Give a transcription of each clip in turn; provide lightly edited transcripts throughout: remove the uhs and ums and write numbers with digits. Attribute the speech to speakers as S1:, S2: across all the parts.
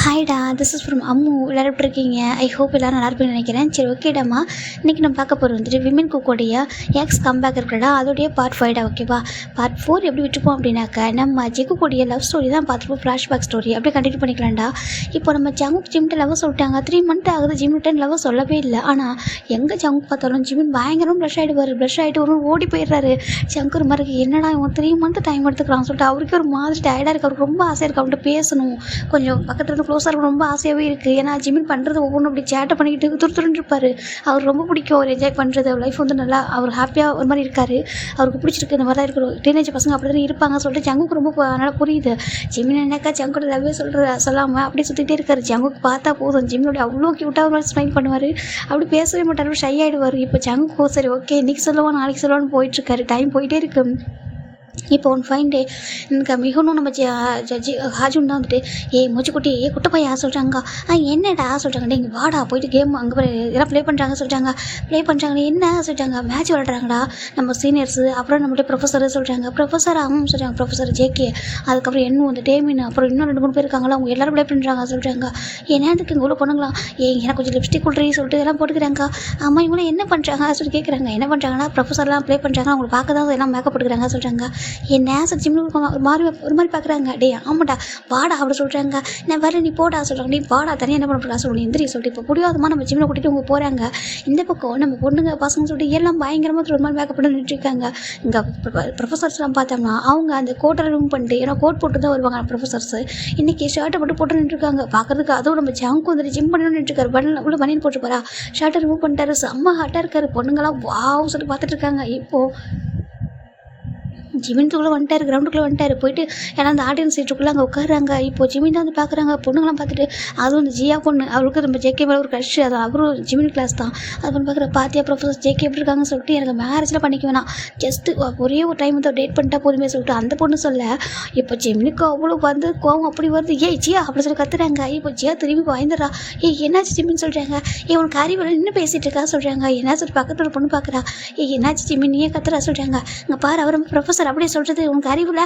S1: ஹாய்டா, this is from Ammu. எல்லாரும் எப்படி இருக்கீங்க? ஐ ஹோப் எல்லோரும் நல்லா இருப்பீங்கன்னு நினைக்கிறேன். சரி, ஓகேடாம்மா. இன்றைக்கி நம்ம பார்க்க போகிறது வந்துட்டு விமன் குக்கோடைய எக்ஸ் கம்பேக் இருக்கிறடா, அதோடைய பார்ட் 5டா. ஓகேவா? பார்ட் 4 எப்படி விட்டுப்போம் அப்படின்னாக்கா, நம்ம ஜெகுக்கூடிய லவ் ஸ்டோரி தான் பார்த்துப்போம். ஃப்ளாஷ்பேக் ஸ்டோரி அப்படியே கண்டினியூ பண்ணிக்கலாம்டா. இப்போ நம்ம ஜங்குக் ஜிம்கிட்ட லவ் சொல்லிட்டாங்க. 3 மந்த் ஆகுது, ஜிம்கிட்ட லவ் சொல்லவே இல்லை. ஆனால் எங்கே ஜங்குக் பார்த்தாலும் ஜிமின் பயங்கரம் ப்ளஷ் ஆகிடுவார். ப்ளஷ் ஆகிட்டு ஒரு ஓடி போயிடுறாரு. ஜங்குர் மாதிரி என்னடா இவன் 3 மந்த் டைம் எடுத்துக்கிறான்னு சொல்லிட்டு அவருக்கு ஒரு மாதிரி டயர்டாக இருக்குது. அவருக்கு ரொம்ப ஆசையாக இருக்குது அவன்கிட்ட பேசணும், கொஞ்சம் பக்கத்தில் க்ளோஸாக இருக்கும். ரொம்ப ஆசையாகவே இருக்குது. ஏன்னா ஜிமின் பண்ணுறது ஒவ்வொன்றும் அப்படி சேட்டை பண்ணிக்கிட்டு துருத்துருன்னு இருப்பார். அவர் ரொம்ப பிடிக்கும், அவர் என்ஜாய் பண்ணுறது. லைஃப் வந்து நல்லா அவர் ஹாப்பியாக ஒரு மாதிரி இருக்கார். அவருக்கு பிடிச்சிருக்கு. இந்த மாதிரி தான் இருக்கிறோம். டீனேஜ் பசங்க அப்படி தான் இருப்பாங்க சொல்லிட்டு ஜங்குக்கு ரொம்ப நல்லா புரியுது. ஜிமின் என்னக்கா ஜங்கோட லவ்வே சொல்லாமல் அப்படி சுற்றிட்டே இருக்காரு. ஜங்குக்கு பார்த்தா போதும், ஜிமினோட அவ்வளோ க்யூட்டாக ஒரு ஸ்மைல் பண்ணுவார். அப்படி பேசவே மாட்டார், ஷை ஆகிடுவார். இப்போ ஜங்கு சரி ஓகே இன்றைக்கி சொல்லுவான் நாளைக்கு சொல்லுவான்னு போயிட்டுருக்காரு. டைம் போயிட்டே இருக்கு. இப்போ ஒன் ஃபைன் டே எனக்கு மிகவும் நம்ம ஹாஜுன் தான் வந்துட்டு மூச்சுக்குட்டி குட்டப்பையா சொல்கிறாங்க. என்னடா சொல்கிறாங்க, நீங்கள் வாடா போயிட்டு கேம் அங்கே எல்லாம் ப்ளே பண்ணுறாங்க என்ன சொல்லிட்டாங்க, மேட்ச் விளாட்றாங்கடா நம்ம சீனியர்ஸு. அப்புறம் நம்மளுடைய ப்ரொஃபஸர் சொல்கிறாங்க, ப்ரொஃபஸர் அவங்க சொல்கிறாங்க, ப்ரொஃபஸர் ஜேகே. அதுக்கப்புறம் இன்னும் வந்து டேமின், அப்புறம் இன்னும் 2-3 பேர் இருக்காங்களா, அவங்க எல்லோரும் ப்ளே பண்ணுறாங்க சொல்கிறாங்க. என்னத்துக்கு இங்கே உள்ள பொண்ணுங்களாம் எனக்கு கொஞ்சம் லிப்ஸ்டிக் கொடுறீ சொல்லிட்டு எல்லாம் போட்டுக்கிறாங்க. அம்மா இவங்களும் என்ன பண்ணுறாங்க சொல்லி கேட்குறாங்க. என்ன பண்ணுறாங்கன்னா ப்ரொஃபஸர்லாம் ப்ளே பண்ணுறாங்க, அவங்களை பார்க்க தான் எல்லாம் மேக்கப் போட்டுக்கிறாங்க சொல்கிறாங்க. என்ன சார் ஜிம்னு ஒரு மாதிரி பார்க்குறாங்க. டே ஆமாடா வாடா அப்படி சொல்கிறாங்க. நான் வேறு நீ போடா சொல்கிறாங்க. நீ வாடா தனியாக என்ன பண்ண சொல்லணும் எந்திரி சொல்லிட்டு இப்போ புரியாதமாக நம்ம ஜிம்மில் கூட்டிகிட்டு அவங்க போகிறாங்க. இந்த பக்கம் நம்ம பொண்ணுங்க பசங்க சொல்லிட்டு எல்லாம் பயங்கரமாக ஒரு மாதிரி மேக்கப் பண்ணி நின்றுருக்காங்க. இங்கே ப்ரொஃபஸர்ஸ்லாம் பார்த்தோம்னா அவங்க அந்த கோட்டை ரிமூவ் பண்ணிட்டு ஏன்னா கோட் போட்டு தான் வருவாங்க ப்ரொஃபஸர்ஸ். இன்றைக்கி ஷர்ட்டை மட்டும் போட்டு நின்றுருக்காங்க. பார்க்குறதுக்கு அதுவும் நம்ம ஜங்கு வந்துட்டு ஜிம் பண்ணி நின்றுருக்காரு. உள்ள பனியன் போட்டு போகிறா, ஷர்ட்டை ரிமூவ் பண்ணிட்டாரு. செம்ம ஹாட்டாக இருக்காரு. பொண்ணுங்களாம் வாவ் சொல்லிட்டு பார்த்துட்டு இருக்காங்க. இப்போது ஜிமின்ட்டுக்குள்ளே வந்துட்டார், கிரவுண்டுக்குள்ளே வந்துட்டார். போயிட்டு ஏன்னா அந்த ஆடியன்ஸ் சீட்டுக்குள்ளே அங்கே உட்காராங்க. இப்போ ஜிமின் வந்து பார்க்குறாங்க. பொண்ணுங்களாம் பார்த்துட்டு அதுவும் அந்த ஜியா பொண்ணு, அவருக்கு நம்ம ஜேகே மேலே ஒரு க்ரஷ். அது அவரும் ஜிமின் கிளாஸ் தான். அது பண்ணி பார்க்குற பாத்தியா ப்ரொஃபஸர் ஜேகே எப்படி இருக்காங்கன்னு சொல்லிட்டு எனக்கு மேரேஜில் பண்ணிக்க வேணாம், ஜஸ்ட்டு ஒரே ஒரு டைம் வந்து டேட் பண்ணிட்டா போதுமே சொல்லிட்டு அந்த பொண்ணு சொல்ல. இப்போ ஜிமினுக்கு அவ்வளோ வந்து கோவம் அப்படி வருது. ஜியா அப்படி சொல்லி கத்துறாங்க. இப்போ ஜியா திரும்பி பயந்துடுறா. என்னாச்சு ஜிமின் சொல்கிறாங்க. உனக்கு அறிவு இன்னும் பேசிகிட்டு இருக்கா சொல்கிறாங்க. என்ன சொல்லி பக்கத்தில் ஒரு பொண்ணு பார்க்குறா. என்னாச்சு ஜிமின் நீயே கத்துறா சொல்கிறாங்க. இங்கே பாரு அவர் ப்ரொஃபஸர் அப்படியே சொல்கிறது உனக்கு அறிவில்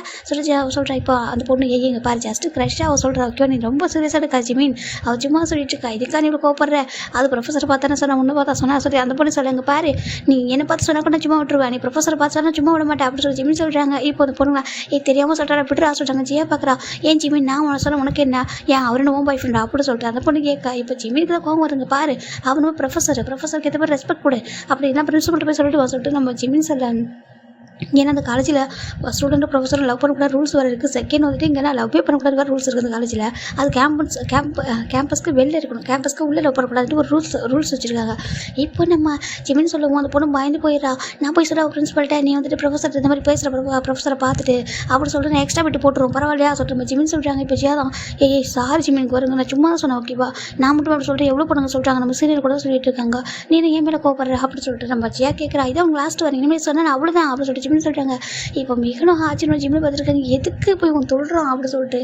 S1: சொல்கிறா. இப்போ அந்த பொண்ணு இங்கே பாரு ஜஸ்ட்டு க்ரஷ்ஷாக அவள் சொல்கிறா. ஓகே நீ ரொம்ப சீரியஸாக இருக்கா ஜிமின், அவள் சும்மா சொல்லிட்டு இருக்கா. இதுக்காக நீ இவ்வளோ கோவப்படுற. அது ப்ரொஃபஸர் பார்த்தானே சொன்னா, உன்னை பார்த்தா சொன்னா சொல்லி அந்த பொண்ணு சொல்லுங்க. பாரு நீ என்னை பார்த்து சொன்னா கூட சும்மா விட்டுருவேன், நீ ப்ரொஃபஸரை பார்த்து சொன்னா சும்மா விட மாட்டேன் அப்படி சொல்லி ஜிமின் சொல்கிறாங்க. இப்போ அந்த பொண்ணுங்களா தெரியாமல் சொல்கிறா விட்டுறா சொல்கிறாங்க. ஜியா பார்க்குறா. ஏன் ஜிமின் நான் உன சொல்ல உனக்கு என்ன, அவரு ஓன் பாய் ஃப்ரெண்டா அப்படி சொல்லிட்டு அந்த பொண்ணு கேட்கா. இப்போ ஜிமினுக்கு தான் கோவம் வருங்க. பாரு அவனும் ப்ரொஃபஸருக்கு ஏற்ற மாதிரி ரெஸ்பெக்ட் கொடு அப்படி எல்லாம் பிரின்சிபல்கிட்ட போய் சொல்லிட்டு நம்ம ஜிமின் சொல்ல. ஏன்னா அந்த காலேஜில் ஸ்டூடெண்ட் ப்ரொஃபஸர் லவ் பண்ணக்கூடாது ரூல்ஸ் வேறு இருக்குது. செகண்ட் வந்துட்டு இங்கே லவ்வே பண்ணக்கூடாது ரூல்ஸ் இருக்குது அந்த காலேஜில். அது கேம்பஸ்க்கு வெளில இருக்கணும், கேம்பஸ்க்கு உள்ளே லவ் பண்ணக்கூடாதுன்னு ஒரு ரூல்ஸ் வச்சுருக்காங்க. இப்போ நம்ம ஜிமின் சொல்லுவோம், அந்த பொண்ணு பயந்து போயிடறா. நான் போய் சொல்ல பிரின்சிபல்கிட்ட நீ வந்துட்டு ப்ரொஃபஸர் இந்த மாதிரி பேசுகிற ப்ரொஃபஸரை பார்த்துட்டு அப்படி சொல்லிட்டு நான் எக்ஸ்ட்ரா விட்டு போட்டுருவோம் பரவாயில்லையா சொல்லிட்டு நம்ம ஜிமின் சொல்கிறாங்க. இப்போ ஜியாதான் சாரி ஜிமினுக்கு வருங்க, நான் சும்மா தான் சொன்னேன் ஓகேவா, நான் மட்டும் அப்படி சொல்லிட்டு எவ்வளோ பொண்ணுங்க சொல்கிறாங்க, நம்ம சீனியர் கூட சொல்லிட்டு இருக்காங்க, நீ ஏன் மேலே கோவப்படுற அப்படி சொல்லிட்டு நம்ம ஜியா கேட்குறா. இதான் அவங்க லாஸ்ட் வரீங்க இனிமேல் சொன்னேன் அவ்வளோதான் அப்படி சொல்லிட்டு ஜிமின் சொல்கிறாங்க. இப்போ மிகனும் ஆச்சரியம் ஜிம்மில் பார்த்துருக்காங்க. எதுக்கு போய் உன் தொல்றான் அப்படி சொல்லிட்டு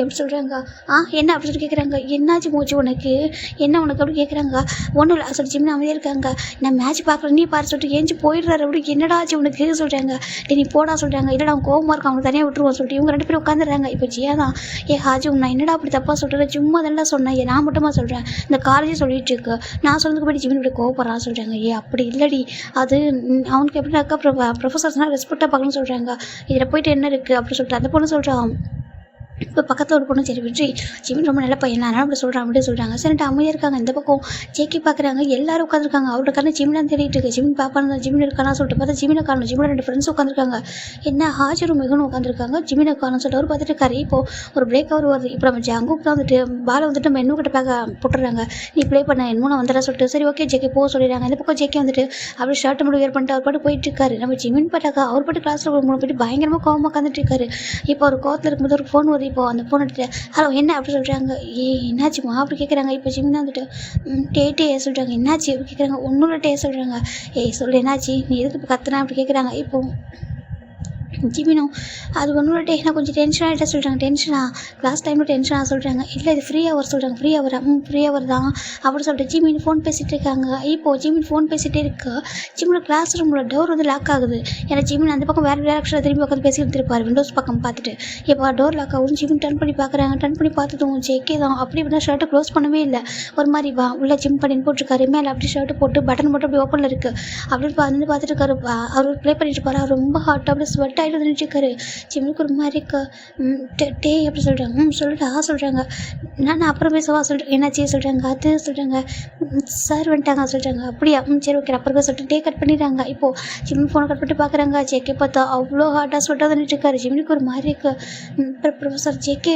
S1: எப்படி சொல்கிறாங்க. என்ன அப்படி சொல்லிட்டு கேட்குறாங்க. என்னாச்சு மூச்சு உனக்கு, என்ன உனக்கு அப்படி கேட்குறாங்க. ஒன்றும் இல்லை சொல்லிட்டு ஜிம்மில் அமைதியாக இருக்காங்க. நான் மேட்ச் பார்க்குறேன் நீ பாரு சொல்லிட்டு ஏஞ்சி போயிடுறாரு. அப்படி என்னடா ஆச்சு உனக்கு சொல்கிறாங்க. நீ போடா சொல்கிறாங்க. இல்லைடா அவன் கோவமாக இருக்கும் அவங்க தனியாக விட்டுருவோம் சொல்லிட்டு இவங்க 2 பேரும் உட்காந்துடுறாங்க. இப்போ ஜியா தான் ஹாஜி நான் என்னடா அப்படி தப்பாக சொல்கிறேன், சும்மா தான் சொன்னேன், நான் மட்டுமா சொல்கிறேன், இந்த காலேஜே சொல்லிட்டு இருக்கு, நான் சொன்னதுக்கு போய் ஜிம்மின் இப்படி கோவப்படுறான்னு சொல்கிறாங்க. அப்படி இல்லடி, அது அவனுக்கு எப்படின்னாக்கா ப்ரொஃபஸர்ஸ்னால் ரெஸ்பெக்டாக பார்க்கணும்னு சொல்கிறாங்க. இதில் போயிட்டு என்ன இருக்குது அப்படி சொல்லிட்டு அந்த பொண்ணு சொல்கிறான். இப்போ பக்கத்தில் ஒரு பொண்ணு சரி விட்டு ஜிமின் ரொம்ப நல்ல பையன் நான் அப்படி சொல்கிறான் அப்படின்னு சொல்கிறாங்க. சரிட்டு அமைதியாக இருக்காங்க. இந்த பக்கம் ஜேக்கி பார்க்குறாங்க. எல்லாரும் உட்காந்துருக்காங்க. அவரோட கண்ணு ஜிமின் தேடிட்டு இருக்கு. ஜிமின் பாப்பான ஜிமின் இருக்கானா சொல்லிட்டு பார்த்தா ஜிமினை காணும். ஜிமின் 2 ஃப்ரெண்ட்ஸ் உட்காந்துருக்காங்க. என்ன ஹாஜரும் மிகனும் உட்காந்துருக்காங்க. ஜிமினை காணும் சொல்லிட்டு அவர் பார்த்துட்டு இருக்காரு. இப்போ ஒரு பிரேக் அவர் வருது. இப்போ நம்ம ஜங்குக்கு தான் வந்துட்டு பாலை வந்துட்டு நம்ம இன்னும் கிட்ட பார்க்க போட்டுறாங்க. நீ ப்ளே பண்ண இன்னும் நான் வந்துடா சொல்லிட்டு சரி ஓகே ஜேக்கே போக சொல்லிடுறாங்க. இந்த பக்கம் ஜேக்கே வந்துட்டு அப்படி ஷர்ட்டை மட்டும் வேர் பண்ணிட்டு அவர் பாட்டு போயிட்டு இருக்காரு. நம்ம ஜிமின் பார்த்தாக்கா அவர் பாட்டு கிளாஸில் போயிட்டு பயங்கரமாக கோவமாக உட்காந்துட்டு இருக்காரு. இப்போ ஒரு கோவத்தில் இருக்கும்போது ஒரு ஃபோன் வருது. இப்போ அந்த ஃபோன் எடுத்துட்டு ஹலோ என்ன அப்படி சொல்கிறாங்க. என்னாச்சுமா அப்படி கேட்குறாங்க. இப்போ ஜிமின் தான் வந்துட்டு டே சொல்கிறாங்க. என்னாச்சு அப்படி கேட்குறாங்க. ஒன்றும் டே சொல்கிறாங்க. சொல்லு என்னாச்சு நீ எதுக்கு இப்போ கத்துனா அப்படி கேட்குறாங்க. இப்போ ஜிமினும் அது ஒன்றும் டே நான் கொஞ்சம் டென்ஷன் ஆகிட்டே சொல்கிறாங்க. டென்ஷனா கிளாஸ் டைமில் டென்ஷனாக சொல்கிறாங்க. இல்லை இது ஃப்ரீ ஹவர் சொல்கிறாங்க. ஃப்ரீ ஹவரா? ஃப்ரீ ஹவர் தான் அப்படின்னு சொல்லிட்டு ஜிமின் ஃபோன் பேசிகிட்டு இருக்காங்க. இப்போது ஜிமின் ஃபோன் பேசிகிட்டே இருக்கு. ஜிமினோட கிளாஸ் ரூமோட டோர் வந்து லாக் ஆகுது. ஏன்னா ஜிமின் அந்த பக்கம் வேறு டேரக்ஷனில் திரும்பி உட்காந்து பேசிக்கிட்டு இருப்பார் விண்டோஸ் பக்கம் பார்த்துட்டு. இப்போ டோர் லாக் ஆகும். ஜிமின் டர்ன் பண்ணி பார்க்குறாங்க. டர்ன் பண்ணி பார்த்துட்டு ஜேகே தான் அப்படி இப்படின்னா ஷர்ட்டை க்ளோஸ் பண்ணவே இல்லை. ஒரு மாதிரி வா உள்ள ஜிம் பண்ணின்னு போட்டிருக்காரு. மேலே அப்படி ஷர்ட்டு போட்டு பட்டன் மட்டும் அப்படி ஓப்பனில் இருக்குது. அப்படின்னு பார்த்துட்டு இருக்காரு. அவர் ப்ளே பண்ணிட்டு இருப்பாரு. அவர் ரொம்ப ஹாட் அப்படி ஸ்வெட் ஆகிட்டு வந்துட்டு இருக்காரு. ஜிம்முக்கு ஒரு மாதிரி டே அப்படி சொல்கிறாங்க. சொல்லிட்டா சொல்கிறாங்க. நான் அப்புறம் பேசவா சொல்கிறேன். என்னாச்சு சொல்கிறாங்க. அது சொல்கிறாங்க. சார் வந்துட்டாங்க சொல்கிறாங்க. அப்படியா சரி ஓகே அப்புறம் பேச சொல்லிட்டு டே கட் பண்ணிடுறாங்க. இப்போது ஜிம்மின் ஃபோனை கட் பண்ணிட்டு பார்க்குறாங்க. ஜேகே பார்த்தா அவ்வளோ ஹாட்டாக ஸ்வெட்டாக வந்துட்டு இருக்காரு. ஜிம்முக்கு ஒரு மாதிரி ப்ரொஃபஸர் ஜேகே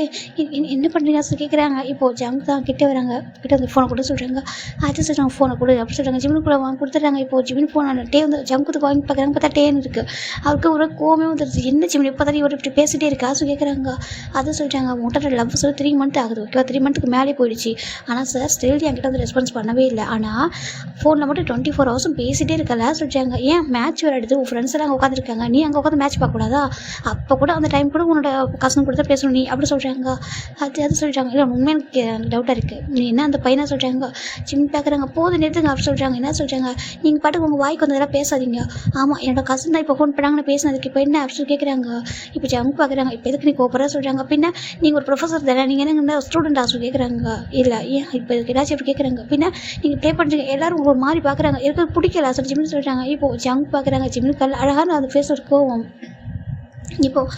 S1: என்ன பண்ணுறீங்க சார் கேட்குறாங்க. இப்போது ஜங்க் தான் கிட்டே வராங்க. கிட்ட வந்து ஃபோனை கொடு சொல்கிறாங்க. அது சொல்கிறாங்க ஃபோனை கொடு அப்படி சொல்கிறாங்க. ஜிம்முக்குள்ளே வாங்கி கொடுத்துட்றாங்க. இப்போது ஜிம்மின் ஃபோன் டே வந்து ஜங்குக்கு வாங்கி பார்க்குறாங்க. பார்த்தா டேன்னு இருக்குது. அவருக்கு ஒரு கோவமே வந்துடுது. என்ன ஜிம்மின் இப்போ தான் இவர் இப்படி பேசிகிட்டே இருக்கா ஸோ கேட்குறாங்க. அதை சொல்லிட்டாங்க. உங்கள்கிட்ட லவ் சொல்லி 3 மந்த் ஆகுது ஓகேவா. 3 மந்த்துக்கு மேலே போயிடுச்சு. ஆனால் சார் ஸ்டில் என்கிட்ட வந்து ரெஸ்பான்ஸ் பண்ணவே இல்லை. ஆனால் ஃபோனில் மட்டும் 24 ஹவர்ஸும் பேசிகிட்டே இருக்கல சொல்லிட்டாங்க. ஏன் மேட்ச் விளையாடுது உன் ஃப்ரெண்ட்ஸ் எல்லாம் அங்கே உட்காந்துருக்காங்க. நீ அங்கே உட்காந்து மேட்ச் பார்க்கக்கூடாதா? அப்போ கூட அந்த டைம் கூட உன்னோட கசன் கூட தான் பேசணும் நீ அப்படி சொல்கிறாங்க. அது சொல்லிட்டாங்க. இல்லை உண்மையாக எனக்கு டவுட்டாக இருக்குது. நீ என்ன அந்த பையனாக சொல்கிறாங்க. ஜிம் பார்க்குறாங்க. போது நேரத்துக்கு அப்படி சொல்கிறாங்க. என்ன சொல்கிறாங்க. நீங்கள் பாட்டுக்கு உங்கள் வாய்க்கு வந்ததெல்லாம் பேசாதீங்க. ஆமாம் என்னோட கசன் தான் இப்போ ஃபோன் பண்ணாங்கன்னு பேசினதுக்கு இப்போ என்ன அப்படி கேட்குறாங்க. இப்போ ஜங்க் பார்க்குறாங்க. இப்போ எதுக்கு நீ கோப்பரா சொல்கிறாங்க. பின்ன நீங்கள் ஒரு ப்ரொஃபஸர் தானே நீங்கள் என்ன ஸ்டூடெண்ட் ஆசு கேட்குறாங்க. இல்லை ஏன் இப்போ இதுக்கு ஏதாச்சும் அப்படி கேட்குறாங்க. பின்ன நீங்கள் ப்ளே பண்ணுறீங்க எல்லாரும் ஒரு மாதிரி பார்க்குறாங்க. எனக்கு பிடிக்கல சொல்லி ஜிம்னு சொல்கிறாங்க. இப்போது ஜங்க் பார்க்குறாங்க. ஜிம்னு கல் அழகான அந்த ஃபேஸ் ஒரு கோவம். இப்போது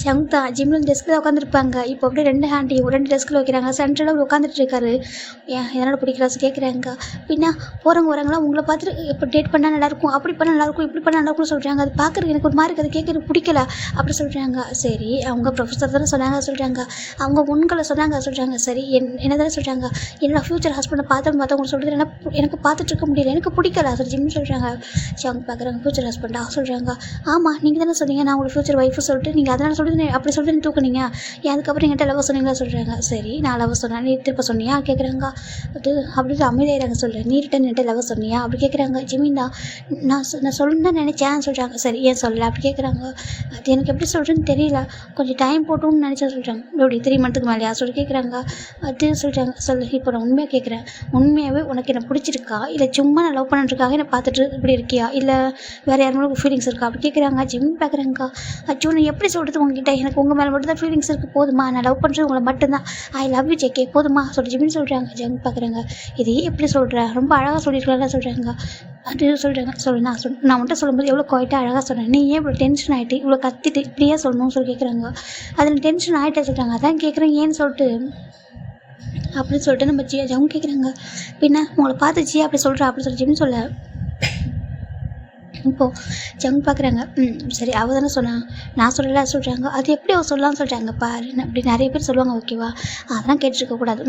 S1: ஜங்க் தான் ஜிம்மில் டெஸ்கில் உட்காந்துருப்பாங்க. இப்போ அப்படியே 2 ஹேண்டி 2 டெஸ்கில் வைக்கிறாங்க. சென்ட்ரலாக அவர் உட்காந்துட்டு இருக்காரு. ஏன் எதனால் பிடிக்கல கேட்குறாங்க. பின்ன போகிறவங்க வரவங்களாம் உங்களை பார்த்துட்டு இப்போ டேட் பண்ணால் நல்லாயிருக்கும் அப்படி பண்ணால் நல்லாயிருக்கும் இப்படி பண்ணால் நல்லாயிருக்கும் சொல்கிறாங்க. அது பார்க்குறதுக்கு எனக்கு ஒரு மாதிரி இருக்குது. அது கேட்க எனக்கு பிடிக்கல அப்படி சொல்கிறாங்க. சரி அவங்க ப்ரொஃபஸர் தானே சொன்னாங்க சொல்கிறாங்க. அவங்க உண்களை சொன்னாங்க சொல்கிறாங்க. சரி என்ன தானே சொல்கிறாங்க. என்னோட ஃப்யூச்சர் ஹஸ்பண்டை மற்றவங்க சொல்கிறது எனக்கு பார்த்துட்டு இருக்க முடியல எனக்கு பிடிக்கல சொல்லி ஜிம்னு சொல்கிறாங்க. அவங்க பார்க்குறாங்க. ஃப்யூச்சர் ஹஸ்பண்டா சொல்கிறாங்க. ஆமாம் நீங்கள் தானே சொன்னீங்க நான் உங்களுக்கு ஃப்யூச்சர் ஒய்ஃபு சொல்லிட்டு நீங்கள் அதனால் சொல்லிட்டு அப்படி சொல்லிட்டு நீ தூக்குனீங்க. அதுக்கப்புறம் என்கிட்ட லவ் சொன்னீங்களா சொல்கிறாங்க. சரி நான் லவ் சொன்னேன் நீ திருப்ப சொன்னியா கேட்குறாங்க. அது அப்படின்னு அமைதியாகிறாங்க. சொல்கிறேன் நீ ரிட்டன் என்கிட்ட லவ் சொன்னியா அப்படி கேட்குறாங்க. ஜிமின் தான் நான் சொல்லணுன்னு தான் நினச்சேன் சொல்கிறாங்க. சரி ஏன் சொல்லலை அப்படி கேட்குறாங்க. அது எனக்கு எப்படி சொல்கிறேன்னு தெரியல கொஞ்சம் டைம் போட்டோம்னு நினச்சா சொல்கிறாங்க. எப்படி 3 மந்த்துக்கு மேலேயா சொல்லி கேட்குறாங்க. அது சொல்கிறாங்க. சொல்லு இப்போ நான் உண்மையாக கேட்குறேன். உண்மையாகவே உனக்கு என்ன பிடிச்சிருக்கா இல்லை சும்மா நான் லவ் பண்ணுறதுக்காக என்னை பார்த்துட்டு இப்படி இருக்கியா இல்லை வேறு யாரும் ஃபீலிங்ஸ் இருக்கா அப்படி கேட்குறாங்க. ஜிமின் பார்க்குறாங்க. அச்சோ நான் எப்படி சொல்கிறது உங்ககிட்ட எனக்கு உங்கள் மேலே மட்டும் தான் ஃபீலிங்ஸ் இருக்குது போதுமா நான் லவ் பண்ணுறது உங்களை மட்டும்தான் ஐ லவ் யூ ஜேகே போதுமா சொல்லி ஜிமின்னு சொல்கிறாங்க. ஜங் பார்க்குறாங்க. இது எப்படி சொல்கிறேன் ரொம்ப அழகாக சொல்லியிருக்கலாம் சொல்கிறாங்க. அது சொல்கிறாங்க. நான் உன்ட்ட சொல்லும்போது எவ்வளோ குவாய்ட்டாக அழகாக சொன்னேன். நீ ஏன் இவ்வளோ டென்ஷன் ஆகிட்டு இவ்வளோ கத்திட்டு இப்படியே சொல்லணும்னு சொல்லி கேட்குறாங்க. அதில் டென்ஷன் ஆகிட்டே சொல்கிறாங்க. அதான் கேட்குறேன் ஏன்னு சொல்லிட்டு அப்படின்னு சொல்லிட்டு நம்ம ஜங் கேட்குறாங்க. பின்ன உங்களை பார்த்து ஜி அப்படி சொல்கிறா அப்படி சொல்லி ஜிம்னு சொல்ல இப்போது ஜங் பார்க்குறாங்க. சரி அவள் தானே சொன்னான் நான் சொல்லலை சொல்கிறாங்க. அது எப்படி அவள் சொல்லலாம்னு சொல்கிறாங்க பாரு அப்படி நிறைய பேர் சொல்லுவாங்க ஓகேவா அதெல்லாம் கேட்டுருக்கக்கூடாது.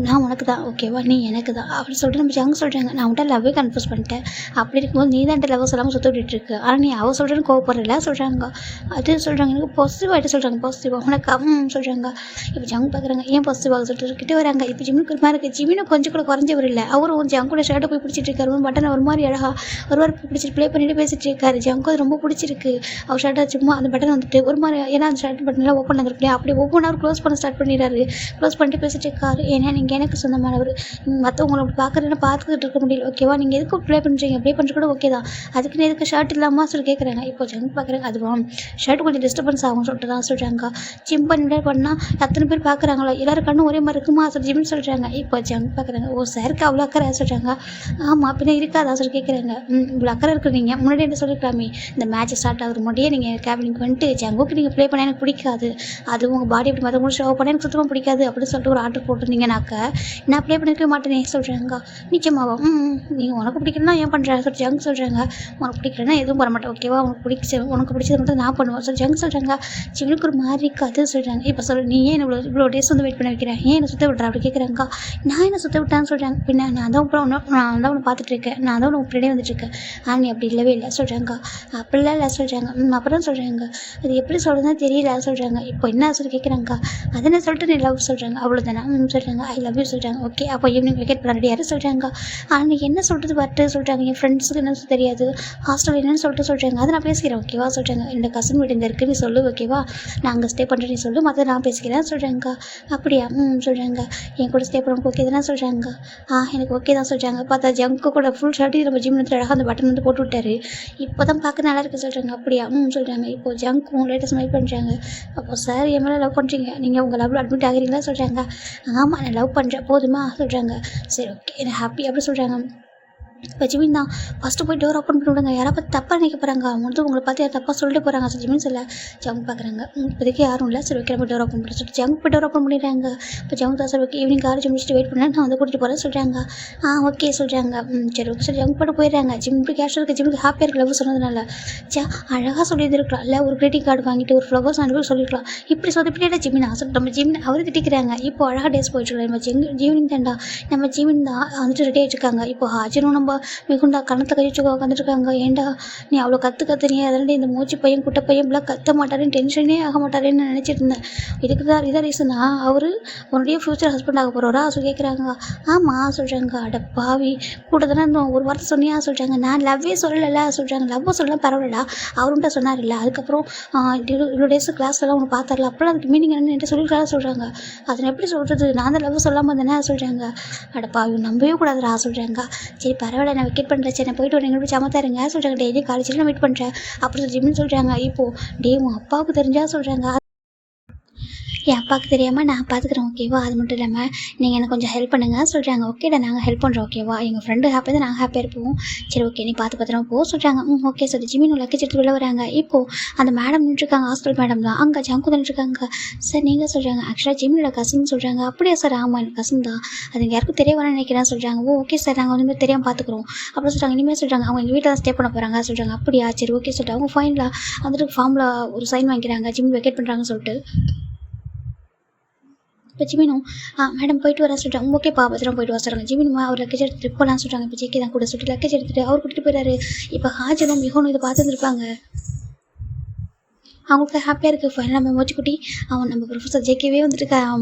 S1: நான் உனக்கு தான் ஓகேவா நீ எனக்கு தான் அப்படி சொல்லிட்டு நம்ம ஜங் சொல்கிறாங்க. நான் உன்ட்ட லவ்வே கன்ஃபியூஸ் பண்ணிட்டேன் அப்படி இருக்கும்போது நீ தான் லவ் சொல்லாமல் சுற்ற விட்டுட்டு இருக்கு ஆனால் நீ அவள் சொல்கிறேன்னு கோவப்படுறல சொல்கிறாங்க. அது சொல்கிறாங்க. எனக்கு பாசிட்டிவாகிட்டு சொல்கிறாங்க. பாசிட்டிவாக உனக்கு சொல்கிறாங்க. இப்போ ஜங் பார்க்குறாங்க. ஏன் பாசிட்டிவாக சொல்லிட்டு கிட்டே வராங்க. இப்போ ஜிம்முக்கு ஒரு மாதிரி இருக்குது. ஜிம்மினும் கொஞ்சம் கூட குறைஞ்சவர் இல்லை. அவரும் ஜங் கூட ஷர்ட்டை போய் பிடிச்சிட்டு இருக்காரு. பட்டனை ஒரு மாதிரி அழகாக ஒரு வாரம் பிடிச்சிட்டு ப்ளே பண்ணிட்டு பேசிகிட்டு இருக்காரு. ஜங்கு அது ரொம்ப பிடிச்சிருக்கு. அவர் ஷர்ட்டை சும்மா அந்த பட்டன் வந்துட்டு ஒரு மாதிரி ஏன்னா அந்த ஷர்ட் பட்டன்லாம் ஓப்பன் வந்துருக்கு அப்படி ஒவ்வொன்றும் க்ளோஸ் பண்ண ஸ்டார்ட் பண்ணிடுறாரு. க்ளோஸ் பண்ணிட்டு பேசிகிட்டு இருக்காரு. ஏன்னா நீங்கள் எனக்கு சொந்தமானவர் மற்றவங்களை அப்படி பார்க்குறேன்னு பார்த்துக்கிட்டு இருக்க முடியல ஓகேவா நீங்கள் எதுக்கு ப்ளே பண்ணுறீங்க ப்ளே பண்ணுறது கூட ஓகே தான் அதுக்குன்னு எதுக்கு ஷர்ட் இல்லாமல் சொல்லி கேட்குறாங்க. இப்போ ஜங்க் பார்க்குறாங்க. அதுவா ஷர்ட் கொஞ்சம் டிஸ்டர்பன்ஸ் ஆகும் சொல்லிட்டு தான் சொல்கிறாங்க. ஜிம் பண்ணிட்டு பண்ணால் எத்தனை பேர் பார்க்குறாங்களோ எல்லோரும் கண்ணும் ஒரே மாதிரி இருக்குமா சொல்லி ஜிம்னு சொல்கிறாங்க. இப்போ ஜங்க் பார்க்குறாங்க. ஓ சாருக்கு அவ்வளோ அக்கறை சொல்கிறாங்க. ஆமாம் பின்ன இருக்காதா சொல்லி கேட்குறாங்க. இவ்வளோ அக்கறை இருக்கிறீங்க முன்னாடி என்ன சொல்லிக்கலாமே இந்த மேட்ச் ஸ்டார்ட் ஆகுற முன்னாடியே நீங்கள் கேபினுக்கு வந்துட்டு ஜங்குக்கு நீங்கள் ப்ளே பண்ண எனக்கு பிடிக்காது அது உங்கள் பாடி எப்படி மற்றவங்க ஷோ பண்ண எனக்கு சுத்தமாக பிடிக்காது அப்படின்னு சொல்லிட்டு ஒரு ஆர்டர் போட்டிருந்தீங்கன்னாக்க நான் ப்ளே பண்ணிருக்கவே மாட்டேனே சொல்கிறாங்க. நிச்சயமாவா நீங்கள் உனக்கு பிடிக்கலன்னா ஏன் பண்ணுறாங்க சொல்லி ஜங்க் சொல்கிறாங்க. உனக்கு பிடிக்கலன்னா எதுவும் பண்ண மாட்டேன் ஓகேவா உனக்கு பிடிச்சது மட்டும் நான் பண்ணுவேன் சொல்லி ஜங்க் சொல்கிறாங்க. சிவனுக்கு ஒரு மாதிரி அது சொல்கிறாங்க. இப்போ சொல்ல நீ ஏன் இவ்வளோ டேஸ் வந்து வெயிட் பண்ண வைக்கிறேன் ஏன் என்னை சுற்ற விட்றா அப்படி கேட்குறாங்க. நான் என்ன சுற்ற விட்டான்னு சொல்கிறாங்க. பின்ன நான் தான் உன்னை பார்த்துட்டு இருக்கேன் நான் தான் உனக்கு பின்னாடியே வந்துட்டு இருக்கேன் ஆனால் நீ அப்படி இல்லவே இல்லை சொல்கிறாங்க. அப்படிலாம் இல்லை சொல்கிறாங்க. அப்புறம் சொல்கிறாங்க அது எப்படி சொல்கிறதுன்னு தெரியல சொல்கிறாங்க. இப்போ என்ன சொல்லி கேட்குறாங்க. அதை என்ன சொல்லிட்டு நீ லவ் சொல்கிறாங்க அவ்வளோதானே சொல்கிறாங்க. ஐ லவ் யூ சொல்கிறாங்க. ஓகே அப்போ ஈவினிங் வெக்கேட் பண்ண ரெடியாரு சொல்கிறாங்க. நீ என்ன சொல்கிறது வரட்டு சொல்கிறாங்க. என் ஃப்ரெண்ட்ஸுக்கு என்ன தெரியாது, ஹாஸ்டல் என்னன்னு சொல்லிட்டு சொல்கிறாங்க. அதை நான் பேசிக்கிறேன் ஓகேவா சொல்கிறாங்க. என்னோட கசின் வீடு இங்கே இருக்குது நீ சொல்லு ஓகேவா, நான் அங்கே ஸ்டே பண்ணுறேன் நீ சொல்லு, மற்ற நான் பேசிக்கிறேன் சொல்கிறாங்க. அப்படியா சொல்கிறாங்க. என் கூட ஸ்டே பண்ண ஓகே தானே சொல்கிறாங்க. எனக்கு ஓகே தான் சொல்கிறாங்க. பார்த்தா ஜங்க்கு கூட ஃபுல் ஷர்ட்டு நம்ம ஜிம் அழகாக அந்த பட்டன் வந்து போட்டு விட்டாரு. இப்போ தான் பார்க்க நல்லா இருக்குது சொல்கிறாங்க. அப்படியா சொல்கிறாங்க. இப்போது ஜங்க்கும் லேட்டஸ்ட் ஸ்மைல் பண்ணுறாங்க. அப்போ சார் என் மேலே லவ் பண்ணுறீங்க, நீங்கள் உங்கள் லவ்வில் அட்மிட் ஆகிறீங்களா சொல்கிறாங்க. ஆமாம் நான் லவ் பண்ணுறேன் போதுமா சொல்கிறாங்க. சரி ஓகே எனக்கு ஹாப்பி அப்படி சொல்கிறாங்க. இப்போ ஜிமின் தான் ஃபஸ்ட்டு போய் டோர் ஓப்பன் பண்ணி விடுங்க, யாரை பார்த்து தப்பாக நினைக்க போகிறாங்க, வந்து உங்களை பார்த்து யார் தப்பாக சொல்லிட்டு போகிறாங்க. சரி ஜிமின் சொல்ல ஜங்க் பார்க்குறாங்க. இப்போதைக்கு யாரும் இல்லை. சரி ஓகே போய் டோர் ஓப்பன் பண்ண சொல்லிட்டு ஜங்க் போய் டோர் ஓப்பன் பண்ணிடுறாங்க. இப்போ ஜங்க் தான் சரி ஓகே ஈவினிங் காலேஜ் முடிச்சுட்டு வெயிட் பண்ணேன் நான் வந்து கூட்டிகிட்டு போகிறேன் சொல்கிறாங்க. ஓகே சொல்கிறாங்க. சரி ஓகே சரி ஜங்க் போட்டு போயிடுறாங்க. ஜிம்முக்கு கேஷ் இருக்குது. ஜிம்முக்கு ஹாப்பியாக இருக்குது லவ் சொன்னதுனால. அழகாக சொல்லியிருந்துருக்கலாம் இல்லை, ஒரு கிரெடிட் கார்டு வாங்கிட்டு ஒரு ஃப்ளவர்ஸ் அனுப்பி சொல்லியிருக்கலாம். இப்படி சொதப்பிட்டே ஜிமின் சொல்லிட்டு நம்ம ஜிமின் அவரு திட்டிக்கிறாங்க. இப்போ அழகாக டேஸ் போயிட்டுருக்காங்க. நம்ம ஜீவனிங் தாண்டா நம்ம ஜீவன் தான் வந்துட்டு ரெடி ஆகிட்டுருக்காங்க. இப்போ ஹாஜரும் நம்ம மிகுண்டா கணத்தை கழிச்சு உட்காந்துருக்காங்க. ஏன்டா நீ அவ்வளோ கற்று நீ அதனால இந்த மூச்சு பையன் குட்டை பையன் இப்பெல்லாம் கத்த மாட்டாருன்னு டென்ஷனே ஆக மாட்டாருன்னு நினச்சிட்டு இருந்தேன். இதுக்கு தான் இதான் ரீசனா அவர் உன்னுடைய ஃப்யூச்சர் ஹஸ்பண்ட் ஆக போகிறவரா சொல்லி கேட்குறாங்க. ஆமாம் சொல்கிறாங்க. அட பாவி கூட தானே இருந்தோம், ஒரு வார்த்தை சொன்னியா சொல்கிறாங்க. நான் லவ்வே சொல்லலை சொல்கிறாங்க. லவ்வை சொல்லலாம் பரவாயில்லடா அவருன்ட்ட சொன்னார் இல்லை, அதுக்கப்புறம் இவ்வளோ டேஸ் கிளாஸ்லாம் ஒன்று பார்த்தார்ல அப்போலாம் அதுக்கு மீனிங் என்னன்னு என்கிட்ட சொல்லிக்கலாம் சொல்கிறாங்க. அதை எப்படி சொல்கிறது, நான் தான் லவ் சொல்லாமல் தானே சொல்கிறாங்க. அட பாவி நம்பவே கூடாதுடா சொல்கிறாங்க. சரி பரவாயில்ல நான் வெக்கேட் பண்ணுறேன், நான் போயிட்டு வரேன் எங்களுக்கு சமத்தாருங்க சொல்கிறாங்க. டெய்லி காலேஜில் நான் வெயிட் பண்ணுறேன் அப்படி சொல்லி சொல்கிறாங்க. இப்போது உன் அப்பாவுக்கு தெரிஞ்சா சொல்கிறாங்க. என் அப்பாவுக்கு தெரியாமல் நான் பார்த்துக்குறேன் ஓகேவா, அது மட்டும் இல்லாமல் நீங்கள் எனக்கு கொஞ்சம் ஹெல்ப் பண்ணுங்கள் சொல்கிறாங்க. ஓகேடா நாங்கள் ஹெல்ப் பண்ணுறோம் ஓகேவா, எங்கள் ஃப்ரெண்டு ஹாப்பியாக தான் நாங்கள் ஹாப்பியாக இருப்போம். சரி ஓகே நீ பார்த்து பத்திரமா போ சொல்கிறாங்க. ஓகே சொல்லி ஜிமின் லக்கேஜ் எடுத்து வெளில வராங்க. இப்போது அந்த மேடம் நின்றுருக்காங்க, ஹாஸ்டல் மேடம் தான், அங்கே ஜங்கு நின்றுருக்காங்க. சார் நீங்கள் சொல்கிறாங்க. ஆக்சுவலாக ஜிமினோட கசின் சொல்கிறாங்க. அப்படியா சார், ஆமாம் எனக்கு கசின் தான், அது யாருக்கும் தெரிய வரேன்னு நினைக்கிறேன் சொல்கிறாங்க. ஓகே சார் நாங்கள் வந்து தெரியாமல் பார்த்துக்குறோம் அப்படின்னு சொல்கிறாங்க. இனிமேல் சொல்கிறாங்க அவங்க எங்கள் வீட்டில் தான் ஸ்டே பண்ண போகிறாங்க சொல்கிறாங்க. அப்படியா சரி ஓகே சொல்லிட்டு அவங்க ஃபைனில் வந்துட்டு ஃபார்மில் ஒரு சைன் வாங்கிக்கிறாங்க, ஜிம் வெக்கேட் பண்ணுறாங்கன்னு சொல்லிட்டு. இப்போ ஜிமினும் மேடம் போயிட்டு வரேன் சொல்லிட்டு ஓகேப்பா பத்திரம் போயிட்டு வர சொல்கிறாங்க. ஜிமினும் அவர் லக்கேஜ் எடுத்து ட்ரிப் போகலான்னு சொல்கிறாங்க. இப்போ ஜேகே தான் கூட சொல்லிட்டு லக்கேஜ் எடுத்துகிட்டு அவர் கூட்டிகிட்டு போயிடாரு. இப்போ ஹாஜரும் மிகவும் இதை பார்த்துருந்துருப்பாங்க. அவங்களுக்கு ஹாப்பியாக இருக்குது. ஃபைனலாக நம்ம மோச்சிக்குட்டி அவன் நம்ம ப்ரொஃபஸர் ஜேகேவே வந்துட்டு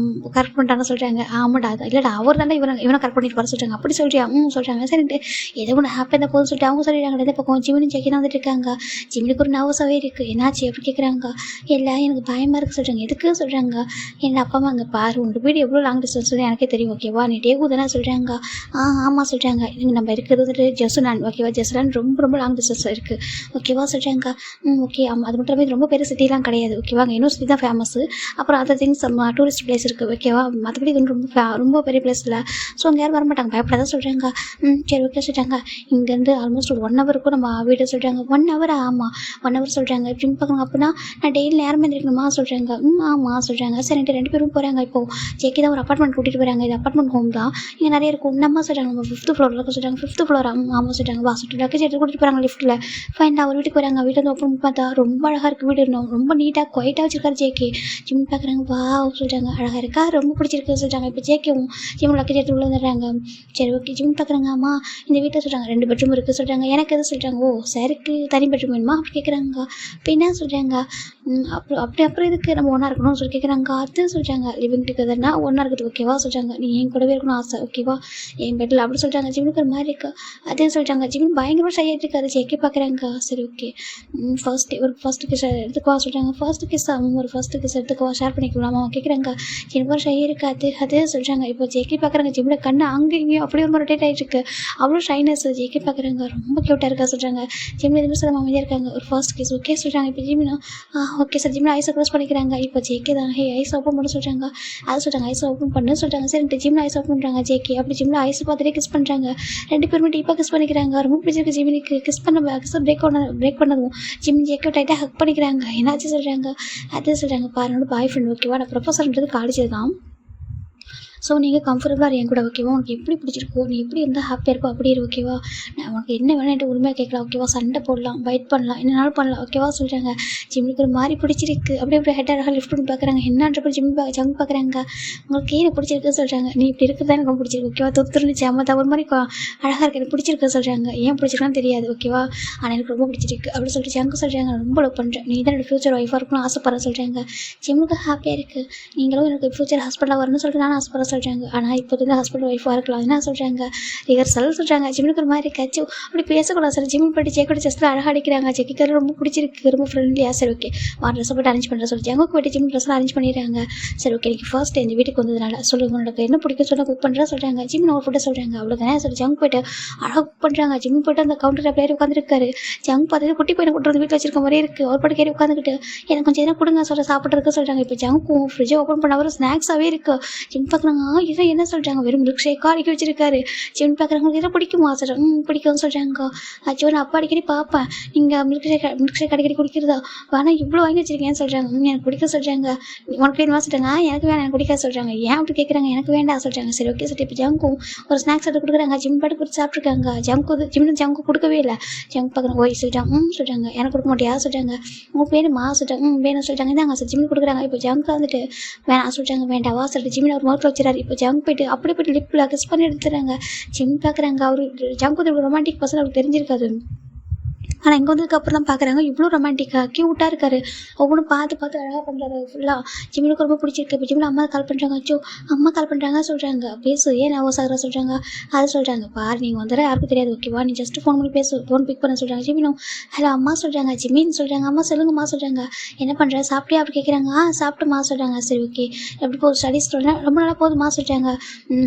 S1: கரெக்ட் பண்ணிட்டான்னு சொல்கிறாங்க. ஆமாடா இல்லைடா அவர் தானே இவனை கரெக்ட் பண்ணிட்டு வர சொல்கிறாங்க. அப்படி சொல்லியா சொல்கிறாங்க. சரின்ட்டு ஏதோ ஒன்று ஹாப்பியாக இருந்தால் போதும் சொல்லிட்டு அவங்க சொல்லிடுறாங்க. இந்த பக்கம் ஜிமினும் ஜேகே தான் வந்துட்டு இருக்காங்க. ஜிமினுக்கு ஒரு நர்வஸாகவே இருக்குது. என்னாச்சு அப்படி கேட்குறாங்க. இல்லை எனக்கு பயமாக இருக்குது சொல்கிறாங்க. எதுக்கு சொல்கிறாங்க. என்ன அப்பா அம்மா அங்கே பாரு உங்கள் வீடு எவ்வளோ லாங் டிஸ்டன்ஸ் சொல்லி எனக்கே தெரியும் ஓகேவா, நீ டேகு தானே சொல்கிறாங்க. ஆமாம் சொல்கிறாங்க. இங்கே நம்ம இருக்கிறது வந்துட்டு ஜெசுலான் ஓகேவா, ஜெசுலான் ரொம்ப ரொம்ப லாங் டிஸ்டன்ஸ் இருக்குது ஓகேவா சொல்கிறாங்க. ஓகே ஆமாம் அது மட்டும் இல்லாமல் ரொம்ப பெரிய சிட்டிலாம் கிடையாது ஓகேவா, யூனிவர்சிட்டி தான் ஃபேமஸ். அப்புறம் அதர் திங்ஸ் டூரிஸ்ட் பிளேஸ் இருக்குது ஓகேவா, மற்றபடி இது ரொம்ப பெரிய பிளேஸ் இல்லை. ஸோ அங்கே யாரும் வரமாட்டாங்க, பயப்படாதான் சொல்கிறாங்க. சரி ஓகே சொல்கிறாங்க. இங்கேருந்து ஆல்மோஸ்ட் ஒரு 1 ஹவருக்கும் நம்ம வீட்டை சொல்கிறாங்க. 1 ஹவர் ஆமாம் 1 ஹவர் சொல்கிறாங்க. இப்படின்னு பார்க்குறாங்க. அப்படின்னா நான் டெய்லி நேரமே இருக்கணுமா சொல்கிறாங்க. ஆமாம் சொல்கிறாங்க. சரின்ட்டு 2 பேரும் போகிறாங்க. இப்போது ஜேகே தான் ஒரு அப்பார்ட்மெண்ட் கூட்டிகிட்டு போகிறாங்க. இது அப்பார்ட்மெண்ட் ஹோம் தான், இங்கே நிறைய இருக்கும். நம்ம சொல்கிறாங்க நம்ம 5th ஃப்ளோரில் இருக்க சொல்கிறாங்க. 5th ஃப்ளோர் ஆமாம் சொல்கிறாங்க. வா சொல்லிட்டு லக்கேஜ் எடுத்து கூட்டிகிட்டு போகிறாங்க லிஃப்ட்டில். ஃபைனலாக அவர் வீட்டுக்கு போகிறாங்க. வீட்டில் வந்து ஓப்பன் பார்த்தா ரொம்ப அழகாக இருக்குது வீடு, இருந்தோம் ரொம்ப நீட்டாக குவைட்டாக வச்சிருக்காரு ஜேகே. ஜிம் பார்க்குறாங்க. வா சொல்கிறாங்க அழகாக இருக்கா ரொம்ப பிடிச்சிருக்கு சொல்கிறாங்க. இப்போ ஜேகேவும் ஜிம் லக்கேஜ் எடுத்து உள்ள வந்துடுறாங்க. சரி ஓகே ஜிம் பார்க்குறாங்க. அம்மா இந்த வீட்டில் சொல்கிறாங்க 2 பெட்ரூம் இருக்குது சொல்கிறாங்க. எனக்கு எது சொல்கிறாங்க. சாருக்கு தனி பெட்ரூம் வேணுமா அப்படி கேட்குறாங்க. இப்போ என்ன சொல்கிறாங்க. அப்புறம் இதுக்கு நம்ம ஒன்றா இருக்கணும்னு சொல்லி கேட்குறாங்க. அது சொல்கிறாங்க லிவிங் டுகெதர்னா ஒன்றா இருக்குது ஓகேவா சொல்கிறாங்க. நீ என் கூடவே இருக்கணும் ஆசை ஓகேவா என் பெட்டில் அப்படி சொல்கிறாங்க. ஜிம்னுக்கு ஒரு மாதிரி இருக்கா அதே சொல்கிறாங்க. ஜிம் பயங்கரமாக ஷை ஆகிட்டு இருக்காரு. ஜேகே பார்க்குறாங்க. சரி ஓகே ஃபர்ஸ்ட் கிஸ் எடுத்துக்குவா சொல்கிறாங்க. ஃபர்ஸ்ட் கிஸ் ஒரு ஃபர்ஸ்ட் கிஸ் எடுத்துக்குவா ஷேர் பண்ணிக்கலாமா கேட்குறாங்க. ஜிம் ஷை இருக்காது அதே சொல்கிறாங்க. இப்போ ஜேகே பார்க்குறாங்க. ஜிம்மோட கண்ணு அங்கே இங்கேயும் அப்படியே ஒரு ரொட்டேட் ஆகிட்டு இருக்கு. அவ்வளோ ஷைனஸ். ஜேகே பார்க்குறாங்க. ரொம்ப க்யூட்டாக இருக்கா சொல்கிறாங்க. ஜிம் எதுவுமே சொல்ல அமைதியாக இருக்காங்க. ஒரு ஃபர்ஸ்ட் கிஸ் ஓகே சொல்கிறாங்க. இப்போ ஜிம்னா ஓகே சார் ஜிம்னா ஐஸை க்ளோஸ் பண்ணிக்கிறாங்க. இப்போ ஜேகே தான் ஐஸ் ஓப்பன் பண்ண சொல்கிறாங்க. அது சொல்கிறாங்க ஐஸ் ஓப்பன் பண்ணு சொல்கிறாங்க. சரின்ட்டு ஜிம்ல ஐஸ் ஓப்பன் பண்ணுறாங்க ஜேகே. அப்படி ஜிம்ல ஐஸ் பார்த்துட்டே கிஸ் பண்ணுறாங்க. 2 பேருமே டீப்பாக கிஸ் பண்ணிக்கிறாங்க. ரொம்ப பிடிச்சிருக்கு ஜிமினிக்கு. கிஸ் பிரேக் பண்ணதும் ஜிம் ஜேகே டைட்டாக ஹக் பண்ணிக்கிறாங்க. என்னாச்சு சொல்கிறாங்க. அது சொல்கிறாங்க பாருங்க பாய் ஃப்ரெண்ட் ஓகேவா, நான் ப்ரொஃபஸர்ன்றது காலேஜ் தான். ஸோ நீங்கள் கம்ஃபர்டபுளாக என் கூட ஓகேவா? உனக்கு எப்படி பிடிச்சிருக்கோ, நீ எப்படி இருந்தால் ஹாப்பியாக இருப்போ அப்படி இரு ஓகேவா? நான் உனக்கு என்ன வேணும் என்கிட்ட உரிமையாக கேட்கலாம் ஓகேவா? சண்டை போடலாம், பைட் பண்ணலாம், என்னனாலும் பண்ணலாம் ஓகேவா சொல்கிறாங்க. ஜிம்முக்கு ஒரு மாதிரி பிடிச்சிருக்கு அப்படியே அப்படியே ஹெட் அழகாக லிஃப்ட் பண்ணி பார்க்குறாங்க. என்னன்றப்ப ஜிம் பார்க்குறாங்க. உங்களுக்கு ஏன் பிடிச்சிருக்குன்னு சொல்கிறாங்க. நீ இப்படி இருக்கிறதா எனக்கு ரொம்ப பிடிச்சிருக்கு ஓகேவா? தொத்துருந்துச்சு அம்மா ஒரு மாதிரி அழகாக இருக்கு, எனக்கு பிடிச்சிருக்குன்னு சொல்கிறாங்க. ஏன் பிடிச்சிருக்கான்னு தெரியாது ஓகேவா? ஆனால் எனக்கு ரொம்ப பிடிச்சிருக்கு அப்படின்னு சொல்லிட்டு ஜங்கு சொல்கிறாங்க. நான் ரொம்ப லவ் பண்ணுறேன், நீ தான் என்னோட ஃபியூச்சர் ஒய்ஃபாக இருக்கணும்னு ஆசைப்படுறேன் சொல்கிறாங்க. ஜிம்முக்கு ஹாப்பியாக இருக்குது, நீங்களும் எனக்கு ஃபியூச்சர் ஹஸ்பண்டாக வரணும்னு சொல்லிட்டு நானும் ஆசைப்படுறேன் சொல்கிறாங்க. ஆனால் இப்போ வந்து ஹஸ்பண்ட் ஒய்ஃபாக இருக்கலாம் என்ன சொல்கிறாங்க. ரிஹர்சல் சொல்கிறாங்க. ஜிம்முக்கு ஒரு மாதிரி கச்சு அப்படி பேசக்கூடாது சார். ஜிம் போய்ட்டு ஜெக்கோட செஸ்ட்டில் அழகாக அடிக்கிறாங்க. ஜெக்கிக்கார ரொம்ப பிடிச்சிருக்கு, ரொம்ப ஃப்ரெண்ட்லியாக. சரி ஓகே வா ட்ரெஸ் போட்டு அரேஞ்ச் பண்ணுற சொல்லி ஜங்குக்கு போய்ட்டு ஜிம் ட்ரெஸ்லாம் அரேஞ்ச் பண்ணிடுறாங்க. சரி ஓகே எனக்கு ஃபர்ஸ்ட் இந்த வீட்டுக்கு வந்ததுனால சொல்லுங்க உனக்கு என்ன பிடிக்கும் சொல்ல குக் பண்ணுறா சொல்கிறாங்க. ஜிம் நான் ஒரு ஃபுட்டை சொல்கிறாங்க. அவ்வளோதானே சரி ஜங்க் போய்ட்டு அழகாக குக் பண்ணுறாங்க. ஜிம் போய்ட்டு அந்த கவுண்டர் பிளேயர் உட்காந்துருக்காரு. ஜங்க் பார்த்துட்டு குட்டி பையனை கூட்டு வந்து வீட்டில் வச்சிருக்க மாதிரியே இருக்குது. ஒரு பட்டு கேரி உட்காந்துக்கிட்டு எனக்கு கொஞ்சம் எதனா கொடுங்க சொல்ல சாப்பிட்றதுக்கு சொல்கிறாங்க. இப்போ ஜங்க்கும் ஃப்ரிட்ஜை ஓப்பன் பண்ண வரும் ஸ்நாக்ஸாகவே இருக்குது. ஜிம் பார்க்குறாங்க. இதை என்ன சொல்கிறாங்க, வெறும் மில்க் ஷேக்காக அடிக்க வச்சிருக்காரு. ஜிம் பார்க்குறவங்களுக்கு எதாவது பிடிக்குமா சொல்கிறாங்க. பிடிக்கும்னு சொல்கிறாங்க. ஆச்சோ நான் அப்பா அடிக்கடி பார்ப்பேன், நீங்கள் மில்க் ஷேக் அடிக்கடி குடிக்கிறதா வேணா இவ்வளோ வாங்கி வச்சிருக்கேன்னு சொல்கிறாங்க. எனக்கு பிடிக்க சொல்கிறாங்க. உனக்கு வேணுமா சொல்கிறாங்க. எனக்கு வேணாம் எனக்கு பிடிக்காது சொல்கிறாங்க. ஏன் அப்படி கேட்குறாங்க. எனக்கு வேண்டாம் சொல்கிறாங்க. சரி ஓகே சொல்லிட்டு இப்போ ஜங்கும் ஒரு ஸ்நாக்ஸ் எடுத்து கொடுக்குறாங்க. ஜிம் பாட்டு கொடுத்து சாப்பிட்ருக்காங்க. ஜங்கு கொடுக்கவே இல்லை. ஜங்க் பார்க்குறாங்க. ஓய் சொல்லிட்டாங்க. சொல்கிறாங்க. எனக்கு கொடுக்க மாட்டியா சொல்கிறாங்க. உங்களுக்கு வேணுமா சொல்லிட்டாங்க. வேணும் சொல்லிட்டாங்க. இதாங்க சார் ஜிம்மில் கொடுக்குறாங்க. இப்போ ஜங்க் வந்துட்டு வேணாம் சொல்லிட்டாங்க. வேண்டாவா சொல்லிட்டு ஜிம்மில் ஒரு மோட்டில் வச்சுறாரு. இப்போ ஜங்க் போய்ட்டு அப்படியே போய்ட்டு லிப்பில் கிஸ் பண்ணி எடுத்துறாங்க. ஜிம் பார்க்குறாங்க. அவர் ஜங்க் வந்து ரொமான்டிக் பர்சன் அவருக்கு தெரிஞ்சிருக்காது. ஆனால் இங்கே வந்ததுக்கப்புறம் தான் பார்க்குறாங்க இவ்வளோ ரொமான்டிக்காக க்யூட்டாக இருக்காரு. ஒவ்வொன்றும் பார்த்து பார்த்து அழகாக பண்ணுறாரு ஃபுல்லாக. ஜிம்மினுக்கு ரொம்ப பிடிச்சிருக்கு. இப்போ ஜிம்மில் அம்மா கால் பண்ணுறாங்க. அச்சோ அம்மா கால் பண்ணுறாங்க சொல்கிறாங்க. பேசு ஏன் நான் சாகிறா சொல்கிறாங்க. அது சொல்கிறாங்க. பாரு நீங்கள் வந்துடுற யாருக்கும் தெரியாது ஓகேவா, நீ ஜஸ்ட்டு ஃபோன் பண்ணி பேசு, ஃபோன் பிக் பண்ண சொல்கிறாங்க. ஜிம்மினும் ஹலோ அம்மா சொல்கிறாங்க. ஜிம்மின்னு சொல்கிறாங்க. அம்மா சொல்லுங்கம்மா சொல்கிறாங்க. என்ன பண்ணுற சாப்பிட்டியா அப்படி கேட்குறாங்க. சாப்பிட்டுமா சொல்கிறாங்க. சரி ஓகே எப்படி போகுது ஸ்டடீஸ் சொல்கிறேன். ரொம்ப நல்லா போகுதுமா சொல்கிறாங்க.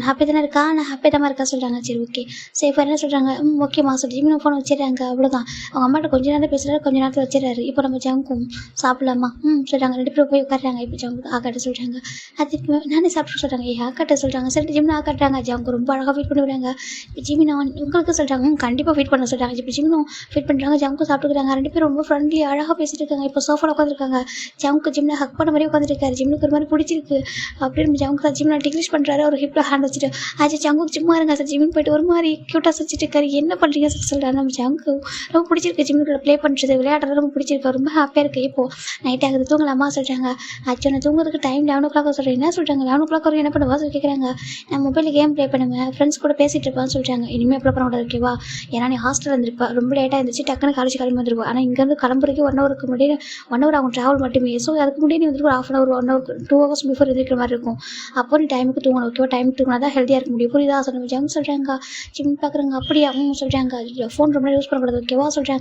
S1: ஹாப்பி தானே இருக்கா. நான் ஹாப்பி தான் இருக்கா சொல்கிறாங்க. சரி ஓகே சேஃபாக என்ன சொல்கிறாங்க. ஓகேம்மா சொல்லி ஜிம்மினும் ஃபோன் வச்சிடுறாங்க. அவ்வளோதான். அவங்க அம்மாட்ட கொஞ்ச நேரம் பேசுகிறாரு, கொஞ்ச நேரத்தில் வச்சிடறாரு. இப்போ நம்ம ஜங்கும் சாப்பிடலாமா சொல்கிறாங்க. 2 பேரும் போய் உட்காடுறாங்க. இப்போ ஜங்கு ஆக்காட்ட சொல்கிறாங்க. அதுக்கு நானே சாப்பிட்டு சொல்கிறாங்க. ஆக்காட்ட சொல்கிறாங்க. சரி ஜிம்னு ஆக்காட்டுறாங்க. ஜங்கு ரொம்ப அழகாக ஃபீட் பண்ணி விடுறாங்க. இப்போ ஜிமின் உங்களுக்கு சொல்கிறாங்க. கண்டிப்பாக ஃபீட் பண்ண சொல்கிறாங்க. இப்போ ஜிம்னும் ஃபீட் பண்ணுறாங்க. ஜங்கு சாப்பிட்டுக்கிறாங்க. 2 பேரும் ரொம்ப ஃப்ரெண்ட்லி அழகாக பேசிட்டு இருக்காங்க. இப்போ சோஃபாவில் உட்காந்துருக்காங்க. ஜங்கு ஜிம்மில் ஹக் பண்ண மாதிரி உட்காந்துருக்காரு. ஜிம்னுக்கு ஒரு மாதிரி பிடிச்சிருக்கு. அப்படின்னு ஜங்கு ஜிம்மில் டிக்லிஷ் பண்ணுறாரு. ஒரு ஹிப்பில் ஹேண்ட் வச்சுட்டு ஆச்சு ஜங்கு சும்மா இருங்க சார். ஜிம்மின் போயிட்டு ஒரு மாதிரி க்யூட்டாக வச்சுட்டு இருக்காரு. என்ன பண்ணுறீங்க சார் சொல்கிறாரு. நம்ம ஜங்கு ரொம்ப பிடிச்சிருக்கு. ஜிம்முக்குள்ள ப்ளே பண்ணுறது விளையாடுறது ரொம்ப பிடிச்சிருக்கு. ரொம்ப ஹாப்பியாக இருக்குது. இப்போது நைட் ஆகுது தூங்கலாமா சொல்கிறாங்க. ஆக்சுவலாக நான் தூங்குறதுக்கு டைம் 11 o'clock சொல்கிறேன். என்ன சொல்கிறாங்க. 11 o'clock வரைக்கும் என்ன பண்ணுவா சொல்லி கேட்குறாங்க. நான் மொபைலில் கேம் ப்ளே பண்ணுவேன், ஃப்ரெண்ட்ஸ் கூட பேசிகிட்டு இருப்பான்னு சொல்கிறாங்க. இனிமேல் அப்புறம் பண்ண கூடாது ஓகேவா, ஏன்னா நீ ஹாஸ்டல் வந்துருப்பா, ரொம்ப லேட்டாக இருந்துச்சு, டக்குன்னு காலேஜ் கிளம்பி வந்துருப்பா. ஆனால் இங்கேருந்து கிளம்புறதுக்கு 1 hourக்கு முன்னாடி 1 hour ஆகும் ட்ராவல் மட்டுமே. ஸோ அதுக்கு முன்னாடி நீ வந்துட்டு ஒரு 1/2 hour 1 hour 2 hours பிஃபோர் இருக்கிற மாதிரி இருக்கும். அப்போ நீ டைமுக்கு தூங்கணும் ஓகேவா. டைமுக்கு தூங்கினா தான் ஹெல்த்தியாக இருக்க முடியும். புரியுதா சொல்லுங்க. ஜங்க் சொல்கிறாங்க. ஜிம் பார்க்குறாங்க. அப்படியா சொல்கிறாங்க. ஃபோன் ரொம்ப யூஸ் பண்ணக்கூடாது ஓகேவா சொல்கிறாங்க.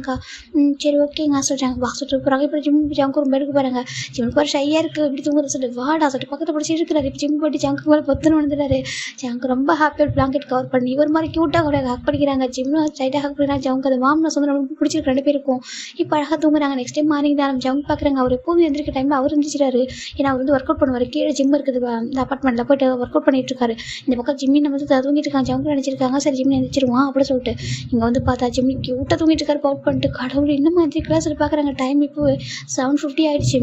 S1: சரி ஓகேங்க சொல்கிறாங்க. வா சொல்லிட்டு போகிறாங்க. இப்போ ஜங்கு ஒரு பெருக்கு பாருங்க. ஜிம்முக்கு ஒரு ஷையாக இருக்குது இப்படி தூங்குறது சொல்லிட்டு வாடா சொல்லிட்டு பக்கத்தில் பிடிச்சி இருக்கிறாரு. இப்போ ஜிம் போய்ட்டு ஜங்கு மேலே பொத்துன்னு வந்துடுறாரு. ஜங்கு ரொம்ப ஹாப்பியாக பிளாங்கெட் கவர் பண்ணி ஒரு மாதிரி க்யூட்டாக கூட ஹக் பண்ணிக்கிறாங்க. ஜிம்மும் ஸ்ட்ரைட்டாக ஹக் பண்ணிக்கிறாங்க. ஜங்கு அது வாம்னஸ் வந்து ரொம்ப பிடிச்சிருக்கு 2 பேருக்கும். இப்போ அழகாக தூங்குறாங்க. நெக்ஸ்ட் டைம் மார்னிங் தான் ஜங்கு பார்க்குறாங்க. அவர் எப்போதும் எந்திரிக்க டைமில் அவர் எந்திரிச்சிட்டாரு. ஏன்னா அவர் வந்து ஒர்க் அவுட் பண்ணுவார். கீழே ஜிம் இருக்குது இந்த அப்பார்ட்மெண்ட்டில் போய்ட்டு ஒர்க் அவுட் பண்ணிட்டு இருக்காரு. இந்த பக்கம் ஜிம்மின் வந்து தூங்கிட்டு இருக்காங்க. ஜங்கு நினச்சிருக்காங்க சரி ஜிம்மின் எந்திரிச்சிருவான் அப்படின்னு சொல்லிட்டு இங்கே வந்து பார்த்தா ஜிம்மி க்யூட்டாக தூங்கிட்டு இருக்காரு. பவுட் பண்ணிட்டு கடவுள் இன்னும் எந்திரிக்கலாம் சொல்லி பார்க்குறாங்க. டைம் இப்போ 7:50 ஆயிடுச்சு.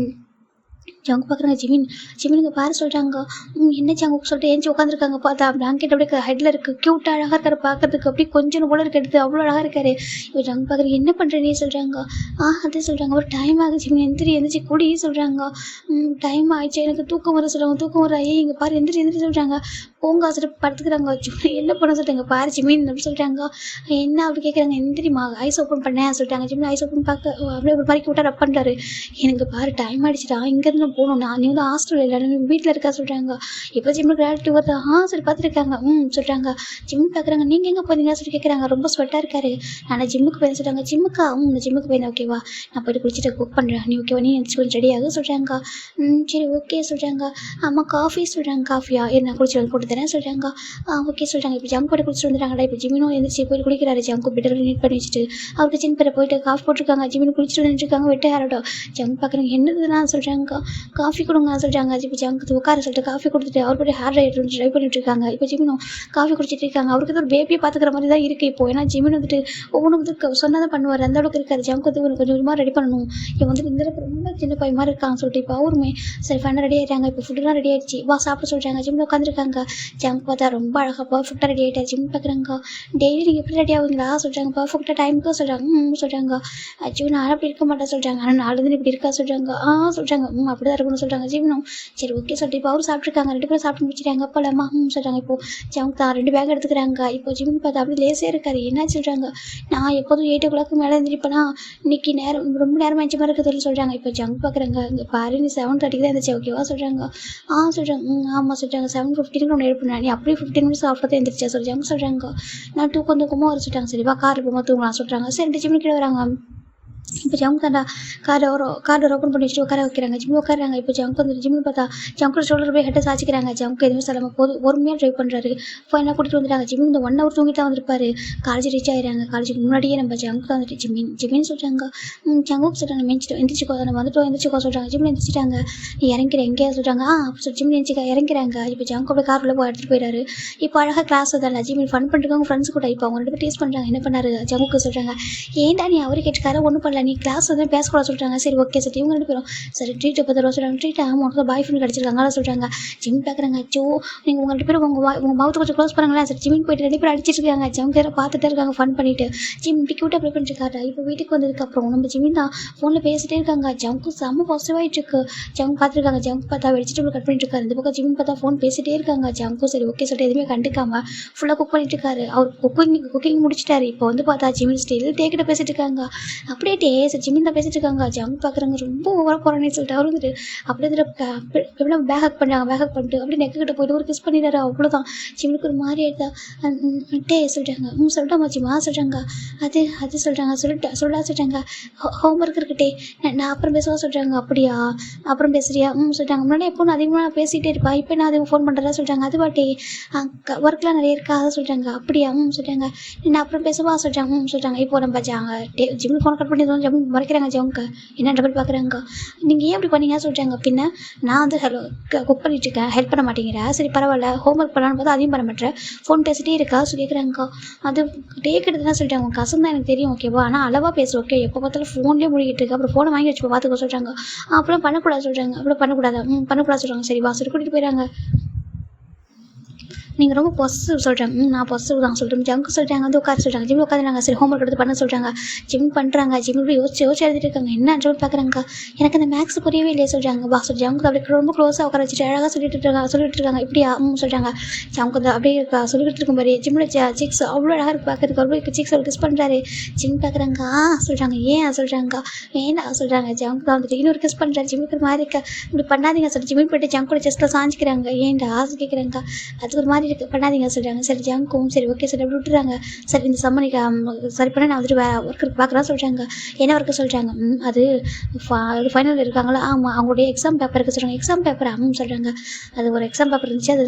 S1: ஜங்கு பார்க்குறாங்க. ஜிமினுங்க பாரு சொல்கிறாங்க. என்ன ஜங்கு சொல்லிட்டு ஏஞ்சி உட்காந்துருக்காங்க. பார்த்தா பிளாங்கெட் அப்படியே ஹெட்டில் இருக்குது. க்யூட்டாக அழகாக இருக்காரு பார்க்கறதுக்கு. அப்படியே கொஞ்சம் போல இருக்கிறது அவ்வளோ அழகாக இருக்காரு. இப்போ ஜங்கு பார்க்குறீங்க என்ன பண்ணுறேன்னு சொல்கிறாங்க. அதே சொல்கிறாங்க. ஒரு டைம் ஆகுது ஜிமின் எந்திரிச்சு குடி சொல்கிறாங்க. டைம் ஆயிடுச்சு எனக்கு தூக்கம் வர சொல்கிறாங்க. தூக்கம் வர இங்கே பாரு எந்திரி சொல்கிறாங்க. போங்க சொல்லிட்டு படுத்துக்கிறாங்க. என்ன பண்ண சொல்லிட்டாங்க பாரு ஜிமின் அப்படி சொல்கிறாங்க. என்ன அப்படி கேட்குறாங்க. எந்திரிமா ஐஸ் ஓப்பன் பண்ணேன் சொல்லிட்டாங்க. ஜிமின் ஐஸ் ஓப்பன் பார்க்க அப்படியே ஒரு மாதிரி க்யூட்டாக ரப் பண்ணுறாரு. எனக்கு பாரு டைம் ஆகிடுச்சிடா இங்கேருந்து போகணும், நான் நீ வந்து ஹாஸ்டல் இல்லை நீ வீட்டில் இருக்கா சொல்கிறாங்க. இப்போ ஜிம்முக்கு கிராவிட்டி வருது சரி பார்த்துருக்காங்க. சொல்கிறாங்க. ஜிம் பார்க்குறாங்க. நீங்கள் எங்கே போனீங்க சொல்லி கேட்குறாங்க. ரொம்ப ஸ்வெட்டாக இருக்காரு. நான் ஜிம்முக்கு போய் சொல்கிறாங்க. ஜிம்முக்கா நான் ஜிம்முக்கு போயிருந்தேன் ஓகேவா, நான் போய்ட்டு குளிச்சுட்டு குக் பண்ணுறேன் நீ ஓகேவா, நீ கொஞ்சம் ரெடி ஆகும் சொல்கிறாங்க. சரி ஓகே சொல்கிறாங்க. அம்மா காஃபி சொல்கிறாங்க. காஃபியா நான் குளிச்சு வந்து போட்டு தரேன் சொல்கிறாங்க. ஓகே சொல்கிறாங்க. இப்போ ஜங்க் போய்ட்டு குளிச்சுட்டு வந்துட்டாங்கடா. இப்போ ஜிமினும் எந்திரிச்சு போய் குளிக்கிறாரு. ஜங்கு பெட்டர் நீட் பண்ணி வச்சுட்டு அவருக்கு சின்ன பேரை போயிட்டு காஃபி போட்டிருக்காங்க. ஜிமினு குளிச்சுட்டு வந்துருக்காங்க. வெட்ட யாரோட ஜங்க் பார்க்குறாங்க. என்னதுலாம் சொல்கிறாங்க. காஃபி கொடுங்க சொல்கிறாங்க. இப்போ ஜங்கு உட்கார சொல்லிட்டு காஃபி கொடுத்துட்டு அவர் போய் ஹேர் ட்ரையர் ட்ரை பண்ணிட்டு இருக்காங்க. இப்போ ஜிமினும் காஃபி குடிச்சிட்டு இருக்காங்க. அவருக்கு ஒரு பேபியை பார்த்துக்கிற மாதிரி தான் இருக்குது இப்போ. ஏன்னா ஜிமின் வந்துட்டு ஒவ்வொன்றும் வந்து சொன்னால் தான் பண்ணுவார், அந்த அளவுக்கு இருக்காரு. ஜங்கு வந்து கொஞ்சம் கொஞ்சமாக ரெடி பண்ணணும். இப்போ வந்து இந்த அளவுக்கு ரொம்ப சின்ன பையன் மாதிரி இருக்காங்க சொல்லிட்டு இப்போ அவருமே சரி ஃபண்டாக ரெடி ஆகிட்டாங்க. இப்போ ஃபுட்டுலாம் ரெடி ஆகிடுச்சு, வா சாப்பிட சொல்கிறாங்க. ஜிம்மில் உட்காந்துருக்காங்க. ஜங்கு பார்த்தா ரொம்ப அழகாக பர்ஃபெக்டாக ரெடி ஆகிட்டா. ஜிம் பார்க்குறாங்க. டெய்லி நீங்கள் எப்படி ரெடி ஆகுங்களா சொல்கிறாங்க. பர்ஃபெக்டாக டைமுக்கு சொல்கிறாங்க. சொல்கிறாங்க அச்சோ நான் அப்படி இருக்க மாட்டேன் சொல்கிறாங்க. ஆனால் நாலு தினம் இப்படி இருக்கா சொல்கிறாங்க. சொல்கிறாங்க அப்படி தான் இருக்கணும்னு சொல்கிறாங்க. ஜிம்னும் சரி ஓகே சொல்லிட்டு இப்போ அவரும் சாப்பிட்ருக்காங்க. 2 பேரும் சாப்பிட்டு முடிச்சிட்டாங்க. போலாமா சொல்கிறாங்க. இப்போ ஜங்கு தான் 2 பேக் எடுத்துக்கிறாங்க. இப்போ ஜிம் பார்த்தா அப்படி லேசியாக இருக்காரு. என்ன சொல்கிறாங்க, நான் எப்போதும் 8 o'clock மேலே எழுந்திரிப்பேனா, இன்னைக்கு நேரம் ரொம்ப நேரம் ஆச்சு மாதிரி இருக்குதுன்னு சொல்கிறாங்க. இப்போ ஜங்கு பார்க்குறாங்க. இங்கே பாரு நீ 7:30 தான் இருந்துச்சு ஓகேவா சொல்கிறாங்க. சொல்கிறாங்க ஆமாம் சொல்கிறாங்க. 7:15 ஒன்று எழுப்பினா நீ அப்படியே 15 minutes ஆஃப்டர் தான் எழுந்திரிச்சா சொல்கிறாங்க. சொல்கிறாங்க நான் தூக்கம் வர சொல்லிட்டாங்க. சரிவா கார் போகும்போது தூங்கலாம் சொல்கிறாங்க. சரி 2 ஜிம்மில் கீழே வராங்க. இப்போ ஜங்கு தாண்டா கார் ஓப்பன் பண்ணி வச்சுட்டு உட்கார வைக்கிறாங்க. ஜிம்மு உட்காராங்க. இப்போ ஜங்கு வந்து ஜிம்மில் பார்த்தா ஜங்கு ஷோல்டர் போய் ஹெட்டை சாச்சிக்கிறாங்க. ஜங்கு எதுவுமே சொல்லாமல் போதும் பொறுமையாக ட்ரைவ் பண்ணுறாரு. ஃபைனாக கூட்டிகிட்டு வந்துட்டாங்க. ஜிம்மி இந்த 1 hour தூங்கிட்டு தான் வந்திருப்பாரு. காலேஜ் ரீச் ஆகிடுறாங்க. காலேஜுக்கு முன்னாடியே நம்ம ஜங்கு தான் வந்துட்டு ஜிம்மின்னு சொல்கிறாங்க. ஜங்குக்கு சொல்கிறாங்க எந்திரிச்சிக்கோ நம்ம வந்துட்டு எந்திரிச்சிக்கோ சொல்கிறாங்க. ஜிம்மில் எந்திரிச்சிட்டாங்க. நீ இறங்கிற எங்கேயா சொல்கிறாங்க. அப்படி சொல்லி ஜிம்மில் எந்திரிச்சிக்க இறங்கிறாங்க. இப்போ ஜங்கு அப்படியே காரில் போய் எடுத்துகிட்டு போயிடாரு. இப்போ அழகாக கிளாஸ் தான் ஜிம்மி ஃபன் பண்ணிருக்காங்க ஃப்ரெண்ட்ஸ் கூட. இப்போ அவங்க 2 பேர் டேஸ்ட் பண்ணுறாங்க. என்ன பண்ணாரு ஜங்குக்கு சொல்கிறாங்க. ஏன்டா நீ அவரு கேட்டுக்கார ஒன்றும் பண்ணல, நீ கிளாஸ் வந்து பேசக்கூடாது சொல்கிறாங்க. சரி ஓகே சரி இவங்க 2 பேரும் சரி ட்ரீட்டை 10 ரூபா சொல்கிறாங்க. ட்ரீட்டை உனக்கு பாய் ஃப்ரெண்ட் கிடச்சிருக்காங்க சொல்கிறாங்க. ஜிம் பார்க்குறாங்க. அச்சோ நீங்கள் உங்கள் 2 பேரும் உங்கள் மவுத்து கொஞ்சம் க்ளோஸ் பண்ணுங்களேன். சரி ஜிம்மின் போயிட்டு 2 பேரும் அடிச்சிட்டு இருக்காங்க. ஜம் பேரை பார்த்துட்டே இருக்காங்க ஃபன் பண்ணிட்டு. ஜிம் இப்படி க்யூட்டாக ப்ளே பண்ணிருக்காரு. இப்போ வீட்டுக்கு வந்ததுக்கப்புறம் நம்ம ஜிம்மின் தான் ஃபோனில் பேசிட்டே இருக்காங்க. ஜம்க்கு செம்ம பாசிட்டிவாகிட்டு இருக்கு. ஜம் பார்த்துருக்காங்க. ஜம் பார்த்தா வெஜிடபிள் கட் பண்ணிட்டு இருக்காரு. இந்த பக்கம் ஜிம்மின் பார்த்தா ஃபோன் பேசிட்டே இருக்காங்க. ஜம்க்கும் சரி ஓகே சொல்லிட்டு எதுவுமே கண்டுக்காம ஃபுல்லாக குக் பண்ணிட்டு இருக்காரு. அவர் குக்கிங் முடிச்சிட்டாரு. இப்போ வந்து பார்த்தா ஜிம்மின் ஸ்டில் டேக்கிட்ட பேசிட்டு இருக்காங்க. அப்படியே டேஸ்ட் ஜிம்மின் தான் பேசிட்டு இருக்காங்க. ஜம் பார்க்குறாங்க ரொம்ப ஓவராக போகிறானே சொல்லிட்டு அவர் வந்துட்டு அப்படியே எப்படின்னா பேக் ஹக் பண்ணுறாங்க. பேக் ஹக் பண்ணிட்டு அப்படியே நெக்கிட்ட போயிட்டு ஒரு கிஸ் பண்ணிடுறாரு. அவ்வளோதான். ஜிம்முக்கு ஒரு மாதிரி ஆயிடுதா சொல்கிறாங்க. சொல்லிட்டாமா ஜிம்மா சொல்கிறாங்க. அது சொல்கிறாங்க சொல்லா சொல்கிறாங்க. ஹோம்ஒர்க் இருக்கட்டே நான் அப்புறம் பேசுவா சொல்கிறாங்க. அப்படியா அப்புறம் பேசுறியா சொல்கிறாங்க. முன்னாடி எப்போ நான் அதிகமாக நான் பேசிகிட்டே இருப்பேன், இப்போ நான் அதிகம் ஃபோன் பண்ணுறதா சொல்கிறாங்க. அது பாட்டி ஒர்க்லாம் நிறைய இருக்கா அதை சொல்கிறாங்க. அப்படியா சொல்கிறாங்க. நான் அப்புறம் பேசுவா சொல்கிறாங்க. சொல்கிறாங்க. இப்போ நம்ம ஜிம்மில் ஃபோன் கட் பண்ணி ஜம் மறைக்கிறாங்க. ஜம்க்கு என்ன டபுள் பார்க்குறாங்க. நீங்கள் ஏன் அப்படி பண்ணீங்க சொல்கிறாங்க. பின்ன நான் வந்து குக் பண்ணிட்டு இருக்கேன், ஹெல்ப் பண்ண மாட்டேங்கிறா. சரி பரவாயில்ல ஹோம்ஒர்க் பண்ணலான்னு பார்த்தா அதையும் பண்ண மாட்டேன், ஃபோன் பேசிட்டே இருக்கா சொல்லி கேட்குறாங்க. அது டேக் எடுத்து தான் சொல்லிட்டாங்க. உங்கள் கசம் தான் எனக்கு தெரியும் ஓகேவா, ஆனால் அளவாக பேசு ஓகே, எப்போ பார்த்தாலும் ஃபோன்லேயே மூழ்கிட்டு இருக்கு, அப்புறம் ஃபோனை வாங்கி வச்சு பார்த்துக்க சொல்கிறாங்க. அப்புறம் பண்ணக்கூடாது சொல்கிறாங்க. அப்புறம் பண்ணக்கூடாது சொல்கிறாங்க. சரி வா சொல்லி கூட்டிகிட்டு போயிடறாங்க. நீங்கள் ரொம்ப பொசிட்டிவ் சொல்கிறாங்க. நான் பொசிட்டிவ் தான் சொல்கிறேன். ஜங்கு சொல்கிறாங்க. வந்து உட்கார சொல்கிறாங்க. ஜிம்மில் உட்காந்துறாங்க. சரி ஹோம்ஒர்க் எடுத்து பண்ண சொல்கிறாங்க. ஜிம் பண்ணுறாங்க. ஜிம்மில் யோசிச்சு எழுதிட்டு இருக்காங்க. என்ன ஜோன் பார்க்குறாங்க. எனக்கு அந்த மேக்ஸ் புரியவே இல்லையே சொல்கிறாங்க. வா சொல்லி ஜங்கு அப்படியே ரொம்ப க்ளோஸாக உட்கார வச்சுட்டு அழகாக சொல்லிட்டு இருக்காங்க. இப்படியா சொல்கிறாங்க. ஜங்கு அப்படியே சொல்லிட்டு இருக்கும் பாரு. ஜிம்மில் சிக்ஸ் அவ்வளோ அழகாக இருக்கு பார்க்கறதுக்கு. அவ்வளோ சிக்ஸ் அவர் கிஸ் பண்ணுறாரு. ஜிம் பார்க்குறாங்க. சொல்கிறாங்க. ஏன் சொல்கிறாங்க. ஏன்னா சொல்கிறாங்க. ஜங்கு தான் வந்துட்டு இன்னொரு கிஸ் பண்ணுறாரு. ஜிம்முக்கு ஒரு மாதிரி இருக்கா. இப்படி பண்ணாதீங்க சொல்லி ஜிம்மில் போய்ட்டு ஜங்கோட செஸ்ட்டில் சாஞ்சிக்கிறாங்க. ஏன்டா கேட்குறாங்க. அதுக்கு ஒரு மாதிரி பண்ணாதீங்க சொல்கிறாங்க. சரி ஜங்கும் சரி ஓகே சரி அப்படி விட்டுறாங்க. சரி இந்த சம்மனிக்கு சரி பண்ண நான் வந்துட்டு ஒர்க் பார்க்குறேன் சொல்கிறாங்க. என்ன ஒர்க்கு சொல்கிறாங்க. அது ஃபைனல் இருக்காங்களா. ஆமாம் அவங்களுடைய எக்ஸாம் பேப்பருக்கு சொல்கிறாங்க. எக்ஸாம் பேப்பர் சொல்கிறாங்க. அது ஒரு எக்ஸாம் பேப்பர் இருந்துச்சு, அது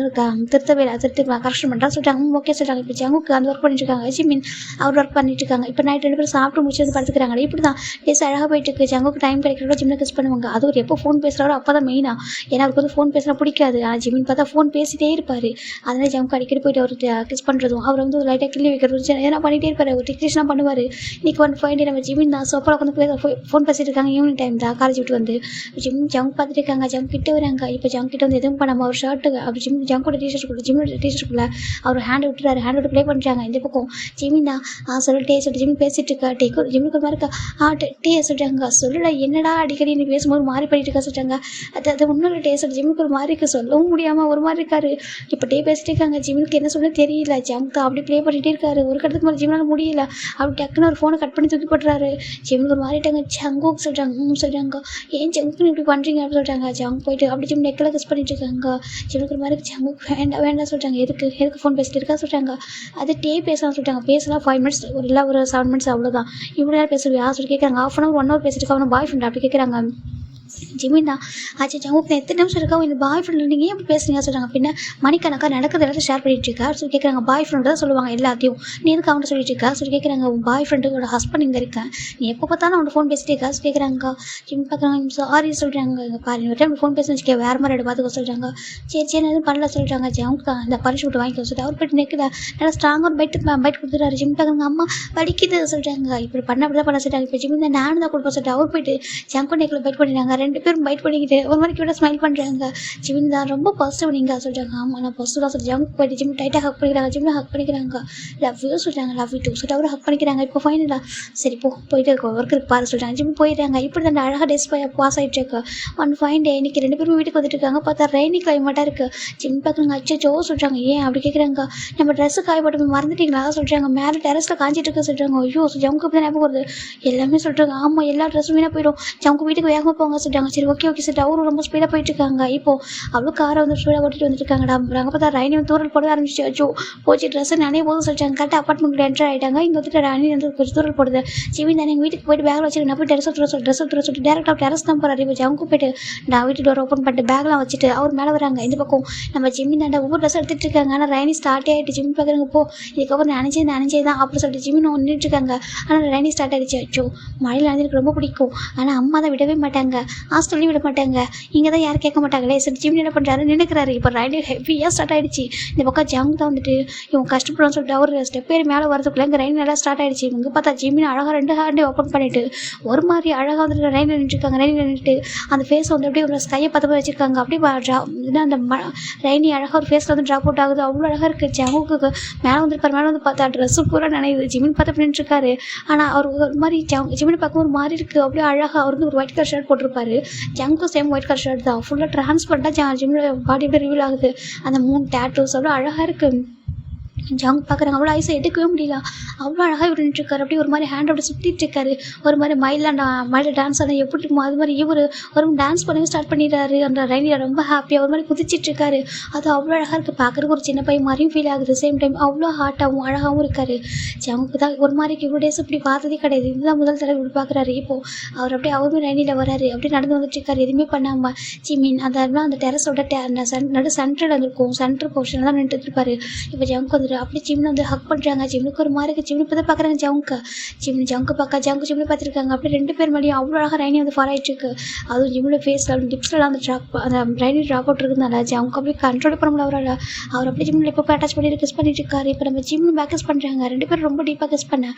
S1: திருத்த கரெக்ஷன் பண்ணுறான்னு சொல்கிறாங்க. ஓகே சொல்கிறாங்க. இப்போ ஜங்குக்கு அந்த ஒர்க் பண்ணிட்டு இருக்காங்க. ஜிமின் அவர் ஒர்க் பண்ணிட்டு இருக்காங்க. இப்போ நைட் 2 பேரும் சாப்பிட்டு முடிச்சு வந்து படுத்துக்கிறாங்க. இப்படி தான் டேஸ் அழகாக போயிட்டு இருக்கு. ஜங்குக்கு டைம் கிடைக்கிறதோ ஜிம்மில் கிஸ் பண்ணுவாங்க. அது ஒரு எப்போ ஃபோன் பேசுகிறாரோ அப்போ தான் மெயினாக. ஏன்னா அவருக்கு வந்து ஃபோன் பேசுனா பிடிக்காது. ஆனால் ஜிமின் பார்த்தா ஃபோன் பேசிட்டே இருப்பார். அதனால் ஜங்கு அடிக்கடி போயிட்டு அவர் கிஸ் பண்ணுறதும் அவர் வந்து லைட்டாக கிள்ளி வைக்கிறதும் எதனா பண்ணிகிட்டே இருப்பார். ஒரு டிக்ரேஷனாக பண்ணுவார். இன்றைக்கி வந்து ஃபைனே நம்ம ஜிமின் தான் சோப்பாக உட்காந்து ஃபோன் பேசிட்டு இருக்காங்க. ஈவினிங் டைம் தான் காலேஜ் விட்டு வந்து ஜங்கு பார்த்துட்டு இருக்காங்க. ஜங்கு கிட்ட வராங்க. இப்போ ஜங்கு கிட்ட வந்து எதுவும் பண்ணாமல் அவர் ஷர்ட்டு அப்படி ஜங்கோட டீஷர்ட்டுக்குள்ளே அவர் ஹேண்ட் விட்டுறாரு. ஹேண்ட் விட்டு ப்ளே பண்ணுறாங்க. இந்த பக்கம் ஜிமின் தான் சொல்லிட்டே ஜிமின் பேசிட்டு இருக்கா. ஜிமினுக்கு ஒரு மாதிரி இருக்கா. சொல்கிறாங்க. சொல்லலை என்னடா அடிக்கடி நீ பேசும்போது மாறி பண்ணிட்டு இருக்கா சொல்கிறாங்க. அது ஒன்றும் இல்லை ஜிமினுக்கு ஒரு மாதிரி இருக்குது, சொல்லவும் முடியாமல் ஒரு மாதிரி இருக்காரு. இப்போ பேசிட்டு இருக்காங்க. ஜிமினுக்கு என்ன சொல்ல தெரியல. ஜங்கு தான் அப்படி ப்ளே பண்ணிகிட்டே இருக்காரு. ஒரு கட்டத்துக்கு மேலே ஜிம்னால முடியல. அப்படி டக்குன்னு ஒரு ஃபோனை கட் பண்ணி தூக்கி போட்டுறாரு. ஜிம்முக்கு ஒரு மாறிட்டாங்க. ஜங்குக்கு சொல்கிறாங்க. சொல்கிறாங்க ஏன் ஜங்குன்னு இப்படி பண்ணுறீங்க அப்படின்னு சொல்கிறாங்க. ஜங்கு போயிட்டு அப்படி ஜிம் நெக்கில் கிஸ் பண்ணிட்டு இருக்காங்க. ஜிம்முக்கு ஒரு மாதிரி ஜங்குக்கு வேண்டாம் சொல்கிறாங்க. எதுக்கு ஃபோன் பேசிட்டு இருக்கா சொல்கிறாங்க. அது பேசலாம் சொல்கிறாங்க. பேசலாம் 5 minutes இல்லை ஒரு 7 minutes அவ்வளோதான். இவ்வளோ நேரம் பேசுவியா சொல்லி கேட்குறாங்க. ½ hour 1 hour பேசிட்டு இருக்காங்க. பாய் ஃப்ரெண்ட் அப்படி கேட்குறாங்க. ஜிமின் தான் ஆச்சு ஜவுக்கு எத்தனை நிமிஷம் இருக்கா இந்த பாய் ஃப்ரெண்ட் நீங்கள் ஏன் இப்படி பேசுறீங்க சொல்கிறாங்க. பின்ன மணிக்கணக்கா நடக்கிறது எல்லாத்தையும் ஷேர் பண்ணிட்டு இருக்கா சொல்லி கேட்குறாங்க. பாய் ஃப்ரெண்டு தான் சொல்லுவாங்க எல்லாத்தையும், நீ எதுக்கு அவன்கிட்ட சொல்லிட்டு இருக்கா சொல்லி கேட்குறாங்க. உன் பாய் ஃப்ரெண்டோட ஹஸ்பண்ட் இங்கே இருக்கேன், நீ எப்போ பார்த்தாலும் அவன் ஃபோன் பேசிட்டே இருக்கா சொல்லி கேட்குறாங்க. ஜிம் பார்க்குறாங்க. சாரி சொல்கிறாங்க. இங்கே பாரு ஒரு டைம் ஃபோன் பேச வச்சுக்க வேறு மாதிரி பார்த்துக்க சொல்கிறாங்க. சரி சரி எதுவும் பண்ணல சொல்கிறாங்க. ஜவுக்கு தான் இந்த பரிசு விட்டு வாங்கிக்க சொல்லிட்டு அவர் போய்ட்டு நிற்கல நல்லா ஸ்ட்ராங்காக ஒரு பைட் கொடுத்துட்டாரு. ஜிம் பார்க்குறாங்க. அம்மா வலிக்குது சொல்கிறாங்க. இப்படி பண்ண அப்படி தான் பண்ண சொல்லிட்டாங்க. இப்போ ஜிம் தான் நானும் தான் கொடுப்பேன் சொல்லிட்டு அவர் போயிட்டு ஜங்கு நெக்கில் பைட் பண்ணிடுறாங்க. ரெண்டு பேரும் பைட் பண்ணிக்கிட்டு ஒரு மாதிரி கூட ஸ்மைல் பண்ணுறாங்க. ஜிமின் தான் ரொம்ப பாசிட்டிவ் நீங்கள் சொல்கிறாங்க. ஆமாம் நான் பாசிட்டிவாக சொல்லி ஜம்ப் போயிட்டு ஜிம் டைட்டாக ஹக் பண்ணிக்கிறாங்க. ஜிம்மில் ஹக் பண்ணிக்கிறாங்க. லவ் யூ சொல்கிறாங்க. லவ் யூ டூ சொல்லிட்டு அவரும் ஹக் பண்ணிக்கிறாங்க. இப்போ ஃபைனலாக சரி போயிட்டு ஒர்க்கு பாரு சொல்கிறாங்க. ஜிம் போயிடுறாங்க. இப்படி தான் அழகாக டேஸ் பாஸ் ஆகிட்டு இருக்கு. ஒன் ஃபைன் டே இன்னைக்கு ரெண்டு பேரும் வீட்டுக்கு வந்துட்டு இருக்காங்க. பார்த்தா ரெய்னி கிளைமேட்டாக இருக்குது. ஜிம் பார்க்குறாங்க. அச்சோ சொல்கிறாங்க. ஏன் அப்படி கேட்குறாங்க. நம்ம ட்ரெஸ்ஸு காய போட்டு மறந்துட்டீங்களா சொல்கிறாங்க. மேலே டெரஸில் காஞ்சிட்டு இருக்க சொல்கிறாங்க. ஐயோ ஜம்க்கு அப்படி தான் ஞாபகம் வருது எல்லாமே சொல்கிறாங்க. ஆமாம் எல்லா ட்ரெஸ்ஸும் வீணாக போயிடும், ஜம்க்கு வீட்டுக்கு வேகமாக போங்க சொல்கிறாங்க. சரி ஓகே சார் அவரும் ரொம்ப ஸ்பீடாக போயிட்டு இருக்காங்க. இப்போ அவ்வளோ காரை வந்து ஸ்பீடாக ஓட்டிட்டு வந்துருக்காங்கடா. அங்கே பார்த்தா ரைனி வந்து தூரல் போட ஆரம்பிச்சு. அச்சோ போச்சு ட்ரெஸ்ஸை நினைய போதும் சொல்லிட்டாங்க. கரெக்டாக அப்பார்ட்மெண்ட்டில் என்ட்ரு ஆகிட்டாங்க. இங்கே வந்துட்டு ராணி வந்து கொஞ்சம் தூரல் போடுது. ஜிமின் தானே எங்கள் வீட்டுக்கு போயிட்டு பேக்கில் வச்சுட்டு நான் போய் ட்ரெஸ் சொல்லிட்டு டேரெக்டாக டெரஸ் தான் போகிறாரு. இப்போ ஜம்க்கு போயிட்டு நான் வீட்டு டோர் ஓப்பன் பண்ணிட்டு பேக்லாம் வச்சுட்டு அவர் மேலே வராங்க. இந்த பக்கம் நம்ம ஜிமின் தாண்டா ஒவ்வொரு ட்ரெஸ் எடுத்துகிட்டு இருக்காங்க. ஆனால் ரைனி ஸ்டார்ட் ஆகிட்டு ஜிம் பார்க்குறாங்க. போ இதுக்கப்புறம் நினைச்சே தான் அப்படி சொல்லிட்டு ஜிமின் நின்றுட்டு இருக்காங்க. ஆனால் ரைனி ஸ்டார்ட் ஆகிடுச்சு. அச்சோ மழையில் வந்து எனக்கு ரொம்ப பிடிக்கும், ஆனால் அம்மா தான் விடவே மாட்டாங்க, ஹாஸ்டல்லையும் விட மாட்டாங்க, இங்கே தான் யாரும் கேட்க மாட்டாங்களே. சரி ஜிம் என்ன பண்ணுறாரு நினைக்கிறாரு. இப்போ ரைடு ஹெவியாக ஸ்டார்ட் ஆகிடுச்சு. இந்த பக்கம் ஜங் தான் வந்துட்டு இவங்க கஷ்டப்படும் சொல்லிட்டு அவர் ஸ்டெப் பேர் மேலே வரதுக்குள்ள இங்கே ரைடு நல்லா ஸ்டார்ட் ஆகிடுச்சு. இவங்க பார்த்தா ஜிம்மின் அழகாக ரெண்டு ஹேண்டே ஓப்பன் பண்ணிட்டு ஒரு மாதிரி அழகாக வந்துட்டு ரைடு நின்றுருக்காங்க. ரைடு நின்றுட்டு அந்த ஃபேஸ் வந்து அப்படியே ஒரு ஸ்கையை பார்த்து வச்சுருக்காங்க. அப்படியே அந்த ரைனி அழகாக ஒரு ஃபேஸில் வந்து ட்ராப் அவுட் ஆகுது. அவ்வளோ அழகாக இருக்குது. ஜங்குக்கு மேலே வந்துருப்பார். மேலே வந்து பார்த்தா ட்ரெஸ்ஸு பூரா நினைவுது. ஜிமின் பார்த்து நின்றுருக்காரு. ஆனால் அவர் ஒரு மாதிரி ஜிமின் பார்க்கும் ஒரு மாதிரி இருக்குது. அப்படியே அழகாக அவர் வந்து ஒரு ஒயிட் கலர் ஷர்ட் போட்டிருப்பாரு. ஜங்கும் சேம் ஒயிட் கலர் ஷர்ட் தான். ஃபுல்லாக ட்ரான்ஸ்பரண்ட்டாக ஜிம்மில் பாடி எப்படி ரிவீல் ஆகுது. அந்த 3 டேட்டூஸ் அவ்வளோ அழகாக இருக்குது. ஜங் பார்க்குறாங்க. அவ்வளோ ஐஸை எடுக்கவே முடியல. அவ்வளோ அழகாக இருந்துட்டுருக்காரு. அப்படியே ஒரு மாதிரி ஹேண்ட் அப்படி சுற்றிட்டு இருக்காரு. ஒரு மாதிரி மயிலில் டான்ஸ் ஆனால் எப்படி இருக்குமோ அது மாதிரி இவர் ஒரு டான்ஸ் பண்ணவே ஸ்டார்ட் பண்ணிடுறாரு. அந்த ரைனியில் ரொம்ப ஹாப்பியாக ஒரு மாதிரி குதிச்சிட்டு இருக்காரு. அது அவ்வளோ அழகாக இருக்குது. பார்க்குறதுக்கு ஒரு சின்ன பையன் மாதிரியும் ஃபீல் ஆகுது. சேம் டைம் அவ்வளோ ஹார்ட்டாகவும் அழகாகவும் இருக்காரு. ஜங்குக்கு தான் ஒரு மாதிரி இவ்வளோ டேஸ் இப்படி பார்த்ததே கிடையாது. இதுதான் முதல் தடவை இப்படி பார்க்குறாரு. இப்போது அவர் அப்படியே அவரும் ரைனியில் வராரு. அப்படியே நடந்து வந்துட்டு இருக்காரு. எதுவுமே பண்ணாமல் ஜிமின் அந்த டெரஸோட நடு சென்டரில் வந்துருக்கும். சென்டர் போர்ஷனில் தான் நின்றுட்டு இருப்பாரு. இப்போ ஜங்கு வந்து அப்படி ஜிம்னு வந்து ஹக் பண்ணுறாங்க. ஜிம்னுக்கு ஒரு மாதிரி இருக்குது. ஜிம்னு இப்போ தான் பார்க்குறாங்க. ஜங்கு பார்க்க ஜிம்னு பார்த்துருக்காங்க. அப்படி ரெண்டு பேர் மேலேயும் அவ்வளோ அழகாக ரைனி வந்து ஃபாலோ ஆகிட்டு இருக்கு. அதுவும் ஜிம்மில் ஃபேஸில் டிப்ஸ்லாம் அந்த ரைனி ட்ராப் அவுட் இருக்குதுனால ஜங்கு அப்படியே கண்ட்ரோல் பண்ண முடியல அவரால். அவர் அப்படியே ஜிம்மில் இப்போ அட்டாச் பண்ணி கிஸ் பண்ணிட்டு இருக்காரு. இப்போ நம்ம ஜிம்னு பேக் கிஸ் பண்ணுறாங்க. ரெண்டு பேரும் ரொம்ப டீப்பாக கிஸ் பண்ண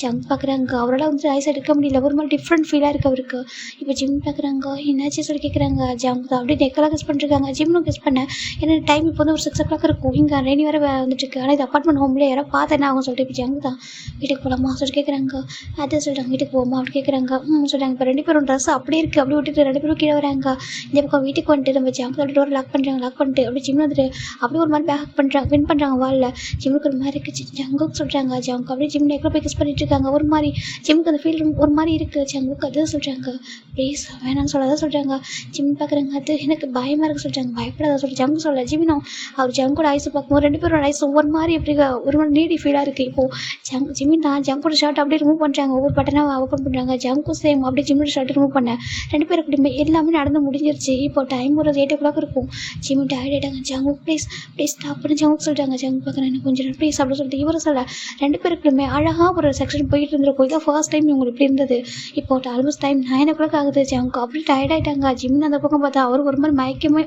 S1: ஜங்கு பார்க்குறாங்க. அவரால் வந்து ஐஸ் எடுக்க முடியல. ஒரு மாதிரி டிஃப்ரெண்ட் ஃபீலாக இருக்குது அவருக்கு. இப்போ ஜிம் பார்க்குறாங்க. என்னாச்சு சொல்லி கேட்குறாங்க. ஜங்கு தான் அப்படியே நெக்கெல்லாம் கிஸ் பண்ணிருக்காங்க. ஜிம்னும் கிஸ் பண்ணேன். ஏன்னா டைம் இப்போ வந்து ஒரு 6 o'clock இருக்கும். இங்கே ரெய்னி வேறு வந்துட்டு இருக்கு. ஆனால் இது அப்பார்ட்மெண்ட் ஹோம்ல யாரோ பார்த்தா என்ன ஆகும் சொல்லிட்டு இப்போ ஜங்கு தான் வீட்டுக்கு போகலாமா சொல்லி கேட்குறாங்க. அதை சொல்கிறாங்க. வீட்டுக்கு போகுமா அப்படி கேட்குறாங்க. சொல்கிறாங்க. இப்போ ரெண்டு பேரும் ட்ரெஸ் அப்படியே இருக்குது. அப்படி விட்டுட்டு ரெண்டு பேரும் கீழே வராங்க. இந்த பக்கம் வீட்டுக்கு வந்துட்டு நம்ம ஜங்கு அப்படி டோர் லாக் பண்ணிட்டு அப்படி ஜிம் வந்துட்டு அப்படியே ஒரு மாதிரி பேக் பண்ணுறாங்க. வின் பண்ணுறாங்க வாலில். ஜிம்முக்கு ஒரு மாதிரி இருக்குது. ஜங்குக்கு சொல்கிறாங்க. ஜங்கு அப்படியே ஜிம் நெக்கில் போய் கிஸ் பண்ணிட்டு இருக்காங்க. ஒரு மாதிரி ஜிம்முக்கு அந்த ஃபீல் ஒரு மாதிரி இருக்குது. ஜங்குக்கு அது சொல்கிறாங்க. ப்ளீஸ் வேணான்னு சொல்லாதான் சொல்கிறாங்க. ஜிம் பார்க்குறாங்க. அது எனக்கு பயமாக இருக்குது சொல்கிறாங்க. பயப்படாத சொல்லி ஜங்கு சொல்ல. ஜிமினும் அவர் ஜங்கோட ஐஸை பார்க்கும்போது ரெண்டு பேரோட ஐஸும் ஒரு மாதிரி எப்படி ஒரு மாதிரி நீடி ஃபீலாக இருக்குது. இப்போது ஜிமின் தான் ஜங்கோட ஷர்ட் அப்படியே ரிமூவ் பண்ணுறாங்க. ஒவ்வொரு பட்டனாக ஓப்பன் பண்ணுறாங்க. ஜங்கும் சேம் அப்படியே ஜிம்மின் ஷர்ட் ரிமூவ் பண்ணேன். ரெண்டு பேருக்கு எல்லாமே நடந்து முடிஞ்சிருச்சு. இப்போ டைம் ஒரு 8 o'clock இருக்கும். ஜிமின் டயர்ட் ஆகிட்டாங்க. ஜங்கு ப்ளீஸ் ஸ்டாப் பண்ணி ஜங்கு சொல்கிறாங்க. ஜங்கு பார்க்குறேன் எனக்கு கொஞ்சம் ப்ளீஸ் அப்படின்னு சொல்லிட்டு இவரை சொல்ல ரெண்டு பேருக்குமே அழகாக ஒரு செக்ஷன் போயிட்டு இருந்திருக்கும். இதான் ஃபர்ஸ்ட் டைம் இவங்களுக்கு இப்படி இருந்தது. இப்போ ஆல்மோஸ்ட் டைம் 9 o'clock ஆகுது. ஜங்கு அப்படி டயர்ட் ஆகிட்டாங்க. ஜிமின் அந்த பக்கம் பார்த்தா அவருக்கு ஒரு மாதிரி மயக்கமே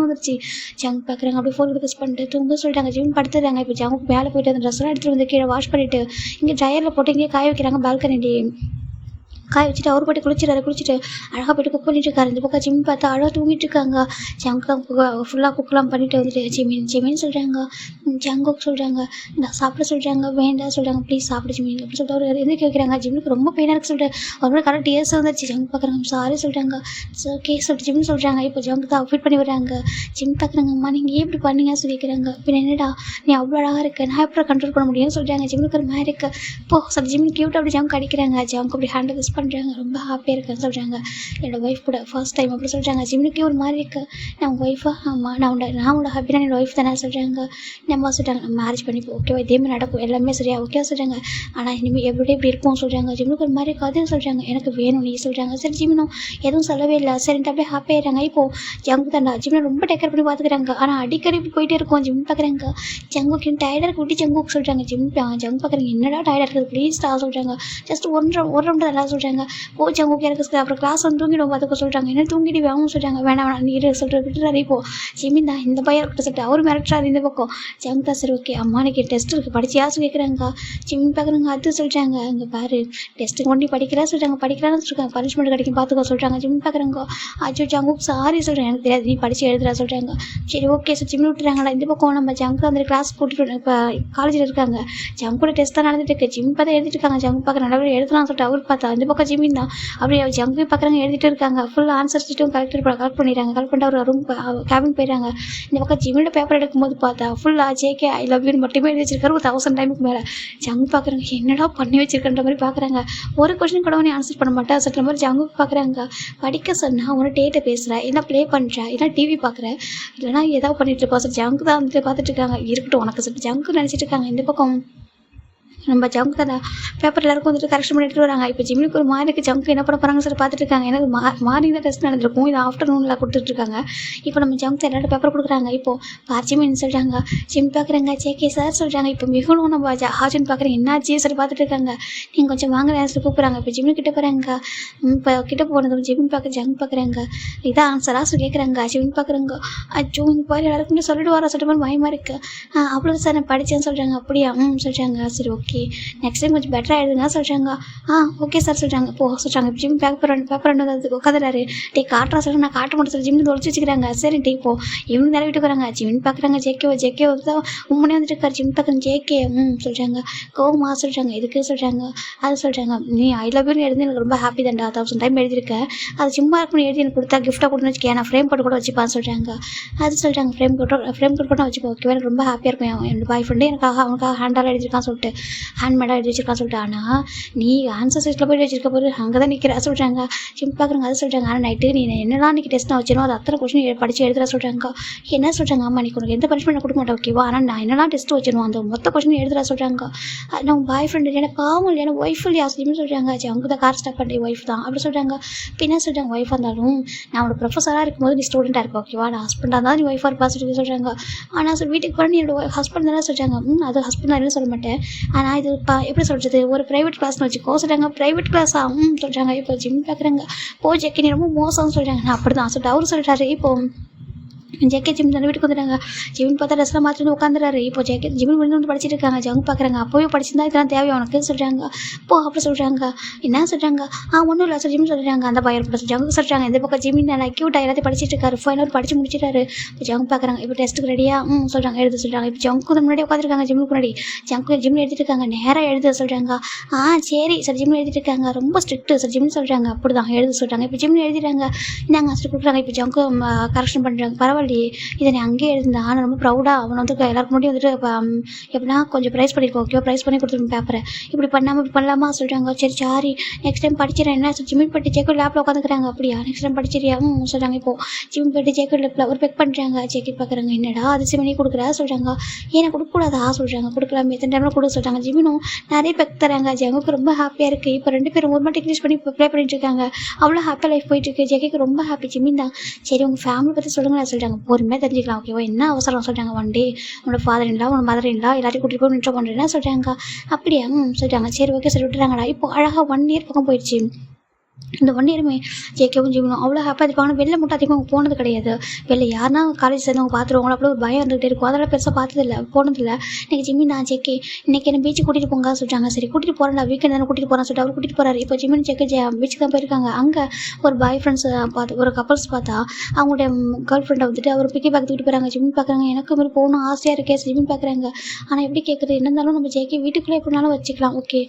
S1: வந்துருச்சு. ஜங்கு பார்க்குறாங்க. அப்படியே ஃபோன் கிஸ் பண்ணிட்டு தூங்க சொல்லிட்டாங்க. ஜிமின் படுத்துறாங்க. இப்போ ஜங்குக்கு மேலே போயிட்டு அந்த ட்ரெஸ்லாம் எடுத்துகிட்டு வந்து கீழே வாஷ் பண்ணிவிட்டு இங்கே ட்ரையரில் போட்டு இங்கே காய வைக்கிறாங்க. பால்கனிலே காய வச்சுட்டு அவர் போய்ட்டு குளிச்சுட்டு அழகாக போய்ட்டு குக் பண்ணிட்டு இருக்காரு. இந்த பக்கம் ஜிம் பார்த்தா அழகாக தூங்கிட்டு இருக்காங்க. ஜங்கு ஃபுல்லாக குக்கெலாம் பண்ணிட்டு வந்துட்டு ஜிமின்னு சொல்கிறாங்க. ஜங்குக்கு சொல்கிறாங்க. நான் சாப்பிட சொல்கிறாங்க. வேண்டாம் சொல்கிறாங்க. ப்ளீஸ் சாப்பிட ஜிமின் அப்படின்னு சொல்லிட்டு அவர் எதுக்கு கேட்குறாங்க. ஜிம்முக்கு ரொம்ப பெயினாக இருக்குது சொல்லிட்டு அவரோட கரெக்ட் இயர்ஸ் வந்துச்சு. ஜங்கு பார்க்குறாங்க. சாரி சொல்கிறாங்க. ஓகே சொல்லிட்டு ஜிம்னு சொல்கிறாங்க. இப்போ ஜங்கு தான் ஃபிட் பண்ணி வர்றாங்க. ஜிம் பார்க்குறாங்க. அம்மா நீங்கள் ஏன் இப்படி பண்ணீங்க சொல்லி கேட்குறாங்க. இப்போ என்னடா நீ அவ்வளோ அழகாக இருக்க, நான் எப்படி கண்ட்ரோல் பண்ண முடியும்னு சொல்கிறாங்க. ஜிம்முக்கு ஒரு மாதிரி இருக்கு. இப்போ சொல்லி ஜிம்முக்கு கியூட் அப்படி ஜங்கு அடிக்கிறாங்க. ஜங்கு அப்படி ஹேண்டில் கிஸ் பண்ணுறாங்க, ரொம்ப ஹாப்பியாக இருக்கேன்னு சொல்கிறாங்க என்னோடய ஒய்ஃப் கூட ஃபர்ஸ்ட் டைம் அப்படி சொல்கிறாங்க. ஜிம்னுக்கே ஒரு மாதிரி இருக்குது. நான் உங்கள் ஒய்ஃபா? ஆமாம். நான் உன்னோட ஹாப்பினா என்னோட ஒய்ஃப் தானே சொல்கிறாங்க. நம்ம சொல்கிறாங்க நம்ம மேரேஜ் பண்ணிப்போம் ஓகேவா, இதேமாதிரி நடக்கும் எல்லாமே சரியா ஓகேவா சொல்கிறாங்க. ஆனால் இனிமேல் எப்படி இப்படி இருக்கும் சொல்கிறாங்க. ஜிம்னுக்கு ஒரு மாதிரி கதையும் சொல்கிறாங்க. எனக்கு வேணும் நீ சொல்கிறாங்க. சரி ஜிம்னும் எதுவும் சொல்லவே இல்லை. சரின்ட்டு அப்படியே ஹாப்பியாகிறாங்க. இப்போது ஜங்கு தாண்டா ஜிம்னை ரொம்ப டேக்கர் பண்ணி பார்த்துக்கிறாங்க. ஆனால் அடிக்கடி இப்படி போயிட்டே இருக்கும். ஜிம் பார்க்குறாங்க. ஜங்குக்கு டயர்டாக இருக்கு விட்டு ஜங்குக்கு சொல்கிறாங்க. ஜங்கு பார்க்குறாங்க. என்னடா டயர்டாக இருக்குது ப்ளீஸ் சொல்கிறாங்க. ஜஸ்ட் ஒரு ரவுண்டு நல்லா சொல்கிறாங்க. ஜங்குக்கு எனக்கு அப்புறம் கிளாஸ் வந்து தூங்கிடும் பார்த்துக்க சொல்கிறாங்க. என்ன தூங்கிட்டு வேணும் சொல்கிறாங்க. வேணாம் வேணாம் நீ சொல்கிற விட்டுறாரு. இப்போது ஜிமின் தான் இந்த பையன் இருக்கட்டும் சொல்லிட்டு அவர் மிரட்டுறாரு இந்த பக்கம். ஜங்கு தான் சரி ஓகே அம்மா எனக்கு டெஸ்ட் இருக்குது படிச்சியாச்சு கேட்குறாங்க. ஜிமின் பார்க்குறாங்க. அது சொல்கிறாங்க அங்கே பாரு டெஸ்ட்டுக்கு ஒண்டி படிக்கிறா சொல்கிறாங்க. படிக்கிறான்னு சொல்கிறாங்க. பனிஷ்மெண்ட் கிடைக்கும் பார்த்துக்கோ சொல்கிறாங்க. ஜிமின் பார்க்குறாங்க. அச்சோ ஜங்குக்கு சாரி சொல்கிறேன் எனக்கு தெரியாது நீ படித்து எழுதுறா சொல்கிறாங்க. சரி ஓகே சார் ஜிம்னு விட்டுறாங்களா. இந்த பக்கம் நம்ம ஜங்கு அந்த கிளாஸ் கூட்டிட்டு இப்போ காலேஜில் இருக்காங்க. ஜங்கோட டெஸ்ட் தான் நடந்துட்டு இருக்கு. ஜிம் பார்த்தா எழுதிட்டு இருக்காங்க. ஜங்கு பார்க்குற நல்லா எழுதலாம் சொல்லிட்டு அவர் பார்த்தா இந்த பக்கம் ஜிமின் தான் அப்படியே ஜங்கு பார்க்குறாங்க எழுதிட்டு இருக்காங்க. ஃபுல் ஆன்சர் ஷீட்டும் கலெக்ட் பண்ணிடுறாங்க. கலெக்ட் பண்ணிட்டு அவர் ரூம் கேபின் போயிடுறாங்க. இந்த பக்கம் ஜிமியோட பேப்பர் எடுக்கும்போது பார்த்தா ஃபுல்லாக ஜேகே ஐ லவ் யூன்னு மட்டுமே எழுதி வச்சிருக்காரு. ஒரு 1000 டைமுக்கு மேலே. ஜங்கு பார்க்குறாங்க என்னடா பண்ணி வச்சிருக்கன்ற மாதிரி பார்க்குறாங்க. ஒரு கொஸ்டின் கூட நீ ஆன்சர் பண்ண மாட்டா சொல்கிற மாதிரி ஜங்கு பார்க்குறாங்க. படிக்க சொன்னால் உன டேட்டை பேசுகிற இல்லை ப்ளே பண்ணுற இல்லை டிவி பார்க்குற இல்லைனா ஏதாவது பண்ணிட்டு இருப்பா சார். ஜங்கு தான் வந்துட்டு பார்த்துட்டு இருக்காங்க. இருக்கட்டும் உனக்கு சொல்லிட்டு ஜங்கு நினச்சிட்டு இருக்காங்க. இந்த பக்கம் நம்ம ஜங்கு தான் பேப்பர் எல்லாருக்கும் வந்துட்டு கரெக்ஷன் பண்ணி எடுத்துட்டு வராங்க. இப்போ ஜிம்னுக்கு ஒரு மார்க்கு ஜங்கு என்ன பண்ண போகிறாங்க சார் பார்த்துட்டு இருக்காங்க. ஏன்னா மார்னிங் தான் டெஸ்ட் நடந்திருக்கும். இது ஆஃப்டர்நூனில் கொடுத்துட்ருக்காங்க. இப்போ நம்ம ஜங்கு எல்லாரும் பேப்பர் கொடுக்குறாங்க. இப்போது ஜிமின்னு சொல்கிறாங்க. ஜிம் பார்க்குறாங்க. ஜேகே சார் சொல்கிறாங்க. இப்போ மிகவும் நம்ம ஹாஜன் பார்க்குறேன் என்னாச்சு சரி பார்த்துட்டு இருக்காங்க. நீங்கள் கொஞ்சம் வாங்க நேரத்தில் கூப்பிட்றாங்க. இப்போ ஜிம்மு கிட்ட போகிறாங்க. இப்போ கிட்ட போனது ஜிம் பார்க்க ஜங்கு பார்க்குறாங்க. இதான் ஆன்சராக சொல்லி கேட்குறாங்க. ஜிம் பார்க்குறாங்க. அச்சோ இங்கே பாரு எல்லாருக்குமே சொல்லிட்டு வர சொல்லிட்டு மாதிரி பயமாக இருக்குது. அவ்வளோ சார் நான் படித்தேன்னு சொல்கிறாங்க. அப்படியா சொல்கிறாங்க. சரி ஓகே நெக்ஸ்ட் டைம் கொஞ்சம் பெட்டராக எழுதுங்க சொல்கிறாங்க. ஓகே சார் சொல்கிறாங்க. சொல்கிறாங்க. ஜிம் பேப்பர் வந்து உட்காந்துறாரு. காட்டுறா சொல்கிறாங்க. நான் காட்ட மாட்டேன் சொல்லி ஜிம்மு தொலைச்சி வச்சுக்கிறாங்க. சரின்ட்டு இப்போது இவங்க நிறைய வீட்டுக்கு வராங்க. ஜிம் பார்க்குறாங்க. ஜேகே தான் உண்மையாக வந்துட்டு இருக்காரு. ஜிம் பார்க்குறாங்க. ஜேகே சொல்கிறாங்க. கோவமா சொல்கிறாங்க. எதுக்கு சொல்கிறாங்க. அது சொல்கிறாங்க. நீ ஐ லவ் யூன்னு எழுதி எனக்கு ரொம்ப ஹாப்பி தான்டா 1000 டைம் எழுதியிருக்கேன். அது சும்மா இருக்குன்னு எழுதி எனக்கு கொடுத்தா கிஃப்ட்டாக கொடுன்னு வச்சுக்கேன். நான் ஃப்ரேம் போட்டு கூட வச்சுப்பான்னு சொல்கிறாங்க. அது சொல்கிறாங்க. ஃப்ரேம் போட்டு கூட வச்சுக்கோ ஓகே எனக்கு ரொம்ப ஹாப்பியாக இருக்கும். என் பாய் ஃப்ரெண்டு அவனுக்காக ஹேண்டால் எழுதியிருக்கான்னு சொல்லிட்டு ஹேண்ட்மேடாக எழுதி வச்சிருக்கான்னு சொல்லிட்டு. ஆனால் நீ ஆன்சர் சீட்டில் போய்ட்டு வச்சிருக்க போது அங்கே தான் நிற்கிறா சொல்கிறாங்க. ஜிம் பார்க்குறாங்க. அது சொல்கிறாங்க. ஆனால் நைட்டு நீ என்னெல்லாம் இன்றைக்கி டெஸ்ட் நான் வச்சிருவோம் அது அத்தனை கொஸ்டின் படித்து எழுதுறா சொல்கிறாங்க. என்ன சொல்கிறாங்க. ஆமாம் நீ உனக்கு எந்த பனிஷ்மெண்ட் கொடுக்க மாட்டேன் ஓகேவா. ஆனால் நான் என்னெல்லாம் டெஸ்ட் வச்சிருவோம் அந்த மொத்த கொஸ்டின் எழுதுறா சொல்கிறாங்க. நான் பாய் ஃப்ரெண்டு எனக்கு பாவம் இல்லை எனக்கு ஒய்ஃப் இல்லையா ஜிம்னு சொல்கிறாங்க. அங்கே தான் கார் ஸ்டாப் பண்ணி ஒய்ஃப் தான் அப்படி சொல்கிறாங்க. பின்ன சொல்கிறாங்க. ஒய்ஃபாக இருந்தாலும் நான் உனக்கு ப்ரொஃபஸராக இருக்கும்போது நீ ஸ்டூடெண்ட்டாக இருப்பா ஓகேவா. நான் ஹஸ்பண்டாக தான் நீ ஒய்ஃபாக இருப்பா சொல்கிறாங்க. ஆனால் சார் வீட்டுக்கு போனால் நீ என்னோட ஹஸ்பண்ட் தானே சொல்கிறாங்க. அது ஹஸ்பண்ட் தான் சொல்ல மாட்டேன். ஆனால் இது எப்படி சொல்கிறது ஒரு ப்ரைவேட் கிளாஸ்னு வச்சுக்கோ சொல்கிறாங்க. ப்ரைவேட் கிளாஸா சொல்கிறாங்க. இப்போ ஜிம் பார்க்குறாங்க. ஜெக்கி நீ ரொம்ப மோசம்னு சொல்கிறாங்க. நான் அப்படி தான் சொல்லிட்டு அவர் சொல்கிறாரு. இப்போது ஜேகே ஜிம் தானே வீட்டுக்கு வந்துட்டாங்க. ஜிமின் பார்த்தா ட்ரெஸ்லாம் மாற்றி வந்து உட்காந்துறாரு. இப்போ ஜேகே ஜிமின் வந்து படிச்சுட்டு இருக்காங்க. ஜங்கு பார்க்குறாங்க. அப்போவே படிச்சிருந்தா இதெல்லாம் தேவை உனக்குன்னு சொல்கிறாங்க. அப்படி சொல்கிறாங்க. என்ன சொல்கிறாங்க. ஒன்றும் இல்லை சார் ஜிம் சொல்கிறாங்க. அந்த பையன் கூட ஜங்கு சொல்கிறாங்க. இந்த பக்கம் ஜிமின் நல்லா க்யூட்டாக எல்லாத்தையும் படிச்சுட்டு இருக்காரு. ஃபைனல் படிச்சு முடிச்சிட்டாரு. இப்போ ஜங்கு பார்க்குறாங்க. இப்போ டெஸ்ட்டுக்கு ரெடியாக சொல்கிறாங்க. எழுத சொல்கிறாங்க. இப்போ ஜங்கு முன்னாடி உட்காந்துருக்காங்க. ஜிம்முக்கு முன்னாடி ஜிம்னு எழுதிட்டு இருக்காங்க. நேராக எழுத சொல்கிறாங்க. சரி சார் ஜிம்னு எழுதிட்டு இருக்காங்க. ரொம்ப ஸ்ட்ரிக்ட்டு சார் ஜிம்னு சொல்கிறாங்க. அப்படி தான் எழுத சொல்கிறாங்க. இப்போ ஜிம்னு எழுதிட்டாங்க. நாங்கள் ஸ்ட்ரிக் கொடுக்குறாங்க. இப்போ ஜங்கு கரெக்ஷன் பண்ணுறாங்க. பரவாயில்லையே இதை நீ அங்கேயே எழுதிருந்தான். ஆனால் ரொம்ப ப்ரௌடாக அவனை வந்து எல்லாருக்கும் முன்னாடி வந்துட்டு எப்படின்னா கொஞ்சம் ப்ரைஸ் பண்ணியிருக்கோம் ஓகேவா. ப்ரைஸ் பண்ணி கொடுத்துருங்க பேப்பரை. இப்படி பண்ணாமல் இப்படி பண்ணலாமா சொல்கிறாங்க. சரி சாரி நெக்ஸ்ட் டைம் படிச்சிடறேன். என்ன ஜிமின் பட்டு ஜேக்கெட் லேப்பில் உட்காந்துக்கிறாங்க. அப்படியா நெக்ஸ்ட் டைம் படிச்சிரியா சொல்கிறாங்க. இப்போது ஜிமின் பட்டு ஜேக்கெட் லேப்பில் ஒரு பெக் பண்ணுறாங்க. ஜேக்கெட் பார்க்குறாங்க. என்னடா அது சிமனி கொடுக்குறா சொல்கிறாங்க. ஏன்னா கொடுக்கக்கூடாதா சொல்கிறாங்க. கொடுக்கலாமே எத்தனை டைமில் கொடுக்க சொல்கிறாங்க. ஜிமினும் நிறைய பெக் தராங்க. ஜெங்குக்கு ரொம்ப ஹாப்பியாக இருக்குது. இப்போ 2 பேரும் ஒரு மட்டும் இங்கிலீஷ் பண்ணி ப்ளே பண்ணிட்டு இருக்காங்க. அவ்வளோ ஹாப்பியாக லைஃப் போயிட்டுருக்கு. ஜேகேக்கு ரொம்ப ஹாப்பி. ஜிமின் தான் சரி உங்கள் ஃபேமிலி பற்றி சொல்லுங்களேன் சொல்கிறாங்க. பொறுமையாக தெரிஞ்சுக்கலாம் ஓகேவா. என்ன அவசரம் சொல்கிறாங்க. ஒன் டே உன்னோட ஃபாதர் இல்லா உன்னோட மதர் இல்லா எல்லாத்தையும் கூட்டிகிட்டு போய் நின்று பண்ணுறேன்னா சொல்கிறாங்க. அப்படியா சொல்கிறாங்க. சரி ஓகே சரி விட்டுறாங்கடா. இப்போ அழகாக 1 இயர் பக்கம் போயிடுச்சு. இந்த 1 இயருமே ஜேகேவும் ஜிமினும் அவ்வளோ ஹாப்பியாக இருப்பாங்க. ஆனால் வெளில மட்டும் அதிகமாக அவங்க போனது கிடையாது. வெளில யாருன்னா காலேஜ் சேர்ந்தவங்க பார்த்துருவாங்களோ அப்படி ஒரு பயம் வந்துகிட்டே இருக்கும். அதெல்லாம் பெருசாக பார்த்ததில்ல போனதில்லை. இன்றைக்கி ஜிமின் நான் ஜேகே இன்றைக்கி என்ன பீச்சுக்கு கூட்டிகிட்டு போங்க சொல்கிறாங்க. சரி கூட்டிகிட்டு போகிறேன் வீக்கெண்ட் தானே கூட்டிகிட்டு போகிறேன் சொல்லிட்டு அவர் கூட்டிகிட்டு போகிறாரு. இப்போ ஜிமின் ஜேகே பீச்சுக்கு தான் போயிருக்காங்க. அங்கே ஒரு பாய் ஃப்ரெண்ட்ஸ் பார்த்து ஒரு கப்பல்ஸ் பார்த்தா அவங்களுடைய கேர்ள் ஃப்ரெண்டை வந்துட்டு அவர் பிக்கி பேக் தூக்கிட்டு போகிறாங்க. ஜிமின் பார்க்குறாங்க. எனக்கு மாதிரி போகணும் ஆசையாக இருக்கே ஜிமின் பார்க்குறாங்க. ஆனால் எப்படி கேட்குறது என்ன இருந்தாலும் நம்ம ஜேகே வீட்டுக்குள்ளே எப்படினாலும் வச்சுக்கலாம் ஓகே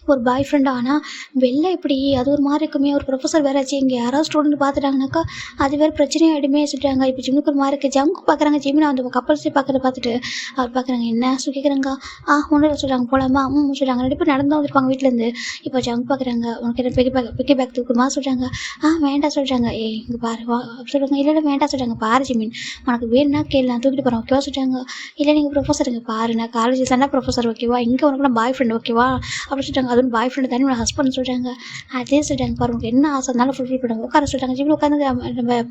S1: ஒரு பாய் ஃப்ரெண்ட். ஆனால் வெளில இப்படி அது ஒரு மாதிரி இருக்குமே, ஒரு ப்ரொஃபஸர் வேறு ஆச்சு, இங்கே யாராவது ஸ்டூடெண்ட் பார்த்துட்டாங்கனாக்கா அது வேறு பிரச்சனையாகிடுமே சொல்லிட்டாங்க. இப்போ ஜிம்முக்கு ஒரு மாதிரி இருக்குது. ஜங்கு பார்க்குறாங்க, ஜிம்மில் அந்த கப்பல்ஸே பார்க்குறத பார்த்துட்டு அவர் பார்க்குறாங்க. என்ன சொல்லி கேட்குறாங்க. ஒன்றும் இல்லை சொல்கிறாங்க. போகலாமா? சொல்கிறாங்க. 2 பேர் நடந்து வந்திருப்பாங்க வீட்டிலேருந்து. இப்போ ஜங்கு பார்க்குறாங்க. உனக்கு என்ன பிக்கி பேக் தூக்குமா சொல்கிறாங்க. வேண்டாம் சொல்கிறாங்க. இங்கே பாரு வா சொல்கிறாங்க. இல்லை இல்லை வேண்டாம் சொல்கிறாங்க. பாரு ஜிமின், உனக்கு வேணும்னா கேளு, நான் தூக்கிட்டு போகிறேன் ஓகேவா சொல்கிறாங்க. இல்லை நீங்கள் ப்ரொஃபஸருங்க பாரு, நான் காலேஜ் தானே ப்ரொஃபஸர் ஓகேவா, இங்கே உனக்கு நான் பாய் ஃப்ரெண்ட் ஓகேவா அப்படின்னு சொல்லிட்டாங்க. அதுவும் பாய் ஃப்ரெண்டு தானே உனக்கு ஹஸ்பண்ட் சொல்கிறாங்க. அதே சொல்லிட்டாங்க. பாரு உனக்கு என்ன ஆசை இருந்தாலும் ஃபுல்ஃபில் பண்ணுவாங்க உட்கார சொல்கிறாங்க. ஜிம்மில் உட்காந்து நம்ம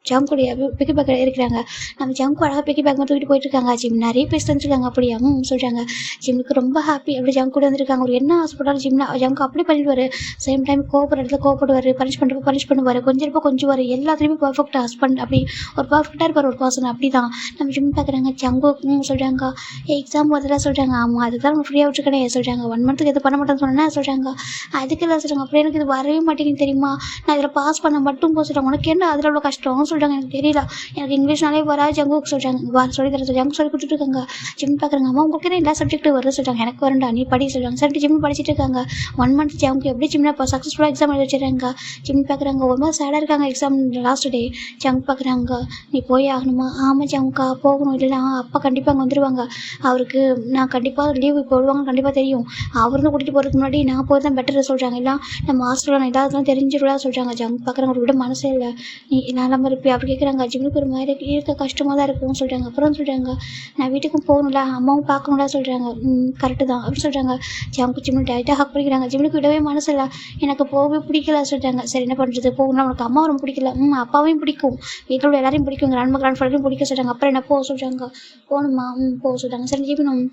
S1: ஜங்குடைய பிக்கி பேக் இருக்கிறாங்க. நம்ம ஜங்கு அழகாக பிக்கி பேக் தூக்கிட்டு போயிட்டு இருக்காங்க. ஜிம் நிறைய பேர் செஞ்சுருக்காங்க. அப்படியா சொல்கிறாங்க. ஜிம்முக்கு ரொம்ப ஹாப்பி. அப்படி ஜங்கு கூட வந்திருக்காங்க. ஒரு என்ன ஆசைப்பட்டாலும் ஜிம்னா ஜங்கு அப்படி பண்ணிடுவார். சேம் டைம் கோவப்படுற இடத்துல கோவப்படுவார், பனிஷ் பண்ணுவார், கொஞ்சம் எல்லாத்துலேயுமே பர்ஃபெக்ட் ஹஸ்பண்ட். அப்படி ஒரு பர்ஃபெக்டாக இருப்பார் ஒரு பர்சன். அப்படி தான் நம்ம ஜிம் பார்க்குறாங்க. ஜங்கு சொல்கிறாங்க. எக்ஸாம் வருதுல சொல்கிறாங்க. ஆமாம் அதுக்கு தான் நம்ம ஃப்ரீயாக விட்டுருக்கேன் சொல்கிறாங்க. 1 மந்த்துக்கு எது பண்ண மாட்டேன்னு சொன்னேன்னா சொல்கிறாங்க. அதுக்கு இல்லை சொல்கிறாங்க. அப்படியே எனக்கு இது வரவே மாட்டேங்குது தெரியுமா, நான் இதில் பாஸ் பண்ண மட்டும் போக சொல்கிறாங்க. உனக்கு என்ன அதில் அவ்வளோ கஷ்டம் சொல்கிறாங்க. எனக்கு தெரியல, எனக்கு இங்கிலீஷ்னாலே வராது ஜங்குக்கு சொல்கிறாங்க. சொல்லி தர ஜங்கு சொல்லி கொடுத்துட்டு இருக்காங்க. ஜிம் பார்க்குறாங்க. அம்மா உங்களுக்கு எல்லா சப்ஜெக்ட்டும் வருது சொல்கிறாங்க. எனக்கு வரண்டா நீ படி சொல்கிறாங்க. சரி ஜிம் படிச்சுட்டு இருக்காங்க. 1 மந்த் ஜங்கு எப்படி ஜிம்னா இப்போ சக்ஸஸ்ஃபுல்லாக எக்ஸாம் எழுதி வச்சுருக்காங்க. ஜிம் பார்க்குறாங்க. ஒரு மாதிரி சேடாக இருக்காங்க. Exam last day. ஜங்கு பார்க்குறாங்க. நீ போய் ஆகணுமா? ஆமாம் ஜங்குக்கா போகணும். இல்லைனா அப்பா கண்டிப்பாக அங்கே வந்துடுவாங்க. அவருக்கு நான் கண்டிப்பாக லீவ் போடுவாங்க கண்டிப்பாக தெரியும். அவருந்து கூட்டிகிட்டு போகிறதுக்கு முன்னாடி நான் போய் தான் பெட்டர் சொல்கிறாங்க. இல்லை நம்ம ஹாஸ்டலில் நான் ஏதாவதுலாம் தெரிஞ்சிடலாம் சொல்கிறாங்க. ஜங்கு பார்க்குறாங்க. ஒரு விட மனசே இல்லை, நீ நல்லா இருப்பி அப்படி கேட்குறாங்க. ஜிம்முக்கு ஒரு மாதிரி இருக்க கஷ்டமாக தான் இருக்கும்னு சொல்கிறாங்க. அப்புறம் சொல்கிறாங்க. நான் வீட்டுக்கும் போகணும்ல, அம்மாவும் பார்க்கணும்ல சொல்கிறாங்க. கரெக்டு தான் அப்படின்னு சொல்கிறாங்க. ஜிம்மு டைட்டாக ஹக் பண்ணிக்கிறாங்க. ஜிம்முக்கு விடவே மனசு இல்லை, எனக்கு போகவே பிடிக்கல சொல்கிறாங்க. சரி என்ன பண்ணுறது, போகணும். உனக்கு அம்மா ரொம்ப பிடிக்கல. அப்பாவையும் பிடிக்கும், வீட்டில் உள்ள எல்லாரையும் பிடிக்கும், கிராண்ட் ஃபாதரையும் பிடிக்க சொல்கிறாங்க. அப்புறம் என்ன போக சொல்கிறாங்க. போகணுமா? போக சொல்கிறாங்க. சரி ஜிமின்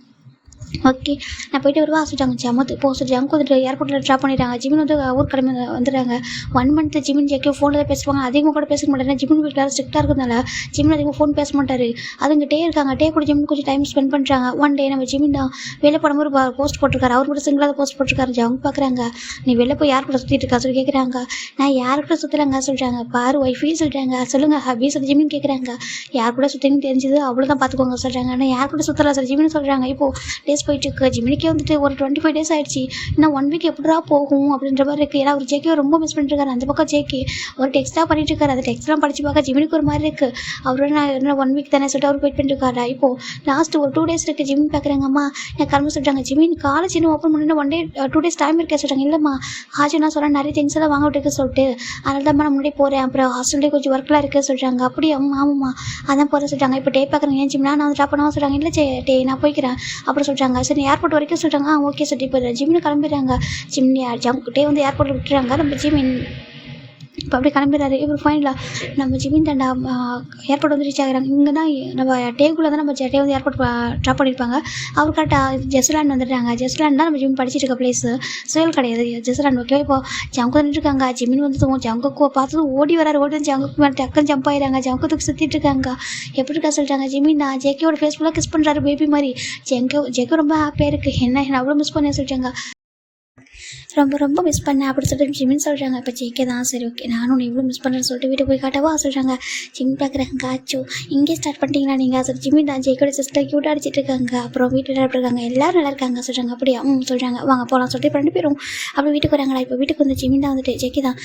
S1: ஓகே நான் போயிட்டு வருவா சொல்லிட்டாங்க. ஜமத்து போக சொல்லி ஜங்கு வந்துட்டு ஏர்போர்ட்டில் ட்ராப் பண்ணிட்டாங்க. ஜிமின் வந்து ஊர் கிளம்பி வந்துடுறாங்க. 1 மந்த் ஜிமின் ஜெக்கே ஃபோனில் தான் பேசுவாங்க. அதிகமாக கூட பேச மாட்டாரு. ஜிமின் வீட்டில் ஸ்ட்ரிக்டாக இருக்கிறதுனால ஜிமின் அதிகமாக ஃபோன் பேச மாட்டார். அதுங்க டே இருக்காங்க. டே கூட ஜிமின் கொஞ்சம் டைம் ஸ்பெண்ட் பண்ணுறாங்க. ஒன் டே நம்ம ஜிமின் தான் வெளில போடும்போது போஸ்ட் போட்டிருக்காரு. அவர் கூட சிங்கிளாக போஸ்ட் போட்டிருக்காரு. ஜங்கு பார்க்குறாங்க. நீ வெளில போய் யார் கூட சுற்றிட்டு இருக்கா சொல்லி கேட்குறாங்க. நான் யார் கூட சுற்றுறாங்க சொல்கிறாங்க. பாரு ஒய்ஃபே சொல்கிறாங்க. சொல்லுங்கள் ஹபி சொல்லி ஜிமின் கேட்குறாங்க. யார் கூட சுற்றின்னு தெரிஞ்சது அவ்வளோதான் பார்த்துக்கோங்க சொல்கிறாங்க. ஆனால் யார் கூட சுற்றலாம் சார் ஜிமின் சொல்கிறாங்க. இப்போது டேஸ் போயிட்டு இருக்கு. ஜிமினிக்கே வந்துட்டு ஒரு 25 days ஆயிடுச்சு. இன்னும் 1 week எப்படா போகும் அப்படின்ற மாதிரி இருக்குது. ஏன்னா ஒரு ஜேகே ரொம்ப மிஸ் பண்ணிட்டுருக்காரு. அந்த பக்கம் ஜேகே ஒரு டெக்ஸ்ட்டாக பண்ணிட்டு இருக்காரு. அந்த டெக்ஸ்ட்லாம் படித்து பார்க்க ஜிமினிக்கு ஒரு மாதிரி இருக்குது. அவரோட நான் என்ன 1 week தானே சொல்லிட்டு அவர் வெயிட் பண்ணிட்டு இருக்காரா. இப்போது லாஸ்ட் ஒரு 2 days இருக்குது. ஜிமின் பார்க்குறாங்க. அம்மா நான் கிளம்ப சொல்கிறாங்க. ஜிமின் காலேஜ் இன்னும் ஓப்பன் பண்ணி 1 day 2 days டைம் இருக்கே சொல்கிறாங்க. இல்லைம்மா ஹாஜர்னா சொல்கிறேன் நிறைய திங்ஸ் எல்லாம் வாங்க விட்டுருக்கு சொல்லிட்டு அதனால தான் நான் முன்னாடி போகிறேன். அப்புறம் ஹாஸ்டல்லே கொஞ்சம் ஒர்க்லாம் இருக்குது சொல்கிறாங்க. அப்படியே ஆமாம்மா அதான் போகிறேன் சொல்கிறாங்க. இப்போ டே பார்க்குறாங்க. ஏன் ஜிம்னா நான் வந்து ட்ராப் பண்ணாமல் சொல்கிறாங்க. இல்லை டே நான் போய்க்கிறேன் அப்படின்னு சொல்கிறாங்க. சரி ஏர்போர்ட் வரைக்கும் சொல்கிறாங்க. ஓகே சொல்லிட்டு இப்போ ஜிம்னு கிளம்பிடுறாங்க. ஜிம்னி ஜம்கிட்டே வந்து ஏர்போர்ட்டில் விட்டுறாங்க. நம்ம ஜிமின் இப்போ அப்படியே கிளம்பிடுறாரு. இப்போ ஃபைனலாக நம்ம ஜிமின் தண்டா ஏர்போர்ட் வந்து ரீச் ஆகிறாங்க. இங்கே தான் நம்ம டேக்குள்ளே தான் நம்ம டே வந்து ஏர்போர்ட் ட்ராப் பண்ணியிருப்பாங்க. அவர் கரெக்டாக ஜெஸ்லாண்ட் வந்துடுறாங்க. ஜெஸ்லாண்ட் தான் நம்ம ஜிம் படிச்சுட்டு இருக்க பிளேஸு, சுயல் கிடையாது ஜெஸ்லாண்ட். ஓகே இப்போ ஜங்கு வந்துட்டுருக்காங்க. ஜிமின் வந்து ஜங்குக்கு பார்த்தது ஓடி வராரு. ஓடி வந்து ஜங்குக்கு மேலே டக்குன்னு ஜம்ப் ஆயிடுறாங்க. ஜங்குக்கு சுற்றிட்டு இருக்காங்க. எப்படி இருக்கா சொல்லிட்டாங்க. ஜிமின் நான் ஜேகேயோட ஃபேஸ்புல்லாக கிஸ் பண்ணுறாரு பேபி மாதிரி. ஜெக்கு ரொம்ப ஹாப்பியாக இருக்குது. என்ன அவ்வளோ மிஸ் பண்ணேன் சொல்லிட்டாங்க. ரொம்ப மிஸ் பண்ணேன் அப்படி சொல்லிட்டு ஜிமின் சொல்கிறாங்க. இப்போ ஜேகே தான் சரி ஓகே நானும் நீ இவ்வளோ மிஸ் பண்ணுறேன்னு சொல்லிட்டு வீட்டுக்கு போய் காட்டவா சொல்கிறாங்க. ஜிம் பார்க்குறாங்க. ஆச்சோ இங்கே ஸ்டார்ட் பண்ணிட்டீங்களா நீங்கள் சொல்லி ஜிமின் தான் ஜேகேயோட சிஸ்டர் க்யூட்டாக அடிச்சிட்டு இருக்காங்க. அப்புறம் வீட்டில் இருக்காங்க எல்லோரும் நல்லா இருக்காங்க சொல்கிறாங்க. அப்படியா சொல்கிறாங்க. வாங்க போகலாம் சொல்லிட்டு 2 பேரும் அப்படி வீட்டுக்கு வராங்களா. இப்போ வீட்டுக்கு வந்து ஜிமின் தான் வந்துட்டு ஜேகே தான்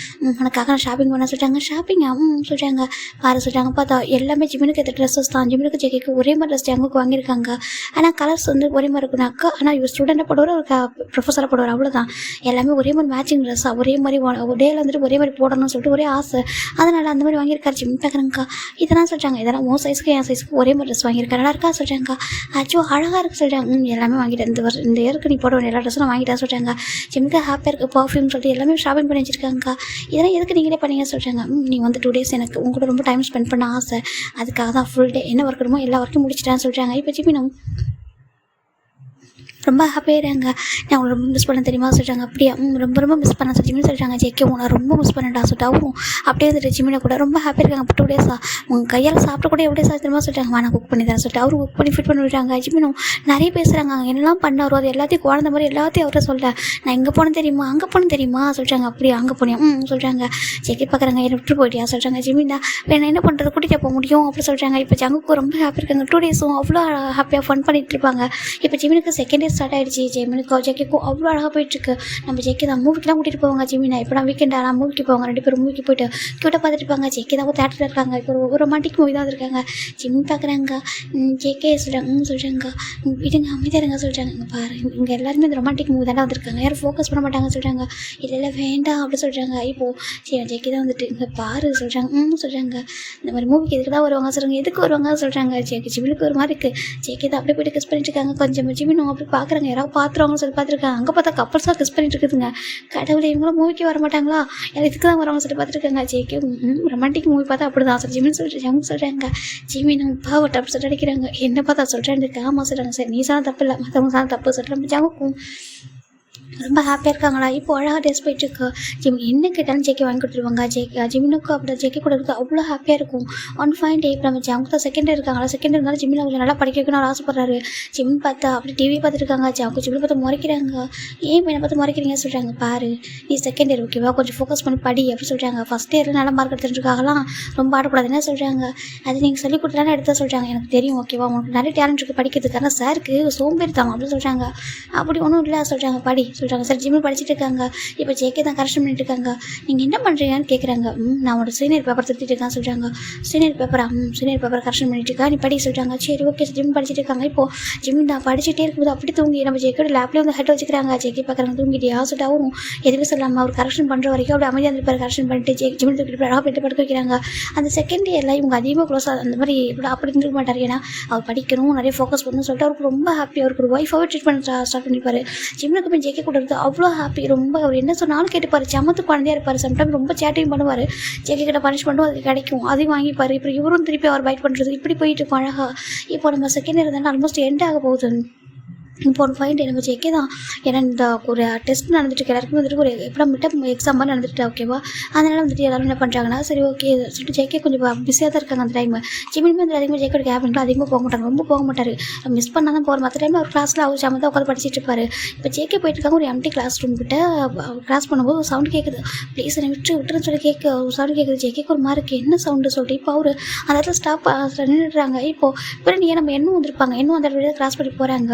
S1: உனக்காக நான் ஷாப்பிங் பண்ண சொல்கிறாங்க. ஷாப்பிங்கா சொல்கிறாங்க. பாரு சொல்கிறாங்க. பார்த்தா எல்லாமே ஜிமினுக்கு ஏற்ற ட்ரெஸ்ஸஸ் தான். ஜிமினுக்கு ஜேகேக்கு ஒரே மாதிரி ட்ரெஸ் ஜங்குக்கு வாங்கியிருக்காங்க. ஆனால் கலர்ஸ் வந்து ஒரே மாதிரி இருக்குனாக்கா. ஆனால் இவர் ஸ்டூடெண்ட்டாக போடுவார், ஒரு ப்ரொஃபஸராக போடுவார். அவ்வளோதான். எல்லாமே ஒரே மாதிரி மேட்சிங் ட்ரெஸ்ஸாக ஒரே மாதிரி டேயில் வந்துட்டு ஒரே மாதிரி போடணும்னு சொல்லிட்டு ஒரே ஆசை. அதனால் அந்த மாதிரி வாங்கியிருக்காரு. ஜிம் பார்க்குறாங்கக்கா. இதெல்லாம் சொல்கிறாங்க. இதெல்லாம் உன் சைஸ்க்கு என் சைஸ்க்கு ஒரே மாதிரி ட்ரெஸ் வாங்கியிருக்காரு. நல்லா இருக்கா சொல்கிறாங்க. ஆச்சோ அழகாக இருக்குது சொல்கிறாங்க. எல்லாமே வாங்கிட்டேன். இந்த இயருக்கு நீ போட வேண்டிய எல்லா ட்ரெஸ்ஸும் வாங்கிட்டா சொல்கிறாங்க. ஜிம்முக்கு ஹாப்பியாக இருக்குது பர்ஃப்யூம் சொல்லிட்டு எல்லாமே ஷாப்பிங் பண்ணி வச்சுருக்காங்கக்கா. இதெல்லாம் எதுக்கு நீங்களே பண்ணீங்க சொல்கிறாங்க. நீ வந்து 2 days எனக்கு உங்க கூட ரொம்ப டைம் ஸ்பெண்ட் பண்ண ஆசை, அதுக்காக தான் ஃபுல் டே என்ன ஒர்க் இருக்குமோ எல்லா ஒர்க்கும் முடிச்சிட்டான்னு சொல்கிறாங்க. இப்போ ஜிமினும் ரொம்ப ஹாப்பியாகிறாங்க. நான் உங்களை ரொம்ப மிஸ் பண்ண தெரியுமா சொல்கிறாங்க. அப்படியே ரொம்ப மிஸ் பண்ண சொல்லி ஜிமின் சொல்கிறாங்க. ஜேகே உங்களை ரொம்ப மிஸ் பண்ணட்டா சொல்லிட்டு அவரும் அப்படியே வந்துட்டு ஜிமினை கூட ரொம்ப ஹாப்பியாக இருக்காங்க. இப்போ 2 days உங்கள் கையால் சாப்பிட கூட எவ்வளோ சார் தெரியுமா சொல்கிறாங்க. நான் குக் பண்ணி தரேன் சொல்லிட்டு அவரும் குக் பண்ணி ஃபிட் பண்ணி விடுறாங்க. ஜிமினும் நிறைய பேசுகிறாங்க. அங்கே என்னெல்லாம் பண்ணாரோ அது எல்லாத்தையும் குழந்த மாதிரி எல்லாத்தையும் அவரை சொல்ல நான் இங்கே போனேன் தெரியுமா அங்கே போனேன் தெரியுமா சொல்கிறாங்க. அப்படியே அங்கே போனேன் சொல்கிறாங்க. ஜேகே பார்க்குறாங்க. என்னை விட்டு போயிட்டியா சொல்கிறாங்க. ஜிமின் தான் நான் என்ன பண்ணுறது கூட்டிகிட்டு போக முடியும் அப்படி சொல்கிறாங்க. இப்போ ஜங்குக்கு ரொம்ப ஹாப்பியாக இருக்காங்க. 2 days அவ்வளோ ஹாப்பியாக ஃபன் பண்ணிகிட்டு இருப்பாங்க. இப்போ ஜிமினுக்கு செகண்ட் டே ஸ்டார்ட் ஆகிடுச்சு. ஜெமினுக்கும் ஜேகேக்கும் அவ்வளோ அழகாக போயிட்டுருக்கு. நம்ம ஜேகே தான் மூவிக்கெலாம் கூட்டிகிட்டு போவாங்க ஜெமினா. இப்போ நான் வீக்கெண்ட் ஆனால் மூவிக்கு போவாங்க. 2 பேரும் மூவிக்கு போயிட்டு கியூட்டாக பார்த்துட்டு இருப்பாங்க. ஜேகே தான் தேட்டரில் இருக்காங்க. இப்போ ஒரு ரொமான்டிக் மூவி தான் இருக்காங்க. ஜெமின் பார்க்குறாங்க. ஜேகே சொல்கிறாங்க சொல்கிறாங்க இதுங்க அமைதியாக இருங்க சொல்கிறாங்க. இங்கே பாரு இங்கே எல்லாருமே இந்த ரொமான்டிக் மூவி தானே வந்திருக்காங்க. யாரும் ஃபோக்கஸ் பண்ண மாட்டாங்க சொல்கிறாங்க. இல்லை வேண்டாம் அப்படி சொல்கிறாங்க. இப்போது ஜேகே தான் வந்துட்டு இங்கே பாரு சொல்கிறாங்க சொல்கிறாங்க. இந்த மாதிரி மூவிக்கு எதுக்கு தான் வருவாங்க சொல்கிறாங்க. எதுக்கு வருவாங்க சொல்கிறாங்க. ஜிமினுக்கு ஒரு மாதிரி இருக்குது. ஜேகே தான் அப்படியே போய்ட்டு கிஸ் பண்ணிட்டு இருக்காங்க. கொஞ்சம் ஜிமினும் அப்படி பார்க்குறாங்க. யாராவது பார்த்துருவாங்கன்னு சொல்லி பார்த்துருக்காங்க. அங்கே பார்த்தா கப்பல்ஸாக கிஸ் பண்ணிட்டு இருக்குதுங்க. கடவுளை இவங்களும் மூவிக்கு வர மாட்டாங்களா, யாரும் இதுக்கு தான் வருவாங்க சொல்லி பார்த்துருக்காங்க. ஜேகே ரொமான்டிக் மூவி பார்த்தா அப்படி தான் சொல்லி ஜிமின் சொல்கிறாங்க. ஜிமின் பாவ டப் சொல்லிட்டு அடிக்கிறாங்க. என்ன பார்த்தா சொல்கிறேன்னு இருக்கு. ஆமாம் சொல்கிறாங்க. சரி நீ சொன்ன தப்பு இல்லை, மற்றவங்க சொன்ன தப்பு சொல்கிறேன். ஜாவுக்கும் ரொம்ப ஹாப்பியாக இருக்காங்களா. இப்போ அழகாக டேஸ் போயிட்டுருக்கு. ஜிமின் என்ன கேட்டாலும் ஜேகே வாங்கி கொடுத்துருவாங்க. ஜிமினுக்கு அப்படி ஜேகே கூட இருக்குது அவ்வளோ ஹாப்பியாக இருக்கும். ஒன் ஃபைன் டே இப்போ நம்ம ஜாமுக்கு தான் செகண்ட் இருக்காங்களா. செகண்ட் இருந்தாலும் ஜிமின் கொஞ்சம் நல்லா படிக்க வைக்கணும் ஆசைப்படுறாரு. ஜிமின் பார்த்தா அப்படி டிவி பார்த்துருக்காங்க. ஜாமுக்கு ஜிமின் பார்த்து முறைக்கிறாங்க. ஏன் என்னை பார்த்து முறைக்கிறீங்க சொல்கிறாங்க. பாரு நீ செகண்ட் இயர் ஓகேவா, கொஞ்சம் ஃபோக்கஸ் பண்ணி படி அப்படி சொல்கிறாங்க. ஃபஸ்ட் இயரில் நல்ல மார்க் எடுத்துருக்காங்களாம், ரொம்ப ஆடக்கூடாதுன்னு சொல்கிறாங்க. அது நீங்கள் சொல்லி கொடுத்தானே எடுத்தா சொல்கிறாங்க. எனக்கு தெரியும் ஓகேவா, உனக்கு நிறைய டேலண்ட் இருக்குது படிக்கிறதுக்கு, ஆனால் சாருக்கு சோம்பேறி தான் அப்படின்னு சொல்கிறாங்க. அப்படி ஒன்றும் இல்லை சொல்கிறாங்க. படி சொல்கிறாங்க. சார் ஜிமின் படிச்சுட்டு இருக்காங்க. இப்போ ஜேகே தான் கரெக்ஷன் பண்ணிட்டு இருக்காங்க. நீங்கள் என்ன பண்ணுறீங்கன்னு கேட்குறாங்க. நான் உன்னோட சீனியர் பேப்பர் திருத்திட்டு இருக்கேன் சொல்கிறாங்க. சீனியர் பேப்பரா? சீனியர் பேப்பர் கரெக்ஷன் பண்ணிட்டு இருக்கா, நீ படி சொல்கிறாங்க. சரி ஓகே ஜிமின் படிச்சுட்டு இருக்காங்க. இப்போது ஜிமின் தான் படிச்சுட்டே இருக்கும்போது அப்படி தூங்கி நம்ம ஜேகேயோட லேப்லேயே வந்து ஹெட் வச்சுக்கிறாங்க. ஜேகே பார்க்குறாங்க தூங்கிட்டியா சொல்லிட்டாவும் எதுவும் சொல்லாமல் அவர் கரெக்ஷன் பண்ணுற வரைக்கும் அப்படி அமைதியாக இருந்திருப்பார். கரெக்ஷன் பண்ணிட்டு ஜிமின் தூக்கிட்டு அழகாக போய்ட்டு படுக்க வைக்கிறாங்க. அந்த செகண்ட் இயரில் இவங்க அதிகமாக க்ளோஸாக அந்த மாதிரி அப்படி இருந்துருக்க மாட்டார். ஏன்னா அவர் படிக்கணும், நிறைய ஃபோக்கஸ் பண்ணணும்னு சொல்லிட்டு அவருக்கு ரொம்ப ஹாப்பி. அவருக்கு ஒரு ஒய்ஃபாகவே ட்ரீட் பண்ண ஸ்டார்ட் பண்ணிப்பார். ஜிமினுக்கு போய் ஜேகே கூட இருந்து அவ்வளோ ஹாப்பி. ரொம்ப அவர் என்ன சொன்னாலும் கேட்டுப்பார். சமத்து குழந்தையாக இருப்பார். சம்டைம் ரொம்ப சேட்டையும் பண்ணுவார். ஜேகே கிட்ட பனிஷ்மெண்ட்டும் அதுக்கு கிடைக்கும், அதையும் வாங்கிப்பார். இப்போ இவரும் திருப்பி அவர் பைட் பண்ணுறது இப்படி போயிட்டு இருக்கும் அழகாக. இப்போ நம்ம செகண்ட் இயர் இருந்தாலும் ஆல்மோஸ்ட் எண்ட் ஆக போகுது. இப்போ ஒரு ஃபைன் டே நம்ம ஜேகே தான். ஏன்னா இந்த ஒரு டெஸ்ட் நடந்துட்டு எல்லாருக்குமே வந்துட்டு ஒரு எப்படா மிட்டம் எக்ஸாம் மாதிரி நடந்துட்டு ஓகேவா. அதனால் வந்துட்டு எல்லாரும் என்ன பண்ணுறாங்கன்னா சரி ஓகே சொல்லிட்டு ஜேகே கொஞ்சம் பிஸியாக தான் இருக்காங்க அந்த டைம். ஜிமினுமே வந்து அதிகமாக ஜேகோட கேபின்லாம் அதிகமாக போக மாட்டாங்க, ரொம்ப போக மாட்டார். மிஸ் பண்ணால் தான் போகிற மற்ற டைமில் அவர் கிளாஸில் அவர் சம தான் உட்காந்து படிச்சுட்டு இருப்பார். இப்போ ஜேகே போயிட்டு இருக்காங்க ஒரு எம்டி கிளாஸ் ரூம் கிட்ட. கிளாஸ் பண்ணும்போது ஒரு சவுண்டு கேட்குது. ப்ளீஸ் என்னை விட்டுருன்னு சொல்லி ஒரு சவுண்டு கேட்குது. ஜேகேக்கு ஒரு மாதிரி இருக்குது, என்ன சவுண்டு சொல்லிட்டு இப்போ அவர் அந்த இடத்துல ஸ்டாப் நின்றுடுறாங்க. இப்போது நீ நம்ம இன்னும் வந்திருப்பாங்க, இன்னும் அந்த இடத்துல கிளாஸ் பண்ணி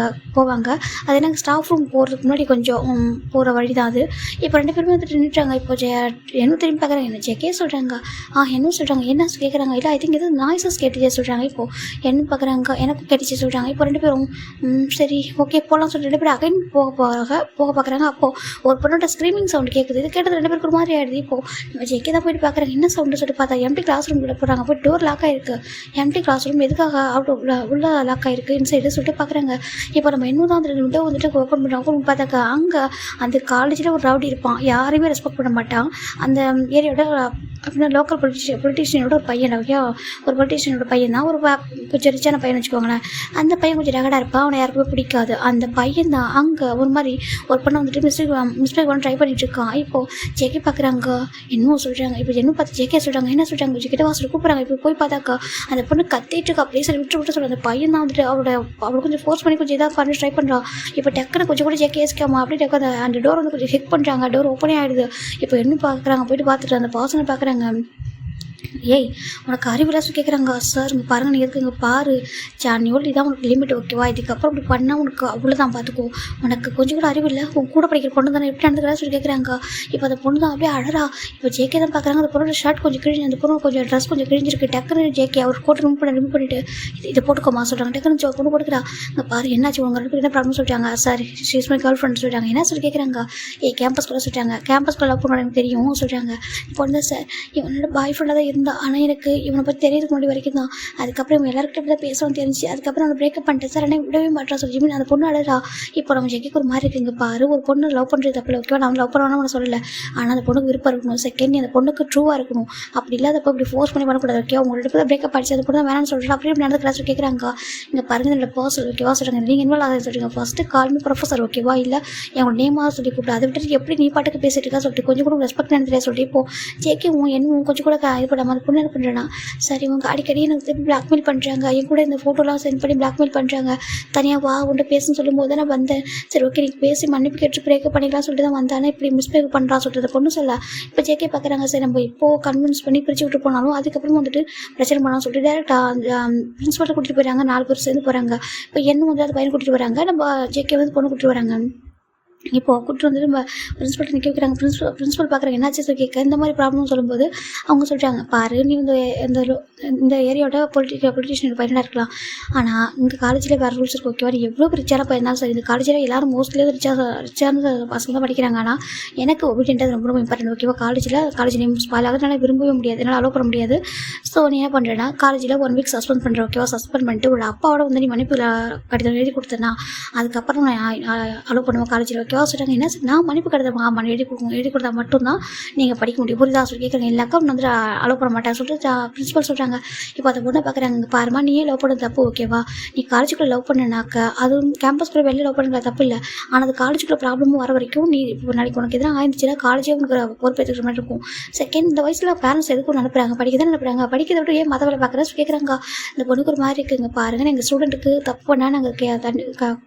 S1: போவாங்க. அது எனக்கு ஸ்டாஃப் ரூம் போகிறதுக்கு முன்னாடி கொஞ்சம் போகிற வழி தான் அது. இப்போ 2 பேருமே வந்துட்டு நின்றுட்டாங்க. இப்போ என்ன திரும்பி பார்க்குறாங்க. என்ன ஜேகே சொல்கிறாங்க. என்ன சொல்கிறாங்க, என்ன கேட்குறாங்க. இல்லை ஐ திங்க் எது நாய்ஸஸ் கேட்டுச்சே சொல்கிறாங்க. இப்போது என்ன பார்க்குறாங்க, எனக்கும் கேட்டுச்சு சொல்கிறாங்க. இப்போ 2 பேரும் சரி ஓகே போகலாம் சொல்லிட்டு 2 பேரும் அகைன் போக பார்க்குறாங்க. அப்போது ஒரு பொண்ணோட ஸ்க்ரீமிங் சவுண்டு கேட்குது. இது கேட்டது 2 பேருக்கு ஒரு மாதிரி ஆகிடுது. இப்போது நம்ம ஜேகே தான் போயிட்டு பார்க்குறாங்க. என்ன சவுண்டு சொல்லிட்டு பார்த்தா எம்டி கிளாஸ் ரூம் கிட்ட போகிறாங்க. போய் டோர் லாக் ஆகிருக்கு. எம்டி கிளாஸ் ரூம் எதுக்காக அவுட் உள்ள லாக் ஆகிருக்கு இன்சைடு சொல்லிட்டு பார்க்குறாங்க. இப்போ நம்ம இன்னும் தான் விண்டோ வந்துட்டு ஓப்பன் பண்ணுறாங்க. பார்த்தாக்கா அங்கே அந்த காலேஜில் ஒரு ரவுடி இருப்பான், யாரையுமே ரெஸ்பெக்ட் பண்ண மாட்டான். அந்த ஏரியாவோட அப்படின்னா லோக்கல் பொலிட்டீஷியனோட ஒரு பையன், ஒரு பொலிட்டீஷியனோட பையன் தான். ஒரு கொஞ்சம் ரிச்சான பையன் வச்சுக்கோங்களேன். அந்த பையன் கொஞ்சம் ரகடாக இருப்பான், அவனை யாருக்குமே பிடிக்காது. அந்த பையன் தான் அங்கே ஒரு மாதிரி ஒரு பொண்ணை வந்துட்டு மிஸ்டேக் பண்ண ட்ரை பண்ணிட்டு இருக்கான். இப்போது ஜேகே பார்க்குறாங்க. இன்னும் சொல்கிறாங்க. இப்போ என்ன பார்த்து ஜேகே சொல்கிறாங்க. என்ன சொல்கிறாங்க, ஜேகே வாசல் கூப்பிட்றாங்க. இப்போ போய் பார்த்தாக்கா அந்த பொண்ணு கத்திட்டு இருக்கா. அப்படியே சரி விட்டு சொல்கிறாங்க. அந்த பையன் தான் வந்துட்டு அவளை கொஞ்சம் ஃபோர்ஸ் பண்ணி கொஞ்சம் இதாக பண்ணி ட்ரை பண்ணுறான். இப்போ டக்குன்னு கொஞ்சம் கூட ஜேகே ஏசிக்காமா அப்படியே அந்த டோர் வந்து கொஞ்சம் ஹெக் பண்ணுறாங்க. டோர் ஓப்பனே ஆகிடுது. இப்போ என்ன பார்க்குறாங்க, போய்ட்டு பார்த்துட்டு அந்த பர்சனை பார்க்குறாங்க. ஏய் உனக்கு அறிவிலாசு கேட்குறாங்க. சார் இங்கே பாருங்கள், நீ எதுக்கு இங்கே பாரு ஜானியோல், இதான் உனக்கு லிமிட் ஓகேவா, இதுக்கப்புறம் இப்படி பண்ணால் உனக்கு அவ்வளோதான் பார்த்துக்கோ, உனக்கு கொஞ்சம் கூட அறிவு இல்லை, உன் கூட படிக்கிற பொண்ணு தானே எப்படி நடந்துக்கிறா சொல்லி கேட்குறாங்க. இப்போ அந்த பொண்ணு தான் அப்படியே அழறா. இப்போ ஜேகே தான் பார்க்குறாங்க. அந்த பொண்ணோட ஷர்ட் கொஞ்சம் கிழிஞ்சு, அந்த பொண்ணு கொஞ்சம் ட்ரெஸ் கொஞ்சம் கிழிஞ்சிருக்கு. டக்குன்னு ஜேகே அவர் கோட்டை ரிமூவ் பண்ணிட்டு இதை போட்டுக்கோமா சொல்கிறாங்க. டக்குன்னு பொண்ணு போட்டுக்கிறா. இங்கே பாரு என்னாச்சு உங்க 2 பேருக்கு என்ன ப்ராப்ளம் சொல்லிட்டாங்க. Sir she's my girl friend சொல்லிட்டாங்க. என்ன சொல்லி கேட்குறாங்க. கேம்பஸ்குள்ளே சொல்லிட்டாங்க. கேம்பஸ்குள்ளே லவ் பண்ண எனக்கு தெரியும் சொல்கிறாங்க. இப்போ வந்து சார் இவனோட பாய் ஃப்ரெண்டாக தான் இருந்தா, ஆனால் எனக்கு இவனை பற்றி தெரியறதுக்கு முன்னாடி வரைக்கும் தான். அதுக்கப்புறம் இவங்க எல்லாருக்கிட்ட தான் பேசவும் தெரிஞ்சு, அதுக்கப்புறம் அவனை பிரேக்கப் பண்ணிட்டேன் சார், ஆனால் விடவே மாட்டான் சொல்லி ஜிமின் அந்த பொண்ணு அழறா. இப்போ நம்ம ஜெகிக்கு ஒரு மாதிரி இருக்குங்க. பாரு ஒரு பொண்ணு லவ் பண்ணுறது தப்பில்லை ஓகேவா, நான் லவ் பண்ணணும்னு அவனை சொல்லலை, ஆனால் அந்த பொண்ணுக்கு விருப்பம் இருக்கணும். செகண்ட் அந்த பொண்ணுக்கு ட்ரூவாக இருக்கணும். அப்படி இல்லாதப்போ இப்படி ஃபோர்ஸ் பண்ணி பண்ணக்கூடாது ஓகேவா. உங்களோட தான் பிரேக்கப் ஆச்சு, அது பொண்ணு தான் வேணாம்னு சொல்லிட்டு அப்படி இப்படி நடந்த கிளாஸ் கேட்குறாங்க. இங்கே பாருங்க என்னோட பர்சல் ஓகேவா சொல்கிறாங்க. நீங்கள் இன்வால்வ் ஆகாது சொல்கிறீங்க. ஃபஸ்ட்டு கால் மீ ப்ரொஃபஸர் ஓகேவா, இல்லை என்னோட நேமாக சொல்லி கூப்பிட்டு அதை விட்டு எப்படி நீ பாட்டுக்கு பேசிட்டு இருக்கா சொல்லிட்டு கொஞ்சம் கூட ரெஸ்பெக்ட் நினைக்கிறேன் சொல்லிட்டு இப்போ ஜேகே என்ன கொஞ்சம் கூட இது பண்ணாமல் பொண்ணு என்ன பண்ணுறேன்னா, சரி இவங்க அடிக்கடி எனக்கு திருப்பி பிளாக்மெயில் பண்ணுறாங்க, என் கூட இந்த ஃபோட்டோலாம் சென்ட் பண்ணி பிளாக்மெயில் பண்ணுறாங்க, தனியாக வா உன்ட்ட பேசுன்னு சொல்லும்போது தான் நான் வந்தேன். சரி ஓகே நீ பேசி மன்னிப்பு கேட்டு பிரேக்கப் பண்ணிக்கலாம் சொல்லிட்டு தான் வந்தானே, இப்படி மிஸ்பிஹேவ் பண்ணுறான்னு சொல்லிட்டு அந்த பொண்ணு சொல்ல, இப்போ ஜேகே பார்க்குறாங்க. சரி நம்ம இப்போது கன்வின்ஸ் பண்ணி பிரித்து விட்டு போனாலும் அதுக்கப்புறம் வந்துட்டு பிரச்சனை பண்ணான்னு சொல்லிட்டு டேரெக்டாக அந்த பிரின்ஸ்பல்கிட்ட கூட்டிகிட்டு போயிறாங்க. 4 பேர் சேர்ந்து போகிறாங்க. இப்போ என்ன வந்து அந்த பையனை கூட்டிகிட்டு வராங்க, நம்ம ஜேகே வந்து பொண்ணு கூட்டிகிட்டு வராங்க. இப்போது கூப்பிட்டு வந்துட்டு நம்ம பிரின்ஸ்பல்கிட்ட நிற்க வைக்கிறாங்க. பிரின்ஸ்பல் பார்க்குறாங்க என்னாச்சு சார் கேட்க, இந்த மாதிரி ப்ராப்ளம்னு சொல்லும்போது அவங்க சொல்கிறாங்க, பாரு நீ இந்த இந்த இந்த ஏரியாவோட பொலிட்டிஷியன் பையனாக இருக்கலாம், ஆனால் இந்த காலேஜில் வேறு ரூல்ஸ் இருக்குது ஓகேவா, நீ எவ்வளோ ரிச்சான பையனாலும் சரி இந்த காலேஜில் எல்லாரும் மோஸ்ட்லி ரிச்சான பசங்க தான் படிக்கிறாங்க, ஆனால் எனக்கு ஒபீடியன்ட் ரொம்ப ரொம்ப இம்பார்ட்டன்ட் ஓகேவா, காலேஜ் நேம் ஸ்பாயில் ஆகுது, என்னால் விரும்பவே முடியாது, என்னால் அலோவ் பண்ண முடியாது. ஸோ நீ என்ன பண்ணுறேன்னா காலேஜில் 1 வீக் சஸ்பெண்ட் பண்ணுற ஓகேவா, சஸ்பெண்ட் பண்ணிட்டு ஒரு அப்பாவோட வந்து நீ மன்னிப்பு கடிதம் எழுதி கொடுத்தேன்னா அதுக்கப்புறம் நான் அலோவ் பண்ணுவேன் காலேஜில் ஓகேவா சொல்கிறாங்க. என்ன நான் மன்னிப்பு கடிதம் எழுதி கொடுத்தா மட்டும்தான் நீங்கள் படிக்க முடியும் புரியுதா சொல்லி கேட்குறாங்க. இல்லைக்கா வந்து அலோவ் பண்ண மாட்டேன் சொல்லிட்டு பிரின்ஸ்பல் சொல்கிறாங்க. இப்போ அதை பொண்ணை பார்க்குறாங்க, பாருமா நீயே லவ் பண்ணது தப்பு ஓகேவா, நீ காலேஜுக்குள்ளே லவ் பண்ணனாக்க அதுவும் கேம்பஸ்குள்ளே வெளியே லவ் பண்ணுறது தப்பு இல்லை, ஆனால் அது காலேஜுக்குள்ளே ப்ராப்ளமும் வர வரைக்கும் நீ இப்போ நாளைக்கு உனக்கு எதுனா ஆயிருந்துச்சுன்னா காலேஜே உனக்கு பொறுப்பேற்றுக்கிற மாதிரி இருக்கும். செகண்ட் இந்த வயசில் பேரண்ட்ஸ் எதுக்கும் அனுப்புகிறாங்க, படிக்க தான் அனுப்புகிறாங்க, படிக்கிறத விட்டு ஏன் மற்ற வேலை பார்க்குறேன்னு கேட்குறாங்க. இந்த பொண்ணுக்கு ஒரு மாதிரி இருக்குங்க, பாருங்கள் எங்கள் ஸ்டூடெண்ட்டுக்கு தப்பு பண்ணால் நாங்கள்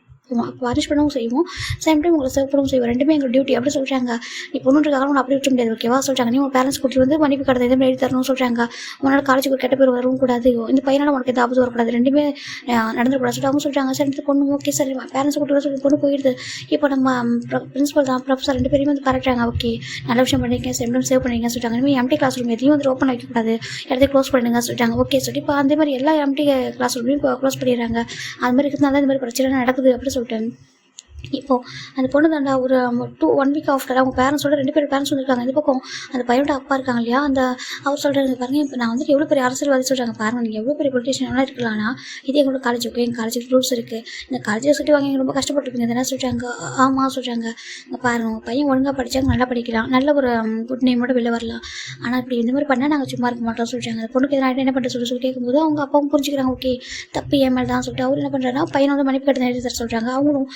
S1: பனிஷ் பண்ணவும் செய்வோம், சேம் டைம் உங்களை சர்வ் பண்ணவும் செய்வோம், ரெண்டுமே எங்கள் டியூட்டி அப்படி சொல்கிறாங்க. நீ பொண்ணுன்றக்காக உன்னை அப்படி விட்டு முடியாது ஓகேவா சொல்கிறாங்க. நீ உங்கள் பேரண்ட்ஸ் கூட்டிட்டு வந்து மன்னிப்பு கடிதம் எதுவும் எழுதி தரணும்னு சொல்கிறாங்க. உன்னோட காலேஜுக்கு ஒரு கெட்ட பேர் வரவும் கூடாது, இந்த பையனால் உனக்கு எந்த ஆபத்து வரக்கூடாது, ரெண்டுமே நடந்துக்கூடாது சொல்லிட்டு அவங்க சொல்கிறாங்க. சரி இந்த பொண்ணு ஓகே சரி பேரண்ட்ஸ் கூட்டிட்டு சொல்லி பொண்ணு போயிடுது. இப்போ நம்ம பிரின்ஸ்பல் தான் ப்ரொஃபஸர் 2 பேருமே வந்து பாராட்டுறாங்க, ஓகே நல்ல விஷயம் பண்ணிருக்கேன், சேம் டைம் சேவ் பண்ணிருக்கேன் சொல்லிட்டாங்க. இனிமேல் எம்டி கிளாஸ் ரூம் எதையும் வந்து ஓப்பன் வைக்கக்கூடாது, இடத்தையும் க்ளோஸ் பண்ணுங்க சொல்லிட்டாங்க. ஓகே சொல்லி இப்போ அந்த மாதிரி எல்லா எம்டி கிளாஸ் ரூமையும் க்ளோஸ் பண்ணிடுறாங்க. அது மாதிரி இருக்கிறதுனால இந்த மாதிரி பிரச்சனை நடக்குது அப்படின்னு சொல்லிட்டு இப்போது அந்த பொண்ணு தாண்டா ஒரு 1 வீக் ஆஃப்டர் அவங்க பேரண்ட்ஸோட 2 பேர் பேரண்ட்ஸ் வந்துருக்காங்க. இந்த பக்கம் அந்த பையனோட அப்பா இருக்காங்க இல்லையா, அந்த அவர் சொல்கிறாங்க பாருங்க, இப்போ நான் வந்துட்டு எவ்வளோ பெரிய அரசியல்வாதி சொல்கிறாங்க பாருங்க, நீங்கள் எவ்வளோ பெரிய பொலிட்டிஷியனாக இருக்கலாம்னா இதே எங்களோட காலேஜ் ஓகே, எங்கள் காலேஜுக்கு ரூல்ஸ் இருக்குது, இந்த காலேஜில் சுற்றி வாங்க ரொம்ப கஷ்டப்பட்டுருப்பீங்க என்ன சொல்கிறாங்க. ஆமாம் சொல்கிறாங்க, இங்கே பாருங்க உங்கள் பையன் ஒழுங்காக படித்தாங்க நல்லா படிக்கலாம், நல்ல ஒரு குட் நேமோட வெளில வரலாம், ஆனால் இப்படி இந்த மாதிரி பண்ணால் நாங்கள் சும்மா இருக்க மாட்டோம் சொல்கிறாங்க. அந்த பொண்ணுக்கு எதனா என்ன பண்ணுறது சொல்லி கேட்கும்போது அவங்க அப்பாவும் புரிஞ்சுக்கிறாங்க, ஓகே தப்பு ஏன் மேலே தான் சொல்லிட்டு அவர் என்ன பண்ணுறாங்கன்னா பையனை வந்து மன்னிப்பு கடிதம் எழுதி தர சொல்கிறாங்க. அவங்களும்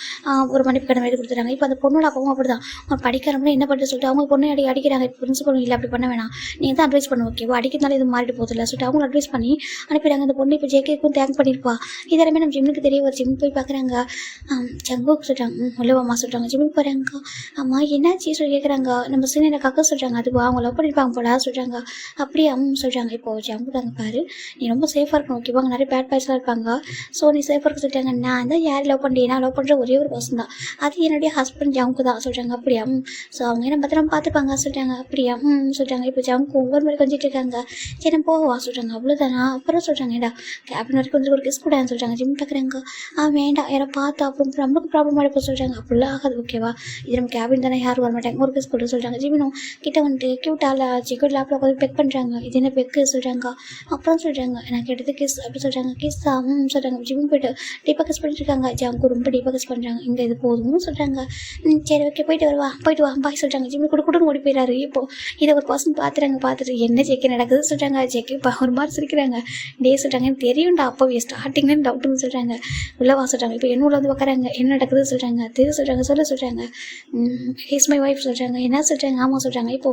S1: ஒரு மன்னிப்பு கடிதம் எழுதி கொடுத்துறாங்க. இப்போ அந்த பொண்ணோட அப்பாவும் அப்படி தான் அவன் படிக்கிறவங்க என்ன பண்ணுறது சொல்லிட்டு அவங்க பொண்ணை அடிக்கிறாங்க. இப்போ பிரின்சிபல் இல்லை அப்படி பண்ண வேணாம், நீங்கள் தான் அட்வைஸ் பண்ண ஓகேவா, அடிக்கிறதுனால இது மாறிட்டு போதில்லை சொல்லிட்டு அவங்க அட்வைஸ் பண்ணி அனுப்பிடுறாங்க. அந்த பொண்ணு இப்போ ஜேகேக்கும் தேங்க் பண்ணியிருப்பா. இதெல்லாமே நம்ம ஜிம்முக்கு தெரிய வர ஜிம் போய் பார்க்குறாங்க. சங்குக்கு சொல்கிறாங்க உள்ளவாம்மா சொல்கிறாங்க. ஜிம்முக்கு போகிறாங்க. அம்மா என்னாச்சு சொல்லி கேட்குறாங்க. நம்ம சீனியர் காக்க சொல்கிறாங்க, அதுக்கு அவங்க லவ் பண்ணியிருப்பாங்க போல சொல்கிறாங்க. அப்படியே சொல்கிறாங்க. இப்போ ஜங்குதாங்க பாரு, நீ ரொம்ப சேஃபாக இருக்கணும் ஓகேவா, அங்கே நிறைய பேட் பாய்ஸ்லாம் இருப்பாங்க, ஸோ நீ சேஃபாக இருக்க சொல்லிட்டாங்க. நான் தான் யார் லவ் பண்ணுறேன், நான் லவ் பண்ணுற ஒரே ஒரு பர்சன் தான், அது என்னுடைய ஹஸ்பண்ட் ஜங்கு தான் சொல்கிறாங்க. அப்படியா ஸோ அவங்க என்ன பத்திரம் பார்த்துப்பாங்க சொல்கிறாங்க. அப்படியா சொல்கிறாங்க. இப்போ ஜங்கு ஒவ்வொரு மாதிரி கொஞ்சிட்டு இருக்காங்க. சரி நான் போவா சொல்கிறாங்க. அவ்வளோதானா அப்புறம் சொல்கிறாங்க, ஏடா கேபின் வரைக்கும் வந்து ஒரு கிஸ் கூடாதுன்னு சொல்கிறாங்க. ஜிம் பார்க்குறாங்க. வேண்டாம் யாரை பார்த்தா அப்புறம் நம்மளுக்கு ப்ராப்ளம் ஆகிப்போ சொல்கிறாங்க. அப்படிலாம் ஆகாது ஓகேவா, இது நம்ம கேபின் தானே யாரும் வர மாட்டாங்க, ஒரு கிஸ் கூட சொல்கிறாங்க. ஜிமினும் கிட்ட வந்துட்டு க்யூட்டால சிக்கன் லேப்பில் உட்காந்து பெக் பண்ணுறாங்க. இது என்ன பெக்கு சொல்கிறாங்க. அப்புறம் சொல்கிறாங்க நான் கேட்டது கிஸ் அப்படி சொல்கிறாங்க. கிஸ் சொல்கிறாங்க. ஜிம் போய்ட்டு டீப்பாக கிஸ் பண்ணிட்டு இருக்காங்க. ஜங்கு ரொம்ப டீப்பாக கிஸ் பண்ணுறாங்க. இங்கே இது போதும்னு சொல்கிறாங்க. சரி ஓகே போயிட்டு வா பாய் சொல்கிறாங்க. ஜிம்மி கூட ஓடி போயிடாரு. இப்போது இதை ஒரு பர்சன் பார்த்துட்டு என்ன ஜெக்கே நடக்குது சொல்கிறாங்க. ஜெக்கே ஒரு மாதிரி சிரிக்கிறாங்க. டே சொல்கிறாங்க எனக்கு தெரியும்டா அப்போவே ஸ்டார்டிங்லேருந்து டவுட்டுன்னு சொல்கிறாங்க. உள்ளவா சொல்கிறாங்க. இப்போ என்ன உள்ள வந்து பார்க்குறாங்க, என்ன நடக்குது சொல்கிறாங்க. தெரிய சொல்கிறாங்க சொல்கிறாங்க. ஹீஸ் மை ஒய்ஃப் சொல்கிறாங்க. என்ன சொல்கிறாங்க. ஆமாம் சொல்கிறாங்க. இப்போ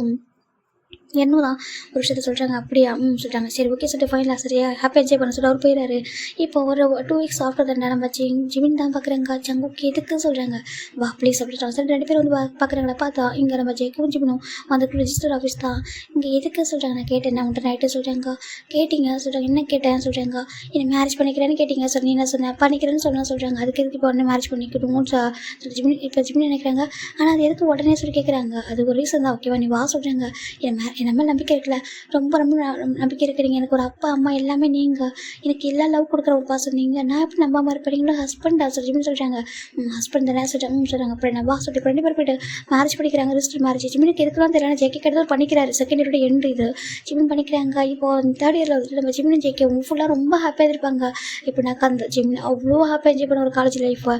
S1: என்னும் தான் ஒரு விஷயத்த சொல்கிறாங்க. அப்படியா சொல்கிறாங்க. சரி ஓகே சொல்லிட்டு ஃபைனலாக சரியா ஹாப்பி என்ஜாய் பண்ண சொல்லிட்டு அவர் போயிடாரு. இப்போ ஒரு 2 வீக்ஸ் ஆஃப்டர் தான் நம்ம ஜிமின் தான் பார்க்குறாங்க. ஜங்குக்கு எதுக்கு சொல்கிறாங்க. வா ப்ளீஸ் அப்படி சொல்கிறாங்க. சரி 2 பேர் வந்து பார்க்குறாங்களா பார்த்தா இங்கே நம்ம ஜெய்க்கும் ஜிமினும் வந்துட்டு ரிஜிஸ்டர் ஆஃபீஸ் தான். இங்கே எதுக்கு சொல்கிறாங்க. நான் கேட்டேன் உன்ட்ட நைட்டு சொல்கிறாங்க. கேட்டிங்க சொல்கிறாங்க. என்ன கேட்டேன் சொல்கிறாங்க. என்ன மேரேஜ் பண்ணிக்கிறேன்னு கேட்டிங்க சார். நீ என்ன சொன்னேன் பண்ணிக்கிறேன்னு சொல்கிறாங்க. அதுக்கு எதுக்கு இப்போ உடனே மேரேஜ் பண்ணிக்கணும்னு ஜிமின் இப்போ ஜிமின் நினைக்கிறாங்க. ஆனால் அது எதுக்கு உடனே சொல்லி கேட்குறாங்க. அது ஒரு ரீசன் தான் ஓகேவா, நீ வா சொல்கிறாங்க. என் மேலே நம்பிக்கை இருக்குல்ல, ரொம்ப நம்பிக்கை இருக்கிறீங்க, எனக்கு ஒரு அப்பா அம்மா எல்லாமே நீங்கள், எனக்கு எல்லாம் லவ் கொடுக்குற ஒரு பாசம் நீங்கள், நான் எப்படி நம்பாமல் இருப்பீங்களோ ஹஸ்பண்டா சொல்லின்னு சொல்கிறாங்க. ஹஸ்பண்ட் தானே சொல்கிறாங்க. அப்படி நான் வா சொல்லிட்டு 2 பேர் போய்ட்டு மேரேஜ் பண்ணிக்கிறாங்க. Register marriage. ஜிமினுக்கு எதுக்குலாம் தெரியல, ஜேகே கெடுதல் பண்ணிக்கிறாரு. செகண்ட் இயரோட எண்டு இது ஜிமின் பண்ணிக்கிறாங்க. இப்போ 3rd இயரில் வந்துட்டு நம்ம ஜிமினும் ஜேகே ஃபுல்லாக ரொம்ப ஹாப்பியாக இருப்பாங்க. இப்போ நான் அந்த ஜிமின் அவ்வளோ ஹாப்பியாக என்ஜாய் பண்ண ஒரு காலேஜ் லைஃப்பை